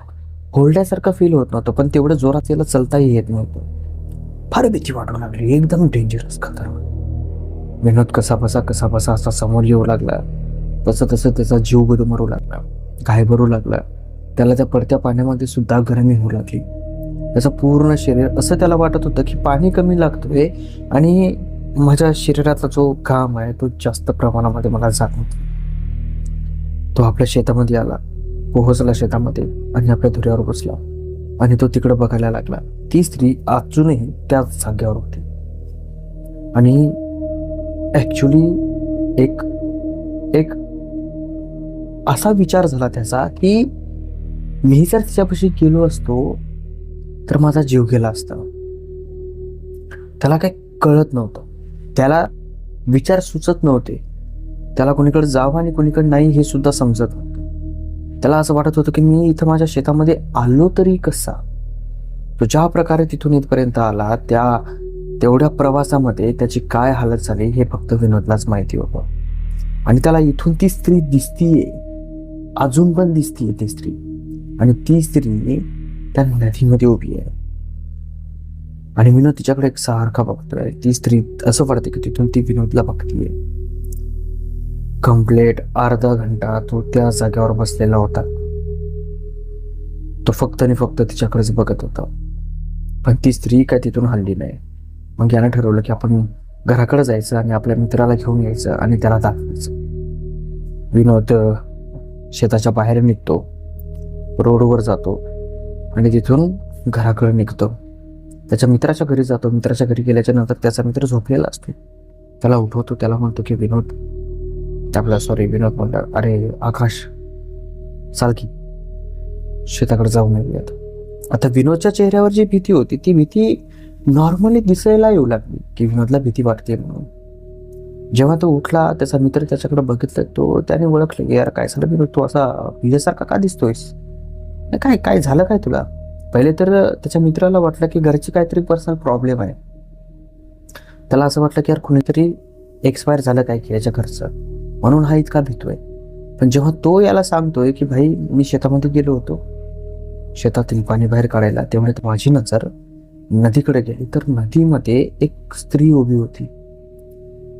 होल्ड्यासारखं फील होत नव्हतं, पण तेवढं जोरात याला चलताही येत नव्हतं. फार भीती वाटू लागली, एकदम डेंजरस, खतरनाक. विनोद कसा बसा असा समोर येऊ लागला. तसं तसं त्याचा जीव गुदमरू लागला, घाबरू लागला. त्याला त्या पडत्या पाण्यामध्ये सुद्धा गरमी होऊ लागली. त्याचं पूर्ण शरीर असं त्याला वाटत होतं की पाणी कमी लागतोय आणि माझ्या शरीरातला जो घाम आहे तो जास्त प्रमाणामध्ये मला जाणवतो. तो आपल्या शेतामध्ये आला, पोहोचला शेतामध्ये आणि आपल्या धुऱ्यावर बसला आणि तो तिकडे बघायला लागला. ती स्त्री अजूनही त्याच जागेवर होती. आणि ऍक्च्युली एक असा विचार झाला त्याचा की मी जर तिच्यापाशी गेलो असतो तर माझा जीव गेला असता. त्याला काही कळत नव्हतं, त्याला विचार सुचत नव्हते. त्याला कोणीकडे जावं आणि कोणीकडे नाही हे सुद्धा समजत नव्हतं. त्याला असं वाटत होतं की मी इथं माझ्या शेतामध्ये आलो तरी कसा. तो ज्या प्रकारे तिथून इथपर्यंत आला तेवढ्या प्रवासामध्ये त्याची काय हालत झाली हे फक्त विनोदलाच माहिती होतं. आणि त्याला इथून ती स्त्री दिसतीये, अजून पण दिसतीये ती स्त्री. आणि ती स्त्री त्या नदीमध्ये उभी आहे आणि विनोद तिच्याकडे एक सारखा बघतोय. ती स्त्री असं वाटते की तिथून ती विनोदला बघतीये. कंप्लीट अर्धा घंटा तो त्या जागेवर बसलेला होता. तो फक्त आणि फक्त तिच्याकडेच बघत होता. पण ती स्त्री काय तिथून हलली नाही. मग यानं ठरवलं की आपण घराकडे जायचं आणि आपल्या मित्राला घेऊन यायचं आणि त्याला दाखवायचं. विनोद शेताच्या बाहेर निघतो, रोडवर जातो आणि तिथून घराकडे निघतो. त्याच्या मित्राच्या घरी जातो. मित्राच्या घरी गेल्याच्या नंतर त्याचा मित्र झोपलेला असतो. त्याला उठवतो. त्याला म्हणतो की विनोद म्हणतो, अरे आकाश, चाल की शेताकडे जाऊन येऊयात. आता विनोदच्या चेहऱ्यावर जी भीती होती ती भीती नॉर्मली दिसायला येऊ लागली की विनोदला भीती वाटते म्हणून. जेव्हा तो उठला, त्याचा मित्र त्याच्याकडे बघितलं, त्याने ओळखलं की यार काय झालं विनोद, तू असा भिल्यासारखा का दिसतोयस? काय काय झालं काय तुला? पहिले तर त्याच्या मित्राला वाटलं की घरची काहीतरी पर्सनल प्रॉब्लेम आहे. त्याला असं वाटलं की यार कुणीतरी एक्सपायर झालं काय की याच्या घरचं, म्हणून हा इतका भीतोय. पण जेव्हा तो याला सांगतोय की भाई मी शेतामध्ये गेलो होतो शेतातील पाणी बाहेर काढायला, तेव्हा माझी नजर नदीकडे गेली तर नदीमध्ये एक स्त्री उभी होती.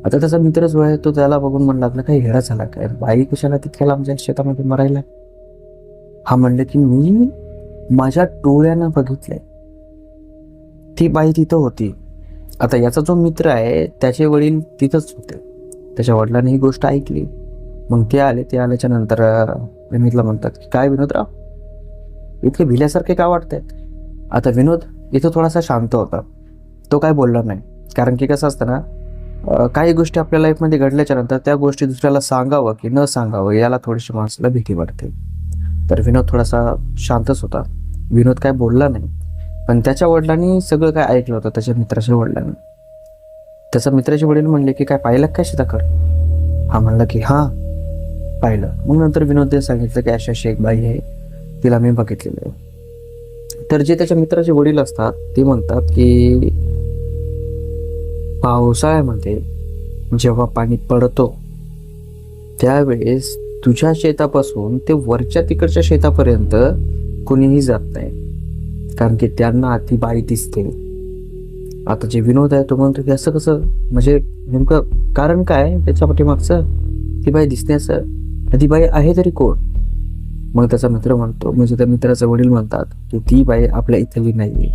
आता त्याचा मित्र जो आहे तो त्याला बघून म्हणू लागला काही हेडा झाला काय, बाई कशाला तितक्या लांब जाईल शेतामध्ये मरायला? हा म्हणले की मी माझ्या डोळ्यानं बघितलंय, ती बाई तिथं होती आता याचा जो मित्र आहे त्याचे वडील तिथंच होते. त्याच्या वडिलांनी ही गोष्ट ऐकली. मग ते आल्याच्या नंतर विनोदला म्हणतात की काय विनोदराव, इतके भिल्यासारखे का वाटतायत? आता विनोद इथं थोडासा शांत होता. तो काय बोलला नाही, कारण की कसं असतं ना, काही गोष्टी आपल्या लाईफमध्ये घडल्याच्या नंतर त्या गोष्टी दुसऱ्याला सांगावं की न सांगावं याला थोडीशी माणसाला भीती वाटते. तर विनोद थोडासा शांतच होता. विनोद काय बोलला नाही, पण त्याच्या वडिलांनी सगळं काय ऐकलं होतं त्याच्या मित्राच्या वडिलांनी. त्याच्या मित्राचे वडील म्हणले की काय पाहिलं काय शेताकड? हा म्हणला की हां पाहिलं. मग नंतर विनोदने सांगितलं की अशी एक बाई आहे, तिला मी बघितलेलं आहे. तर जे त्याच्या मित्राचे वडील असतात ते म्हणतात की पावसाळ्यामध्ये जेव्हा पाणी पडतो त्यावेळेस तुझ्या शेतापासून ते वरच्या तिकडच्या शेतापर्यंत कोणीही जात नाही, कारण की त्यांना ती बाई दिसते. आता जे विनोद आहे तो म्हणतो की असं कसं, म्हणजे नेमकं कारण काय त्याच्या पाठीमागचं, ती बाई दिसण्याचं, ती बाई आहे तरी कोण? मग त्याचा मित्र म्हणतो, म्हणजे त्या मित्राचे वडील म्हणतात की ती बाई आपल्या इथली नाही,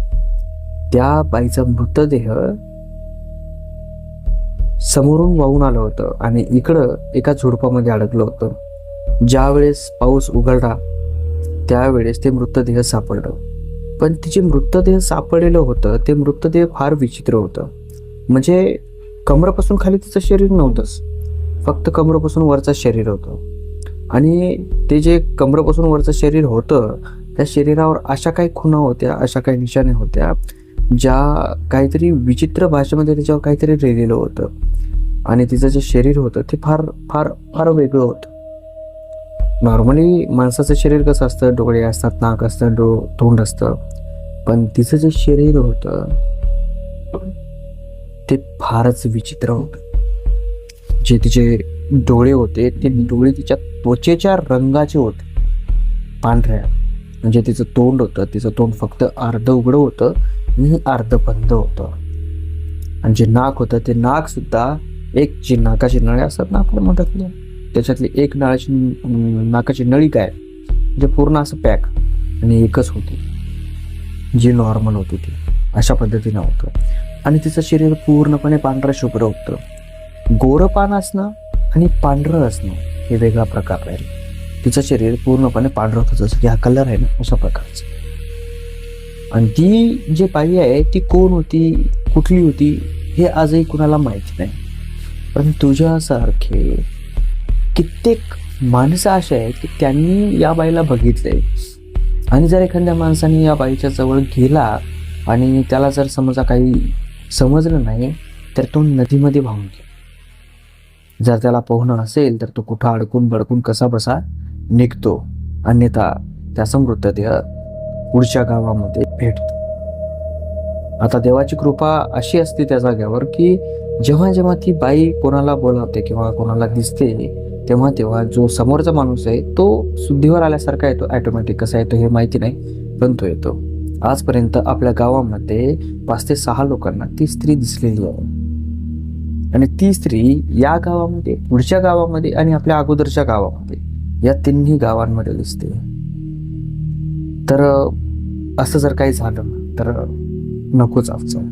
त्या बाईचा मृतदेह समोरून वाहून आलं होतं आणि इकडं एका झुडपामध्ये अडकलं होतं. ज्यावेळेस पाऊस उघडला त्यावेळेस ते मृतदेह सापडलं. पण तिचे मृतदेह सापडलेलं होतं ते मृतदेह फार विचित्र होतं. म्हणजे कमरेपासून खाली तिचं शरीर नव्हतंच, फक्त कमरेपासून वरचं शरीर होतं. आणि ते जे कमरेपासून वरचं शरीर होतं त्या शरीरावर अशा काही खुणा होत्या, अशा काही निशाणे होत्या ज्या काहीतरी विचित्र भाषेमध्ये त्याच्यावर काहीतरी लिहिलेलं होतं. आणि तिचं जे शरीर होतं ते फार फार फार वेगळं होतं. नॉर्मली माणसाचं शरीर कसं असतं, डोळे असतात, नाक असतं, तोंड असतं, पण तिचं जे शरीर होतं ते फारच विचित्र होतं. जे तिचे डोळे होते ते डोळे तिच्या त्वचेच्या रंगाचे होते, पांढऱ्या. म्हणजे तिचं तोंड होतं, तिचं तोंड फक्त अर्ध उघडं होतं आणि अर्ध बंद होतं. आणि जे नाक होतं ते नाक सुद्धा एक, जी नाकाची नळी असतात ना आपल्या मधातल्या, त्याच्यातली एक नाकाची नळी काय म्हणजे पूर्ण असं पॅक, आणि एकच होती जी नॉर्मल होती ती, अशा पद्धतीनं होतं. आणि तिचं शरीर पूर्णपणे पांढरं शुभ्र होतं. गोरं पान असणं आणि पांढरं असणं हे वेगळा प्रकार राहील. तिचं शरीर पूर्णपणे पांढरं होतं, जसं की हा कलर आहे ना अशा प्रकारचं. आणि ती जी बाई आहे ती कोण होती, कुठली होती हे आजही कुणाला माहिती नाही. पण तुझ्यासारखे कित्येक माणसं असे आहेत की त्यांनी या बाईला बघितले. आणि जर एखाद्या माणसाने या बाईच्या जवळ गेला आणि त्याला जर समजा काही समजलं नाही तर तो नदीमध्ये वाहून गेला. जर त्याला पोहणं असेल तर तो कुठं अडकून बडकून कसा बसा निघतो, अन्यथा त्याचा मृतदेह पुढच्या गावामध्ये भेटतो. आता देवाची कृपा अशी असते त्या जाग्यावर की जेव्हा जेव्हा ती बाई कोणाला बोलावते किंवा कोणाला दिसते तेव्हा तेव्हा जो समोरचा माणूस आहे तो शुद्धीवर आल्यासारखा येतो. ॲटोमॅटिक कसा येतो हे माहिती नाही, पण तो येतो. आजपर्यंत आपल्या गावामध्ये 5 ते 6 लोकांना ती स्त्री दिसलेली आहे. आणि ती स्त्री या गावामध्ये, पुढच्या गावामध्ये आणि आपल्या अगोदरच्या गावामध्ये, या तिन्ही गावांमध्ये दिसते. तर असं जर काही झालं तर नकोच अफचल.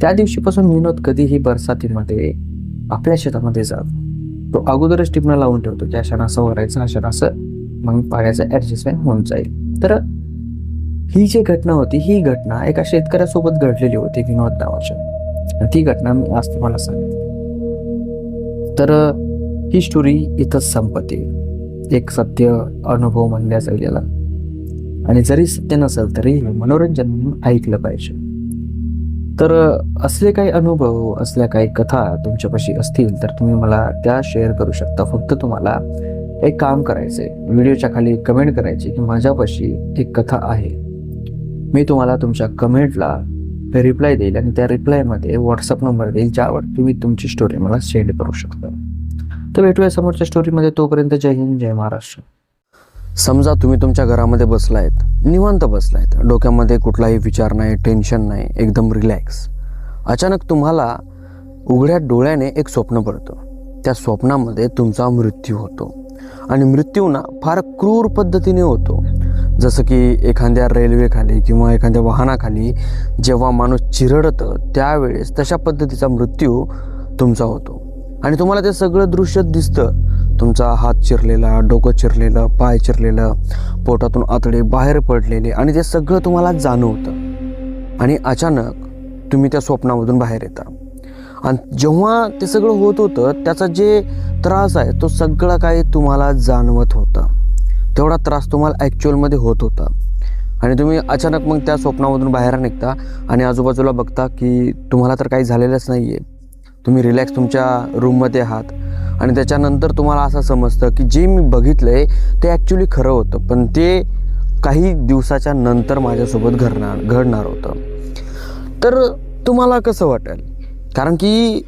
त्या दिवशीपासून विनोद कधीही बरसातीमध्ये आपल्या शेतामध्ये जात. तो अगोदरच टिपणं लावून ठेवतो की अशानं असं वरायचं, अशानं असं, मग पाण्याचं ॲडजस्टमेंट होऊन जाईल. तर ही जी घटना होती ही घटना एका शेतकऱ्यासोबत घडलेली होती विनोद नावाच्या. आणि ती घटना मी आज तुम्हाला सांगितली. तर ही स्टोरी इथंच संपते. एक सत्य अनुभव म्हणल्या जाईल याला. आणि जरी सत्य नसेल तरी मनोरंजन म्हणून ऐकलं पाहिजे. तर असले काही अनुभव, असल्या काही कथा तुमच्यापाशी असतील तर तुम्ही मला त्या शेअर करू शकता. फक्त तुम्हाला एक काम करायचंय, व्हिडिओच्या खाली कमेंट करायची की माझ्यापाशी एक कथा आहे. मी तुम्हाला तुमच्या कमेंटला रिप्लाय देईल आणि त्या रिप्लायमध्ये व्हॉट्सअप नंबर देईल ज्यावर तुम्ही तुमची स्टोरी मला सेंड करू शकता. तर भेटूया समोरच्या स्टोरीमध्ये. तोपर्यंत जय हिंद, जय महाराष्ट्र. समजा तुम्ही तुमच्या घरामध्ये बसलायत, निवांत बसलायत, डोक्यामध्ये कुठलाही विचार नाही, टेन्शन नाही, एकदम रिलॅक्स. अचानक तुम्हाला उघड्या डोळ्याने एक स्वप्न पडतं. त्या स्वप्नामध्ये तुमचा मृत्यू होतो आणि मृत्यू ना फार क्रूर पद्धतीने होतो. जसं की एखाद्या रेल्वेखाली किंवा एखाद्या वाहनाखाली जेव्हा माणूस चिरडतं त्यावेळेस तशा पद्धतीचा मृत्यू तुमचा होतो आणि तुम्हाला ते सगळं दृश्य दिसतं. तुमचा हात चिरलेला, डोकं चिरलेलं, पाय चिरलेलं, पोटातून आतडे बाहेर पडलेले आणि ते सगळं तुम्हाला जाणवतं आणि अचानक तुम्ही त्या स्वप्नामधून बाहेर येता. आणि जेव्हा ते सगळं होत होतं त्याचा जे त्रास आहे तो सगळा काही तुम्हाला जाणवत होता. तेवढा त्रास तुम्हाला ॲक्च्युअलमध्ये होत होता आणि तुम्ही अचानक मग त्या स्वप्नामधून बाहेर निघता आणि आजूबाजूला बघता की तुम्हाला तर काही झालेलंच नाही आहे. तुम्ही रिलॅक्स तुमच्या रूममध्ये आहात आणि त्याच्यानंतर तुम्हाला असं समजतं की जे मी बघितलं आहे ते ॲक्च्युली खरं होतं, पण ते काही दिवसाच्या नंतर माझ्यासोबत घडणार होतं. तर तुम्हाला कसं वाटेल? कारण की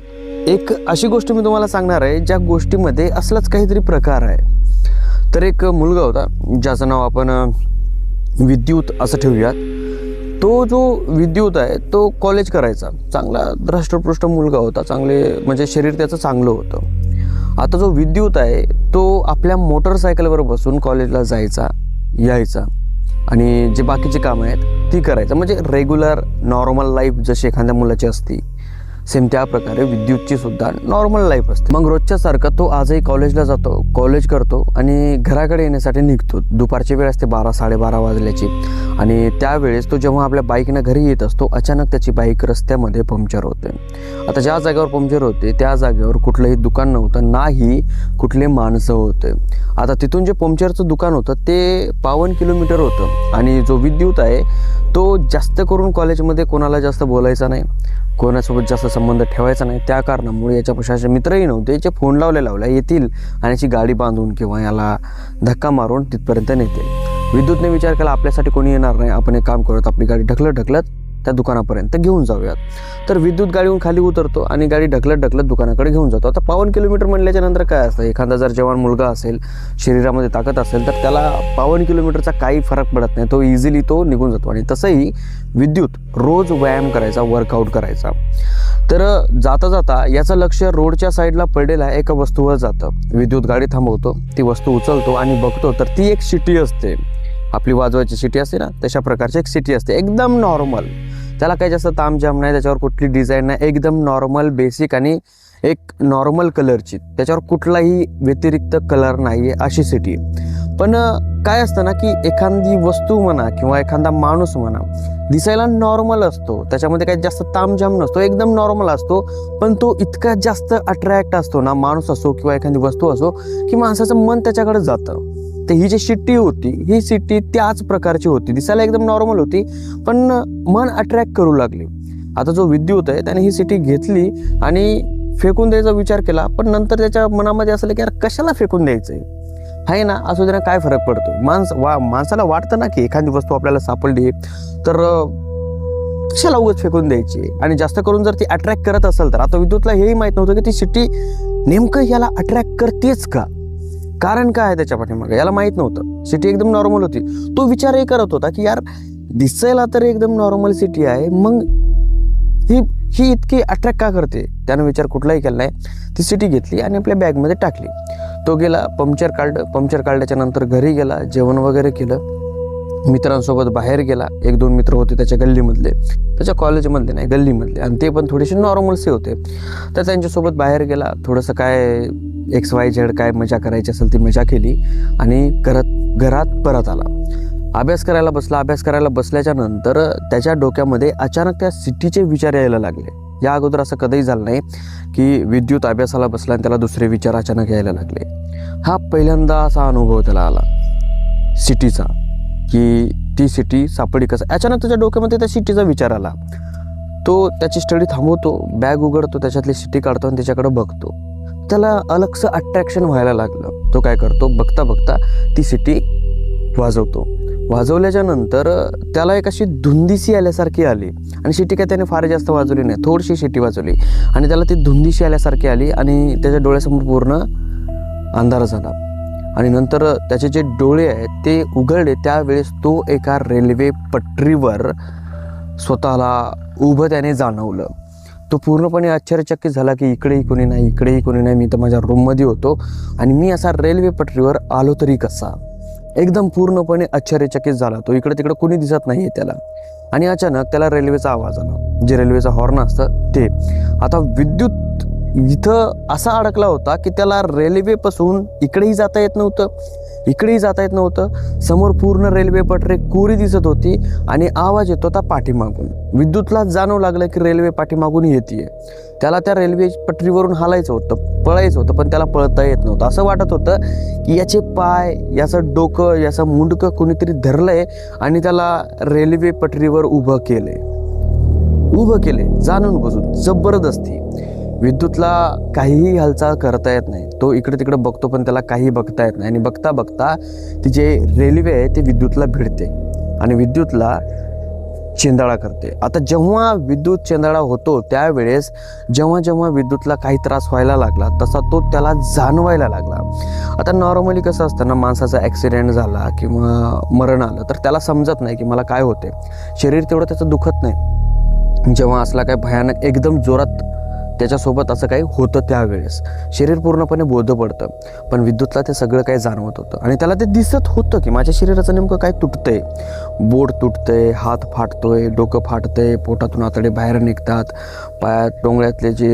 एक अशी गोष्ट मी तुम्हाला सांगणार आहे ज्या गोष्टीमध्ये असलाच काहीतरी प्रकार आहे. तर एक मुलगा होता ज्याचं नाव आपण विद्युत असं ठेवूयात. तो जो विद्युत आहे तो कॉलेज करायचा, चांगला धष्टपुष्ट मुलगा होता, चांगले म्हणजे शरीर त्याचं चांगलं होतं. आता जो विद्युत आहे तो आपल्या मोटरसायकलवर बसून कॉलेजला जायचा यायचा आणि जे बाकीची कामं आहेत ती करायचं, म्हणजे रेग्युलर नॉर्मल लाईफ जशी एखाद्या मुलाची असती सेम त्या प्रकारे विद्युतची सुद्धा नॉर्मल लाईफ असते. मग रोजच्यासारखं तो आजही कॉलेजला जातो, कॉलेज करतो आणि घराकडे येण्यासाठी निघतो. दुपारची वेळ असते 12-12:30 वाजल्याची आणि त्यावेळेस तो जेव्हा आपल्या बाईकनं घरी येत असतो अचानक त्याची बाईक रस्त्यामध्ये पंक्चर होते. आता ज्या जागेवर पंक्चर होते त्या जागेवर कुठलंही दुकान नव्हतं, नाही कुठले माणसं होते. आता तिथून जे पंक्चरचं दुकान होतं ते 52 किलोमीटर होतं आणि जो विद्युत आहे तो जास्त करून कॉलेजमध्ये कोणाला जास्त बोलायचा नाही, कोणासोबत जास्त संबंध ठेवायचा नाही. त्या कारणामुळे याच्यापेक्षा असे मित्रही नव्हते याचे फोन लावल्या येतील आणि याची गाडी बांधून किंवा याला धक्का मारून तिथपर्यंत नेतील. विद्युतने विचार केला आपल्यासाठी कोणी येणार नाही, आपण एक काम करत आपली गाडी ढकलत त्या दुकानापर्यंत घेऊन जाऊयात. तर विद्युत गाडीहून खाली उतरतो आणि गाडी ढकलत दुकानाकडे घेऊन जातो. आता 52 किलोमीटर म्हणल्याच्या नंतर काय असतं, एखादा जर जवान मुलगा असेल, शरीरामध्ये ताकद असेल तर त्याला 52 किलोमीटरचा काही फरक पडत नाही, तो इझिली तो निघून जातो. आणि तसंही विद्युत रोज व्यायाम करायचा, वर्कआउट करायचा. तर जाता जाता याचं लक्ष रोडच्या साईडला पडलेल्या एका वस्तूवर जातं. विद्युत गाडी थांबवतो, ती वस्तू उचलतो आणि बघतो तर ती एक शिटी असते, आपली वाजवायची शिटी असते ना तशा प्रकारची एक शिटी असते, एकदम नॉर्मल. त्याला काही जास्त तामझाम नाही, त्याच्यावर कुठली डिझाईन नाही, एकदम नॉर्मल बेसिक आणि एक नॉर्मल कलरची, त्याच्यावर कुठलाही व्यतिरिक्त कलर नाही आहे अशी सिटी. पण काय असतं ना की एखादी वस्तू म्हणा किंवा एखादा माणूस म्हणा दिसायला नॉर्मल असतो, त्याच्यामध्ये काही जास्त तामझाम नसतो, एकदम नॉर्मल असतो, पण तो इतका जास्त अट्रॅक्ट असतो ना, माणूस असो किंवा एखादी वस्तू असो, की माणसाचं मन त्याच्याकडे जातं. तर ही जी शिट्टी होती ही शिट्टी त्याच प्रकारची होती, दिसायला एकदम नॉर्मल होती पण मन अट्रॅक्ट करू लागली. आता जो विद्युत आहे त्याने ही शिट्टी घेतली आणि फेकून द्यायचा विचार केला, पण नंतर त्याच्या मनामध्ये असलं की यार कशाला फेकून द्यायचंय, आहे ना, असू दे ना, काय फरक पडतो. माणसाला वाटतं ना की एखादी वस्तू आपल्याला सापडली तर कशाला उगाच फेकून द्यायची. आणि जास्त करून जर ती अट्रॅक्ट करत असेल तर आता विद्युतला हेही माहीत नव्हतं की ती शिट्टी नेमकं याला अट्रॅक्ट करतेच का, कारण काय आहे त्याच्या पाठीमागे याला माहीत नव्हतं. सिटी एकदम नॉर्मल होती. तो विचारही करत होता की यार दिसायला तर एकदम नॉर्मल सिटी आहे, मग ही इतकी अट्रॅक्ट का करते. त्यानं विचार कुठलाही केला नाही, ती सिटी घेतली आणि आपल्या बॅगमध्ये टाकली. तो गेला, पंक्चर काढल्याच्या नंतर घरी गेला, जेवण वगैरे केलं, मित्रांसोबत बाहेर गेला. 1-2 मित्र होते त्याच्या गल्लीमधले, त्याच्या कॉलेजमधले नाही गल्लीमधले, आणि ते पण थोडेसे नॉर्मलसे होते. तर त्यांच्यासोबत बाहेर गेला, थोडंसं काय XYZ काय मजा करायची असेल ती मजा केली आणि घरात परत आला. अभ्यास करायला बसल्याच्या नंतर त्याच्या डोक्यामध्ये अचानक त्या सिटीचे विचार यायला लागले. या अगोदर असं कधीही झालं नाही की विद्युत अभ्यासाला बसला आणि त्याला दुसरे विचार अचानक यायला लागले. हा पहिल्यांदा असा अनुभव त्याला आला सिटीचा, की ती सिटी सापडी कसं. अचानक त्याच्या डोक्यामध्ये त्या सिटीचा विचार आला. तो त्याची स्टडी थांबवतो, बॅग उघडतो, त्याच्यातली सिटी काढतो आणि त्याच्याकडे बघतो. त्याला अलगचं अट्रॅक्शन व्हायला लागलं. तो काय करतो, बघता ती सिटी वाजवल्याच्या नंतर त्याला एक अशी धुंदीशी आल्यासारखी आली आणि शिटी काय त्याने फार जास्त वाजवली नाही, थोडीशी शिटी वाजवली आणि त्याला ती धुंदीशी आल्यासारखी आली आणि त्याच्या डोळ्यासमोर पूर्ण अंधार झाला. आणि नंतर त्याचे जे डोळे आहेत ते उघडले, त्यावेळेस तो एका रेल्वे पटरीवर स्वतःला उभं त्याने जाणवलं. तो पूर्णपणे आश्चर्यचकित झाला की इकडेही कोणी नाही, मी तर माझ्या रूममध्ये होतो आणि मी असा रेल्वे पटरीवर आलो तरी कसा. एकदम पूर्णपणे आश्चर्यचकित झाला. तो इकडे तिकडे कोणी दिसत नाहीये त्याला. आणि अचानक त्याला रेल्वेचा आवाज आला, जे रेल्वेचा हॉर्न असतं ते. आता विद्युत इथं असा अडकला होता की त्याला रेल्वेपासून इकडेही जाता येत नव्हतं, इकडेही जाता येत नव्हतं. समोर पूर्ण रेल्वे पटरी कोरी दिसत होती आणि आवाज येत होता पाठीमागून. विद्युतला जाणवू लागलं की रेल्वे पाठीमागून येते. त्याला त्या रेल्वे पटरीवरून हालायचं होतं, पळायचं होतं, पण त्याला पळता येत नव्हतं. असं वाटत होतं की याचे पाय, याचं डोकं, याचं मुंडकं कोणीतरी धरलंय आणि त्याला रेल्वे पटरीवर उभं केले जाणून बुजून जबरदस्ती. विद्युतला काहीही हालचाल करता येत नाही. तो इकडे तिकडे बघतो पण त्याला काही बघता येत नाही. आणि बघता बघता ती जे रेल्वे आहे ते विद्युतला भिडते आणि विद्युतला चेंदाळा करते. आता जेव्हा विद्युत चेंदाळा होतो त्यावेळेस जेव्हा विद्युतला काही त्रास व्हायला लागला तसा तो त्याला जाणवायला लागला. आता नॉर्मली कसं असतं ना, माणसाचा ॲक्सिडेंट झाला किंवा मरण आलं तर त्याला समजत नाही की मला काय होते, शरीर तेवढं त्याचं दुखत नाही. जेव्हा असला काय भयानक एकदम जोरात त्याच्यासोबत असं काही होतं त्यावेळेस शरीर पूर्णपणे बोध पडतं. पण विद्युतला ते सगळं काही जाणवत होतं आणि त्याला ते दिसत होतं की माझ्या शरीराचं नेमकं काय तुटतंय. बोट तुटतंय, हात फाटतोय, डोकं फाटतंय, पोटातून आतडे बाहेर निघतात, पायात टोंगळ्यातले जे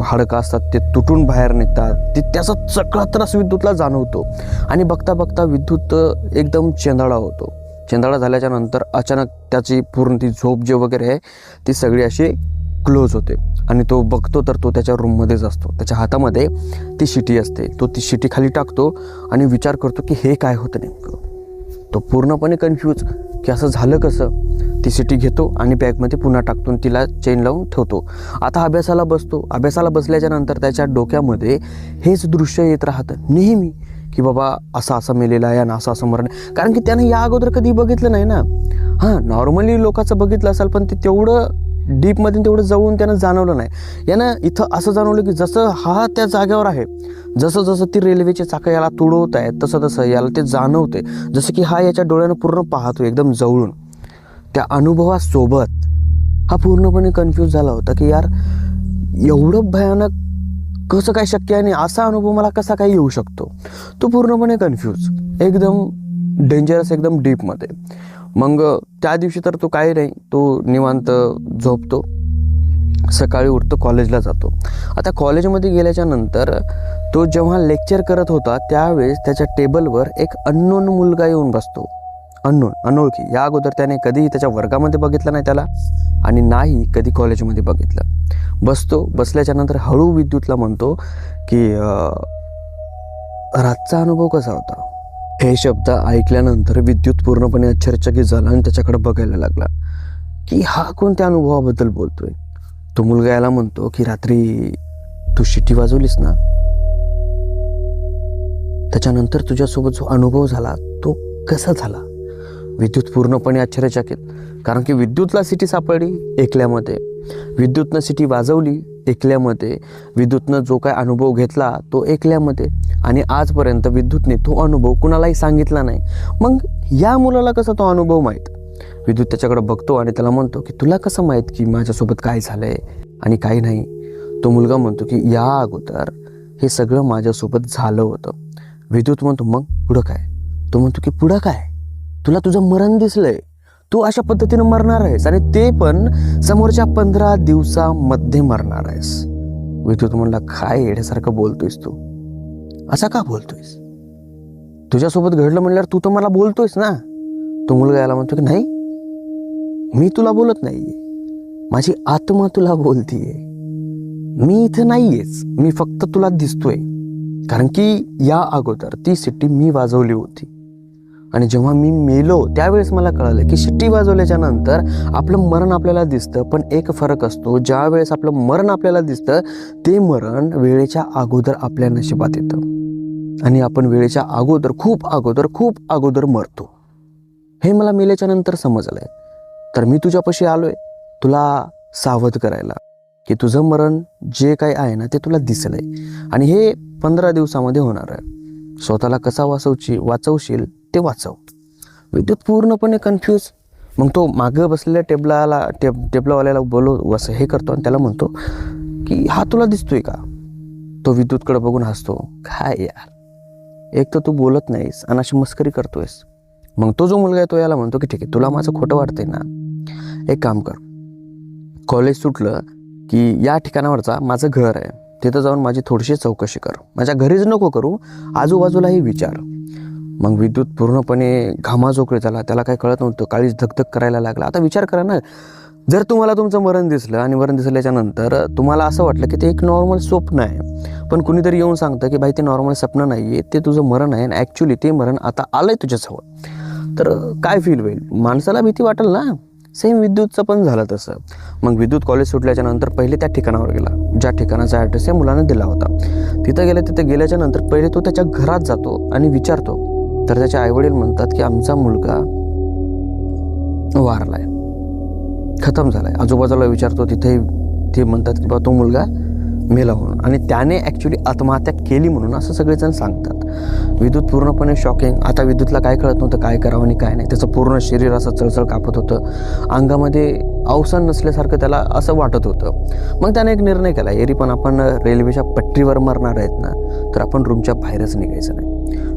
हाडकं असतात ते तुटून बाहेर निघतात. त्याचा सगळा त्रास विद्युतला जाणवतो. आणि बघता बघता विद्युत एकदम चेंदाळा होतो. चेंदाळा झाल्याच्या नंतर अचानक त्याची पूर्ण ती झोप जे वगैरे आहे ती सगळी अशी क्लोज होते आणि तो बघतो तर तो त्याच्या रूममध्येच असतो. त्याच्या हातामध्ये ती शिटी असते. तो ती शिटी खाली टाकतो आणि विचार करतो की हे काय होतं नेमकं. तो पूर्णपणे कन्फ्यूज की असं झालं कसं. ती शिटी घेतो आणि बॅगमध्ये पुन्हा टाकतो, तिला चेन लावून ठेवतो. आता अभ्यासाला बसतो. अभ्यासाला बसल्याच्या नंतर त्याच्या डोक्यामध्ये हेच दृश्य येत राहतं नेहमी की बाबा असं मेलेलं आहे आणि असं मरण. कारण की त्यानं या अगोदर कधी बघितलं नाही ना. हां, नॉर्मली लोकांचं बघितलं असेल पण ते तेवढं डीपमध्ये तेवढं जवळून त्यानं जाणवलं नाही. यानं इथं असं जाणवलं की जसं हा त्या जागेवर आहे, जसं जसं ती रेल्वेचे चाकं याला तुडवत आहेत तसं तसं याला ते जाणवते, जसं की हा याच्या डोळ्यानं पूर्ण पाहतो एकदम जवळून. त्या अनुभवासोबत हा पूर्णपणे कन्फ्यूज झाला होता की यार एवढं भयानक कसं काय शक्य आहे आणि असा अनुभव मला कसा काय येऊ शकतो. तो पूर्णपणे कन्फ्यूज, एकदम डेंजरस, एकदम डीपमध्ये. मग त्या दिवशी तर तो काही नाही, तो निवांत झोपतो, सकाळी उठतो, कॉलेजला जातो. आता कॉलेजमध्ये गेल्याच्या नंतर तो जेव्हा लेक्चर करत होता त्यावेळेस त्याच्या टेबलवर एक अननोन मुलगा येऊन बसतो. अनोळखी. या अगोदर त्याने कधीही त्याच्या वर्गामध्ये बघितलं नाही त्याला आणि नाही कधी कॉलेजमध्ये बघितलं. बसल्याच्या नंतर हळू विद्युतला म्हणतो की रातचा अनुभव कसा होता. हे शब्द ऐकल्यानंतर विद्युत पूर्णपणे आश्चर्यचकित झाला आणि त्याच्याकडे बघायला लागला की हा कोणत्या अनुभवाबद्दल बोलतोय. तो मुलगा याला म्हणतो की रात्री तू शिटी वाजवलीस ना, त्याच्यानंतर तुझ्यासोबत जो अनुभव झाला तो कसा झाला. विद्युत पूर्णपणे आश्चर्यचकित, कारण की विद्युतला सिटी सापडली एकल्यामध्ये, विद्युतनं सिटी वाजवली एकल्यामध्ये, विद्युतनं जो काय अनुभव घेतला तो एकल्यामध्ये आणि आजपर्यंत विद्युतने तो अनुभव कुणालाही सांगितला नाही. मग या मुलाला कसा तो अनुभव माहीत. विद्युत त्याच्याकडे बघतो आणि त्याला म्हणतो की तुला कसं माहीत की माझ्यासोबत काय झालंय आणि काही नाही. तो मुलगा म्हणतो की या अगोदर हे सगळं माझ्यासोबत झालं होतं. विद्युत म्हणतो मग पुढं काय. तो म्हणतो की पुढं काय, तुला तुझं मरण दिसलंय, तू अशा पद्धतीनं मरणार आहेस आणि ते पण समोरच्या 15 दिवसामध्ये मरणार आहेस. विद्युत म्हणला काय येण्यासारखं बोलतोयस तू, असा का बोलतोयस, तुझ्यासोबत घडलं म्हणल्यावर तू तर मला बोलतोयस ना. तो मुलगा याला म्हणतो की नाही, मी तुला बोलत नाहीये, माझी आत्मा तुला बोलतीये, मी इथं नाहीयेच, मी फक्त तुला दिसतोय. कारण की या अगोदर ती शिट्टी मी वाजवली होती आणि जेव्हा मी मेलो त्यावेळेस मला कळालं की शिट्टी वाजवल्याच्या नंतर आपलं मरण आपल्याला दिसतं. पण एक फरक असतो, ज्या वेळेस आपलं मरण आपल्याला दिसतं ते मरण वेळेच्या अगोदर आपल्या नशिबात येतं आणि आपण वेळेच्या अगोदर खूप अगोदर मरतो. हे मला मेल्याच्या नंतर समजलंय. तर मी तुझ्यापाशी आलोय तुला सावध करायला की तुझं मरण जे काही आहे ना ते तुला दिसलंय आणि हे 15 दिवसामध्ये होणार आहे. स्वतःला कसा वाचवशील ते वाचव. विद्युत पूर्णपणे कन्फ्यूज. मग तो मागं बसलेल्या टेबलावाल्याला असं हे करतो आणि त्याला म्हणतो की हा तुला दिसतोय का. तो विद्युतकडे बघून हसतो, काय यार एक तर तू बोलत नाहीस आणि अशी मस्करी करतोयस. मग तो जो मुलगा आहे तो याला म्हणतो की ठीक आहे, तुला माझं खोटं वाटतंय ना, एक काम कर, कॉलेज सुटलं की या ठिकाणावरचा माझं घर आहे, तिथं जाऊन माझी थोडीशी चौकशी कर. माझ्या घरीच नको करू, आजूबाजूलाही विचार. मग विद्युत पूर्णपणे घामाझोकळे झाला, त्याला काही कळत नव्हतं, काळीच धगधग करायला लागला. आता विचार करा ना, जर तुम्हाला तुमचं मरण दिसलं आणि मरण दिसल्याच्या नंतर तुम्हाला असं वाटलं की ते एक नॉर्मल स्वप्न आहे, पण कुणीतरी येऊन सांगतं की भाई ते नॉर्मल स्वप्न नाही आहे, ते तुझं मरण आहे आणि ॲक्च्युली ते मरण आता आलंय तुझ्याजवळ, तर काय फील होईल? माणसाला भीती वाटेल ना. सेम विद्युतचं पण झालं तसं. मग विद्युत कॉलेज सुटल्याच्या नंतर पहिले त्या ठिकाणावर गेला, ज्या ठिकाणाचा ॲड्रेस या मुलानं दिला होता. तिथं गेल्याच्या नंतर पहिले तो त्याच्या घरात जातो आणि विचारतो. तर त्याचे आईवडील म्हणतात की आमचा मुलगा वारलाय, खतम झालाय. आजूबाजूला विचारतो, तिथे ते म्हणतात की बा तो मुलगा मेला म्हणून, आणि त्याने ॲक्च्युली आत्महत्या केली म्हणून असं सगळेजण सांगतात. विद्युत पूर्णपणे शॉकिंग. आता विद्युतला काय कळत नव्हतं काय करावं आणि काय नाही. त्याचं पूर्ण शरीर असं चळचळ कापत होतं, अंगामध्ये अवसान नसल्यासारखं त्याला असं वाटत होतं. मग त्याने एक निर्णय केला, एरी पण आपण रेल्वेच्या पट्टीवर मरणार आहेत ना, तर आपण रूमच्या बाहेरच निघायचं नाही.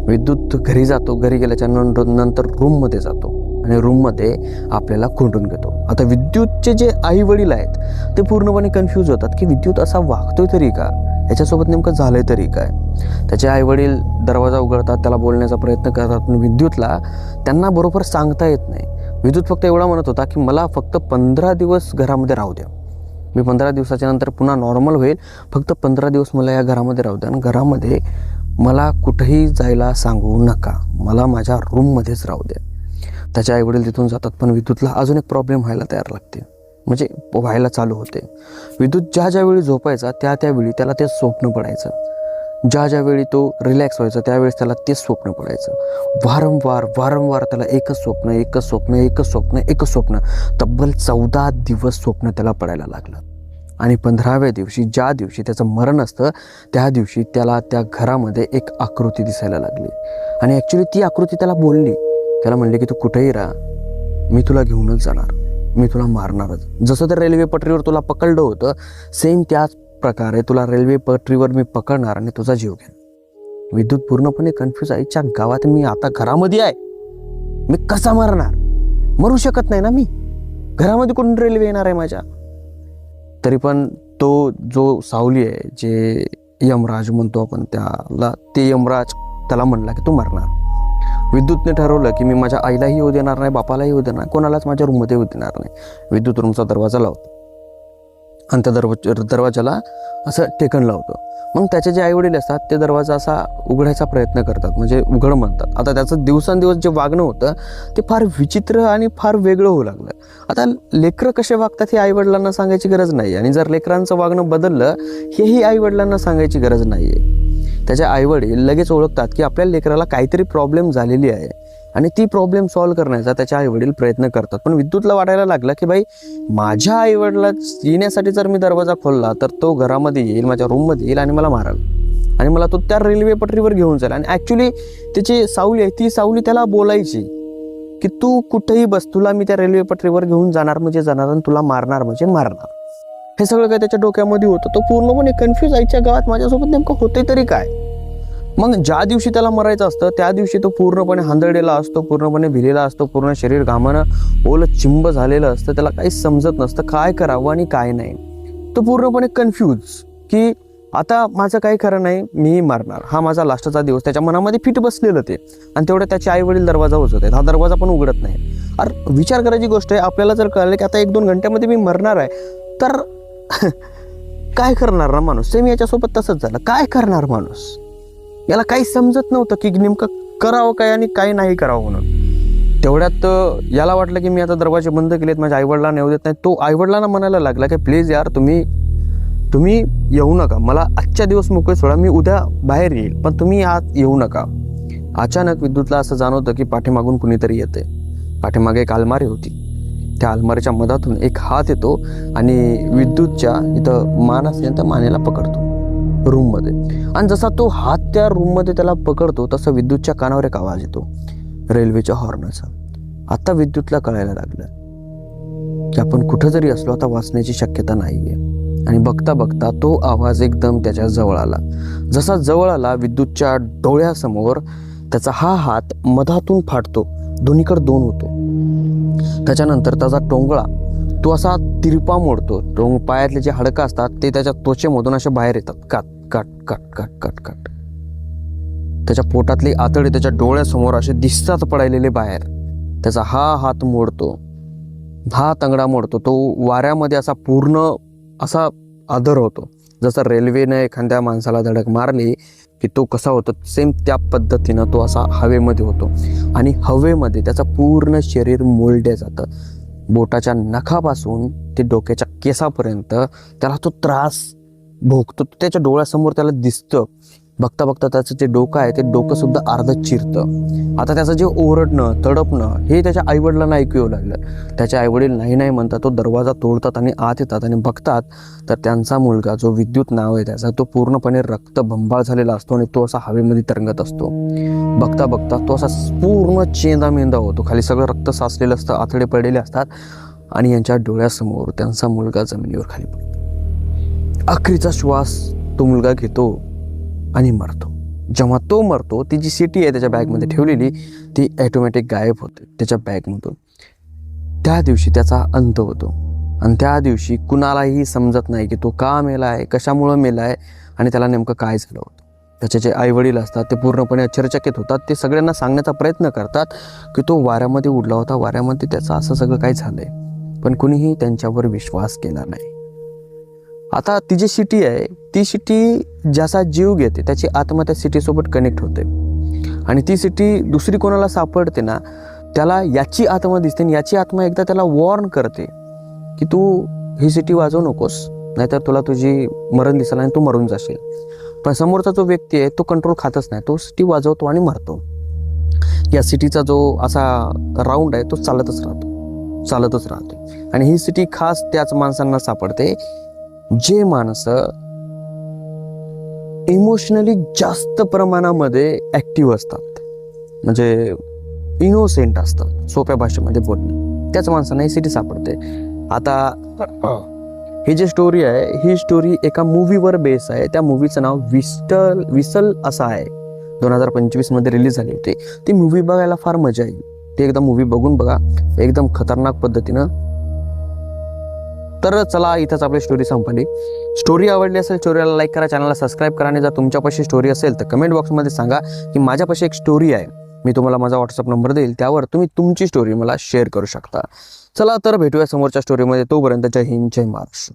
विद्युत घरी जातो, घरी गेल्याच्या नंतर रूममध्ये जातो आणि रूममध्ये आपल्याला कोंडून घेतो. आता विद्युतचे जे आई वडील आहेत ते पूर्णपणे कन्फ्यूज होतात की विद्युत असा वागतोय तरी का, याच्यासोबत नेमकं झालंय तरी काय. त्याचे आई वडील दरवाजा उघडतात, त्याला बोलण्याचा प्रयत्न करतात, पण विद्युतला त्यांना बरोबर सांगता येत नाही. विद्युत फक्त एवढा म्हणत होता की मला फक्त 15 दिवस घरामध्ये राहू द्या, मी 15 दिवसाच्या नंतर पुन्हा नॉर्मल होईल, फक्त 15 दिवस मला या घरामध्ये राहू द्या आणि घरामध्ये मला कुठेही जायला सांगू नका, मला माझ्या रूममध्येच राहू द्या. त्याचे आईवडील तिथून जातात, पण विद्युतला अजून एक प्रॉब्लेम व्हायला तयार लागते, म्हणजे व्हायला चालू होते. विद्युत ज्यावेळी झोपायचा त्यावेळी त्याला ते स्वप्न पडायचं, ज्यावेळी तो रिलॅक्स व्हायचा त्यावेळेस त्याला तेच स्वप्न पडायचं. वारंवार त्याला एकच स्वप्न तब्बल 14 दिवस स्वप्न त्याला पडायला लागलं. आणि 15व्या दिवशी, ज्या दिवशी त्याचं मरण असतं, त्या दिवशी त्याला त्या घरामध्ये एक आकृती दिसायला लागली. आणि ॲक्च्युली ती आकृती त्याला बोलली, त्याला म्हणले की तू कुठेही राहा, मी तुला घेऊनच जाणार, मी तुला मारणारच. जसं तर रेल्वे पटरीवर तुला पकडलं होतं, सेम त्याच प्रकारे तुला रेल्वे पटरीवर मी पकडणार आणि तुझा जीव घेईन. विद्युत पूर्णपणे कन्फ्यूज. आईच्या गावात मी आता घरामध्ये आहे, मी कसा मरणार? मरू शकत नाही ना मी, घरामध्ये कोण रेल्वे येणार आहे माझ्या. तरी पण तो जो सावली आहे, जे यमराज म्हणतो आपण त्याला, ते यमराज त्याला म्हणला की तू मरणार. विद्युतने ठरवलं की मी माझ्या आईलाही येऊ देणार नाही, बापालाही येऊ देणार, कोणालाच माझ्या रूममध्ये येऊ देणार नाही. विद्युत रूमचा दरवाजा लावतो आणि त्या दरवाजाला असं टेकन लावतो. मग त्याचे जे आईवडील असतात ते दरवाजा असा उघडायचा प्रयत्न करतात, म्हणजे उघड म्हणतात. आता त्याचं दिवसांदिवस जे वागणं होतं ते फार विचित्र आणि फार वेगळं होऊ लागलं. आता लेकरं कसे वागतात हे आईवडिलांना सांगायची गरज नाही, आणि जर लेकरांचं वागणं बदललं हेही आईवडिलांना सांगायची गरज नाही आहे. त्याचे आईवडील लगेच ओळखतात की आपल्या लेकराला काहीतरी प्रॉब्लेम झालेली आहे आणि ती प्रॉब्लेम सॉल्व्ह करण्याचा त्याच्या आईवडील प्रयत्न करतात. पण विद्युतला वाटायला लागलं की भाई, माझ्या आईवडिला येण्यासाठी जर मी दरवाजा खोलला तर तो घरामध्ये येईल, माझ्या रूममध्ये येईल आणि मला माराल, आणि मला तो त्या रेल्वे पटरीवर घेऊन जाईल. आणि ॲक्च्युली त्याची सावली आहे, ती सावली त्याला बोलायची की तू कुठेही बस, तुला मी त्या रेल्वे पटरीवर घेऊन जाणार म्हणजे जाणार आणि तुला मारणार म्हणजे मारणार. हे सगळं काय त्याच्या डोक्यामध्ये होतं. तो पूर्णपणे कन्फ्यूज. आईच्या गावात माझ्यासोबत नेमकं होतंय तरी काय. मग ज्या दिवशी त्याला मरायचं असतं त्या दिवशी तो पूर्णपणे हांदळलेला असतो, पूर्णपणे भिलेला असतो, पूर्ण शरीर घामानं ओलं चिंब झालेलं असतं. त्याला काही समजत नसतं काय करावं आणि काय नाही. तो पूर्णपणे कन्फ्यूज की आता माझं काही खरं नाही, मी मारणार, हा माझा लास्टचा दिवस. त्याच्या मनामध्ये फिट बसलेलं ते. आणि तेवढं त्याचे आई वडील दरवाजा उचलत आहेत, हा दरवाजा पण उघडत नाही. अरे विचार करायची गोष्ट आहे, आपल्याला जर कळलं की आता 1-2 घंट्यामध्ये मी मरणार आहे, तर काय करणार ना माणूस. सेम याच्यासोबत तसंच झालं. काय करणार माणूस, याला काही समजत नव्हतं की नेमकं करावं काय आणि काय नाही करावं म्हणून. तेवढ्यात याला वाटलं की मी आता दरवाजे बंद केलेत, माझ्या आईवडिलांना येऊ देत नाही. तो आईवडिलांना म्हणायला लागला की प्लीज यार, तुम्ही येऊ नका, मला आजच्या दिवस मोकळे सोडा, मी उद्या बाहेर येईल, पण तुम्ही आज येऊ नका. अचानक विद्युतला असं जाणवतं की पाठीमागून कुणीतरी येते. पाठीमागे एक अलमारी होती, त्या अलमारीच्या मधातून एक हात येतो आणि विद्युतच्या इथं मान असते त्या मानेला पकडतो रूममध्ये. आणि जसा तो हात त्या रूममध्ये त्याला पकडतो तसं विद्युतच्या कानावर एक आवाज येतो, रेल्वेच्या हॉर्नचा. आता विद्युतला कळायला लागलं की आपण कुठं जरी असलो आता वाचण्याची शक्यता नाही आहे. आणि बघता बघता तो आवाज एकदम त्याच्या जवळ आला. जसा जवळ आला, विद्युतच्या डोळ्यासमोर त्याचा हा हात मधातून फाटतो, दोन्हीकडे दोन होतो. त्याच्यानंतर त्याचा टोंगळा तो असा तिरपा मोडतो. पायातले जे हाडकं असतात ते त्याच्या त्वचेमधून असे बाहेर येतात, काट काट काट काट काट काट. त्याच्या पोटातले आतडे त्याच्या डोळ्यासमोर असे दिसतात पडायलेले बाहेर. त्याचा हा हात मोडतो, हा तंगडा मोडतो. तो वाऱ्यामध्ये असा पूर्ण असा आदर होतो. जसं रेल्वेने एखाद्या माणसाला धडक मारली की तो कसा होतो, सेम त्या पद्धतीनं तो असा हवेमध्ये होतो. आणि हवेमध्ये त्याचं पूर्ण शरीर मोडलं जातं. बोटाच्या नखापासून ते डोक्याच्या केसापर्यंत त्याला तो त्रास भोगतो. त्याच्या डोळ्यासमोर त्याला दिसतं. बघता बघता त्याचं जे डोकं आहे ते डोकं सुद्धा अर्धं चिरतं. आता त्याचं जे ओरडणं तडपणं हे त्याच्या आईवडिलांना ऐकू येऊ लागलं. त्याचे आईवडील नाही नाही म्हणतात. तो दरवाजा तोडतात आणि आत येतात आणि बघतात तर त्यांचा मुलगा, जो विद्युत नाव आहे त्याचा, तो पूर्णपणे रक्तबंबाळ झालेला असतो आणि तो असा हवेमध्ये तरंगत असतो. बघता बघता तो असा पूर्ण चेंदा होतो. खाली सगळं रक्त साचलेलं असतं, आतडे पडलेले असतात आणि यांच्या डोळ्यासमोर त्यांचा मुलगा जमिनीवर खाली पडतो. अखेरचा श्वास तो मुलगा घेतो आणि मरतो. जेव्हा तो मरतो, ती जी सिटी आहे त्याच्या बॅगमध्ये ठेवलेली ती ॲटोमॅटिक गायब होते त्याच्या बॅगमधून. त्या दिवशी त्याचा अंत होतो. आणि त्या दिवशी कुणालाही समजत नाही की तो का मेला आहे, कशामुळं मेला आहे आणि त्याला नेमकं काय झालं होतं. त्याचे जे आईवडील असतात ते पूर्णपणे आश्चर्यचकित होतात. ते सगळ्यांना सांगण्याचा प्रयत्न करतात की तो वाऱ्यामध्ये उडला होता, वाऱ्यामध्ये त्याचं असं सगळं काय झालंय. पण कुणीही त्यांच्यावर विश्वास केला नाही. आता ती जी सिटी आहे, ती सिटी ज्याचा जीव घेते त्याची आत्मा त्या सिटीसोबत कनेक्ट होते. आणि ती सिटी दुसरी कोणाला सापडते ना, त्याला याची आत्मा दिसते आणि याची आत्मा एकदा त्याला वॉर्न करते की तू ही सिटी वाजवू नकोस, नाहीतर तुला तुझी मरण दिसेल आणि तू मरून जाशील. पण समोरचा जो व्यक्ती आहे तो कंट्रोल खातच नाही, तो सिटी वाजवतो आणि मरतो. या सिटीचा जो असा राऊंड आहे तो चालतच राहतो. आणि ही सिटी खास त्याच माणसांना सापडते जे माणसं इमोशनली जास्त प्रमाणामध्ये ॲक्टिव्ह असतात, म्हणजे इनोसेंट असतात, सोप्या भाषेमध्ये बोलणं. त्याच माणसांना ही सिटी सापडते. आता ही जी स्टोरी आहे, ही स्टोरी एका मूवीवर बेस आहे. त्या मूवीचं नाव विसल असं आहे. 2025 रिलीज झाली होती. ती मूवी बघायला फार मजा येईल. ती एकदा मूवी बघून बघा, एकदम खतरनाक पद्धतीनं. तर चला, इथंच आपली स्टोरी संपली. स्टोरी आवडली असेल, स्टोरीला लाईक करा, चॅनलला सबस्क्राईब करा. आणि जर तुमच्यापाशी स्टोरी असेल तर कमेंट बॉक्समध्ये सांगा की माझ्यापाशी एक स्टोरी आहे. मी तुम्हाला माझा व्हॉट्सअप नंबर देईल, त्यावर तुम्ही तुमची स्टोरी मला शेअर करू शकता. चला तर भेटूया समोरच्या स्टोरीमध्ये. तोपर्यंत जय हिंद, जय महाराष्ट्र.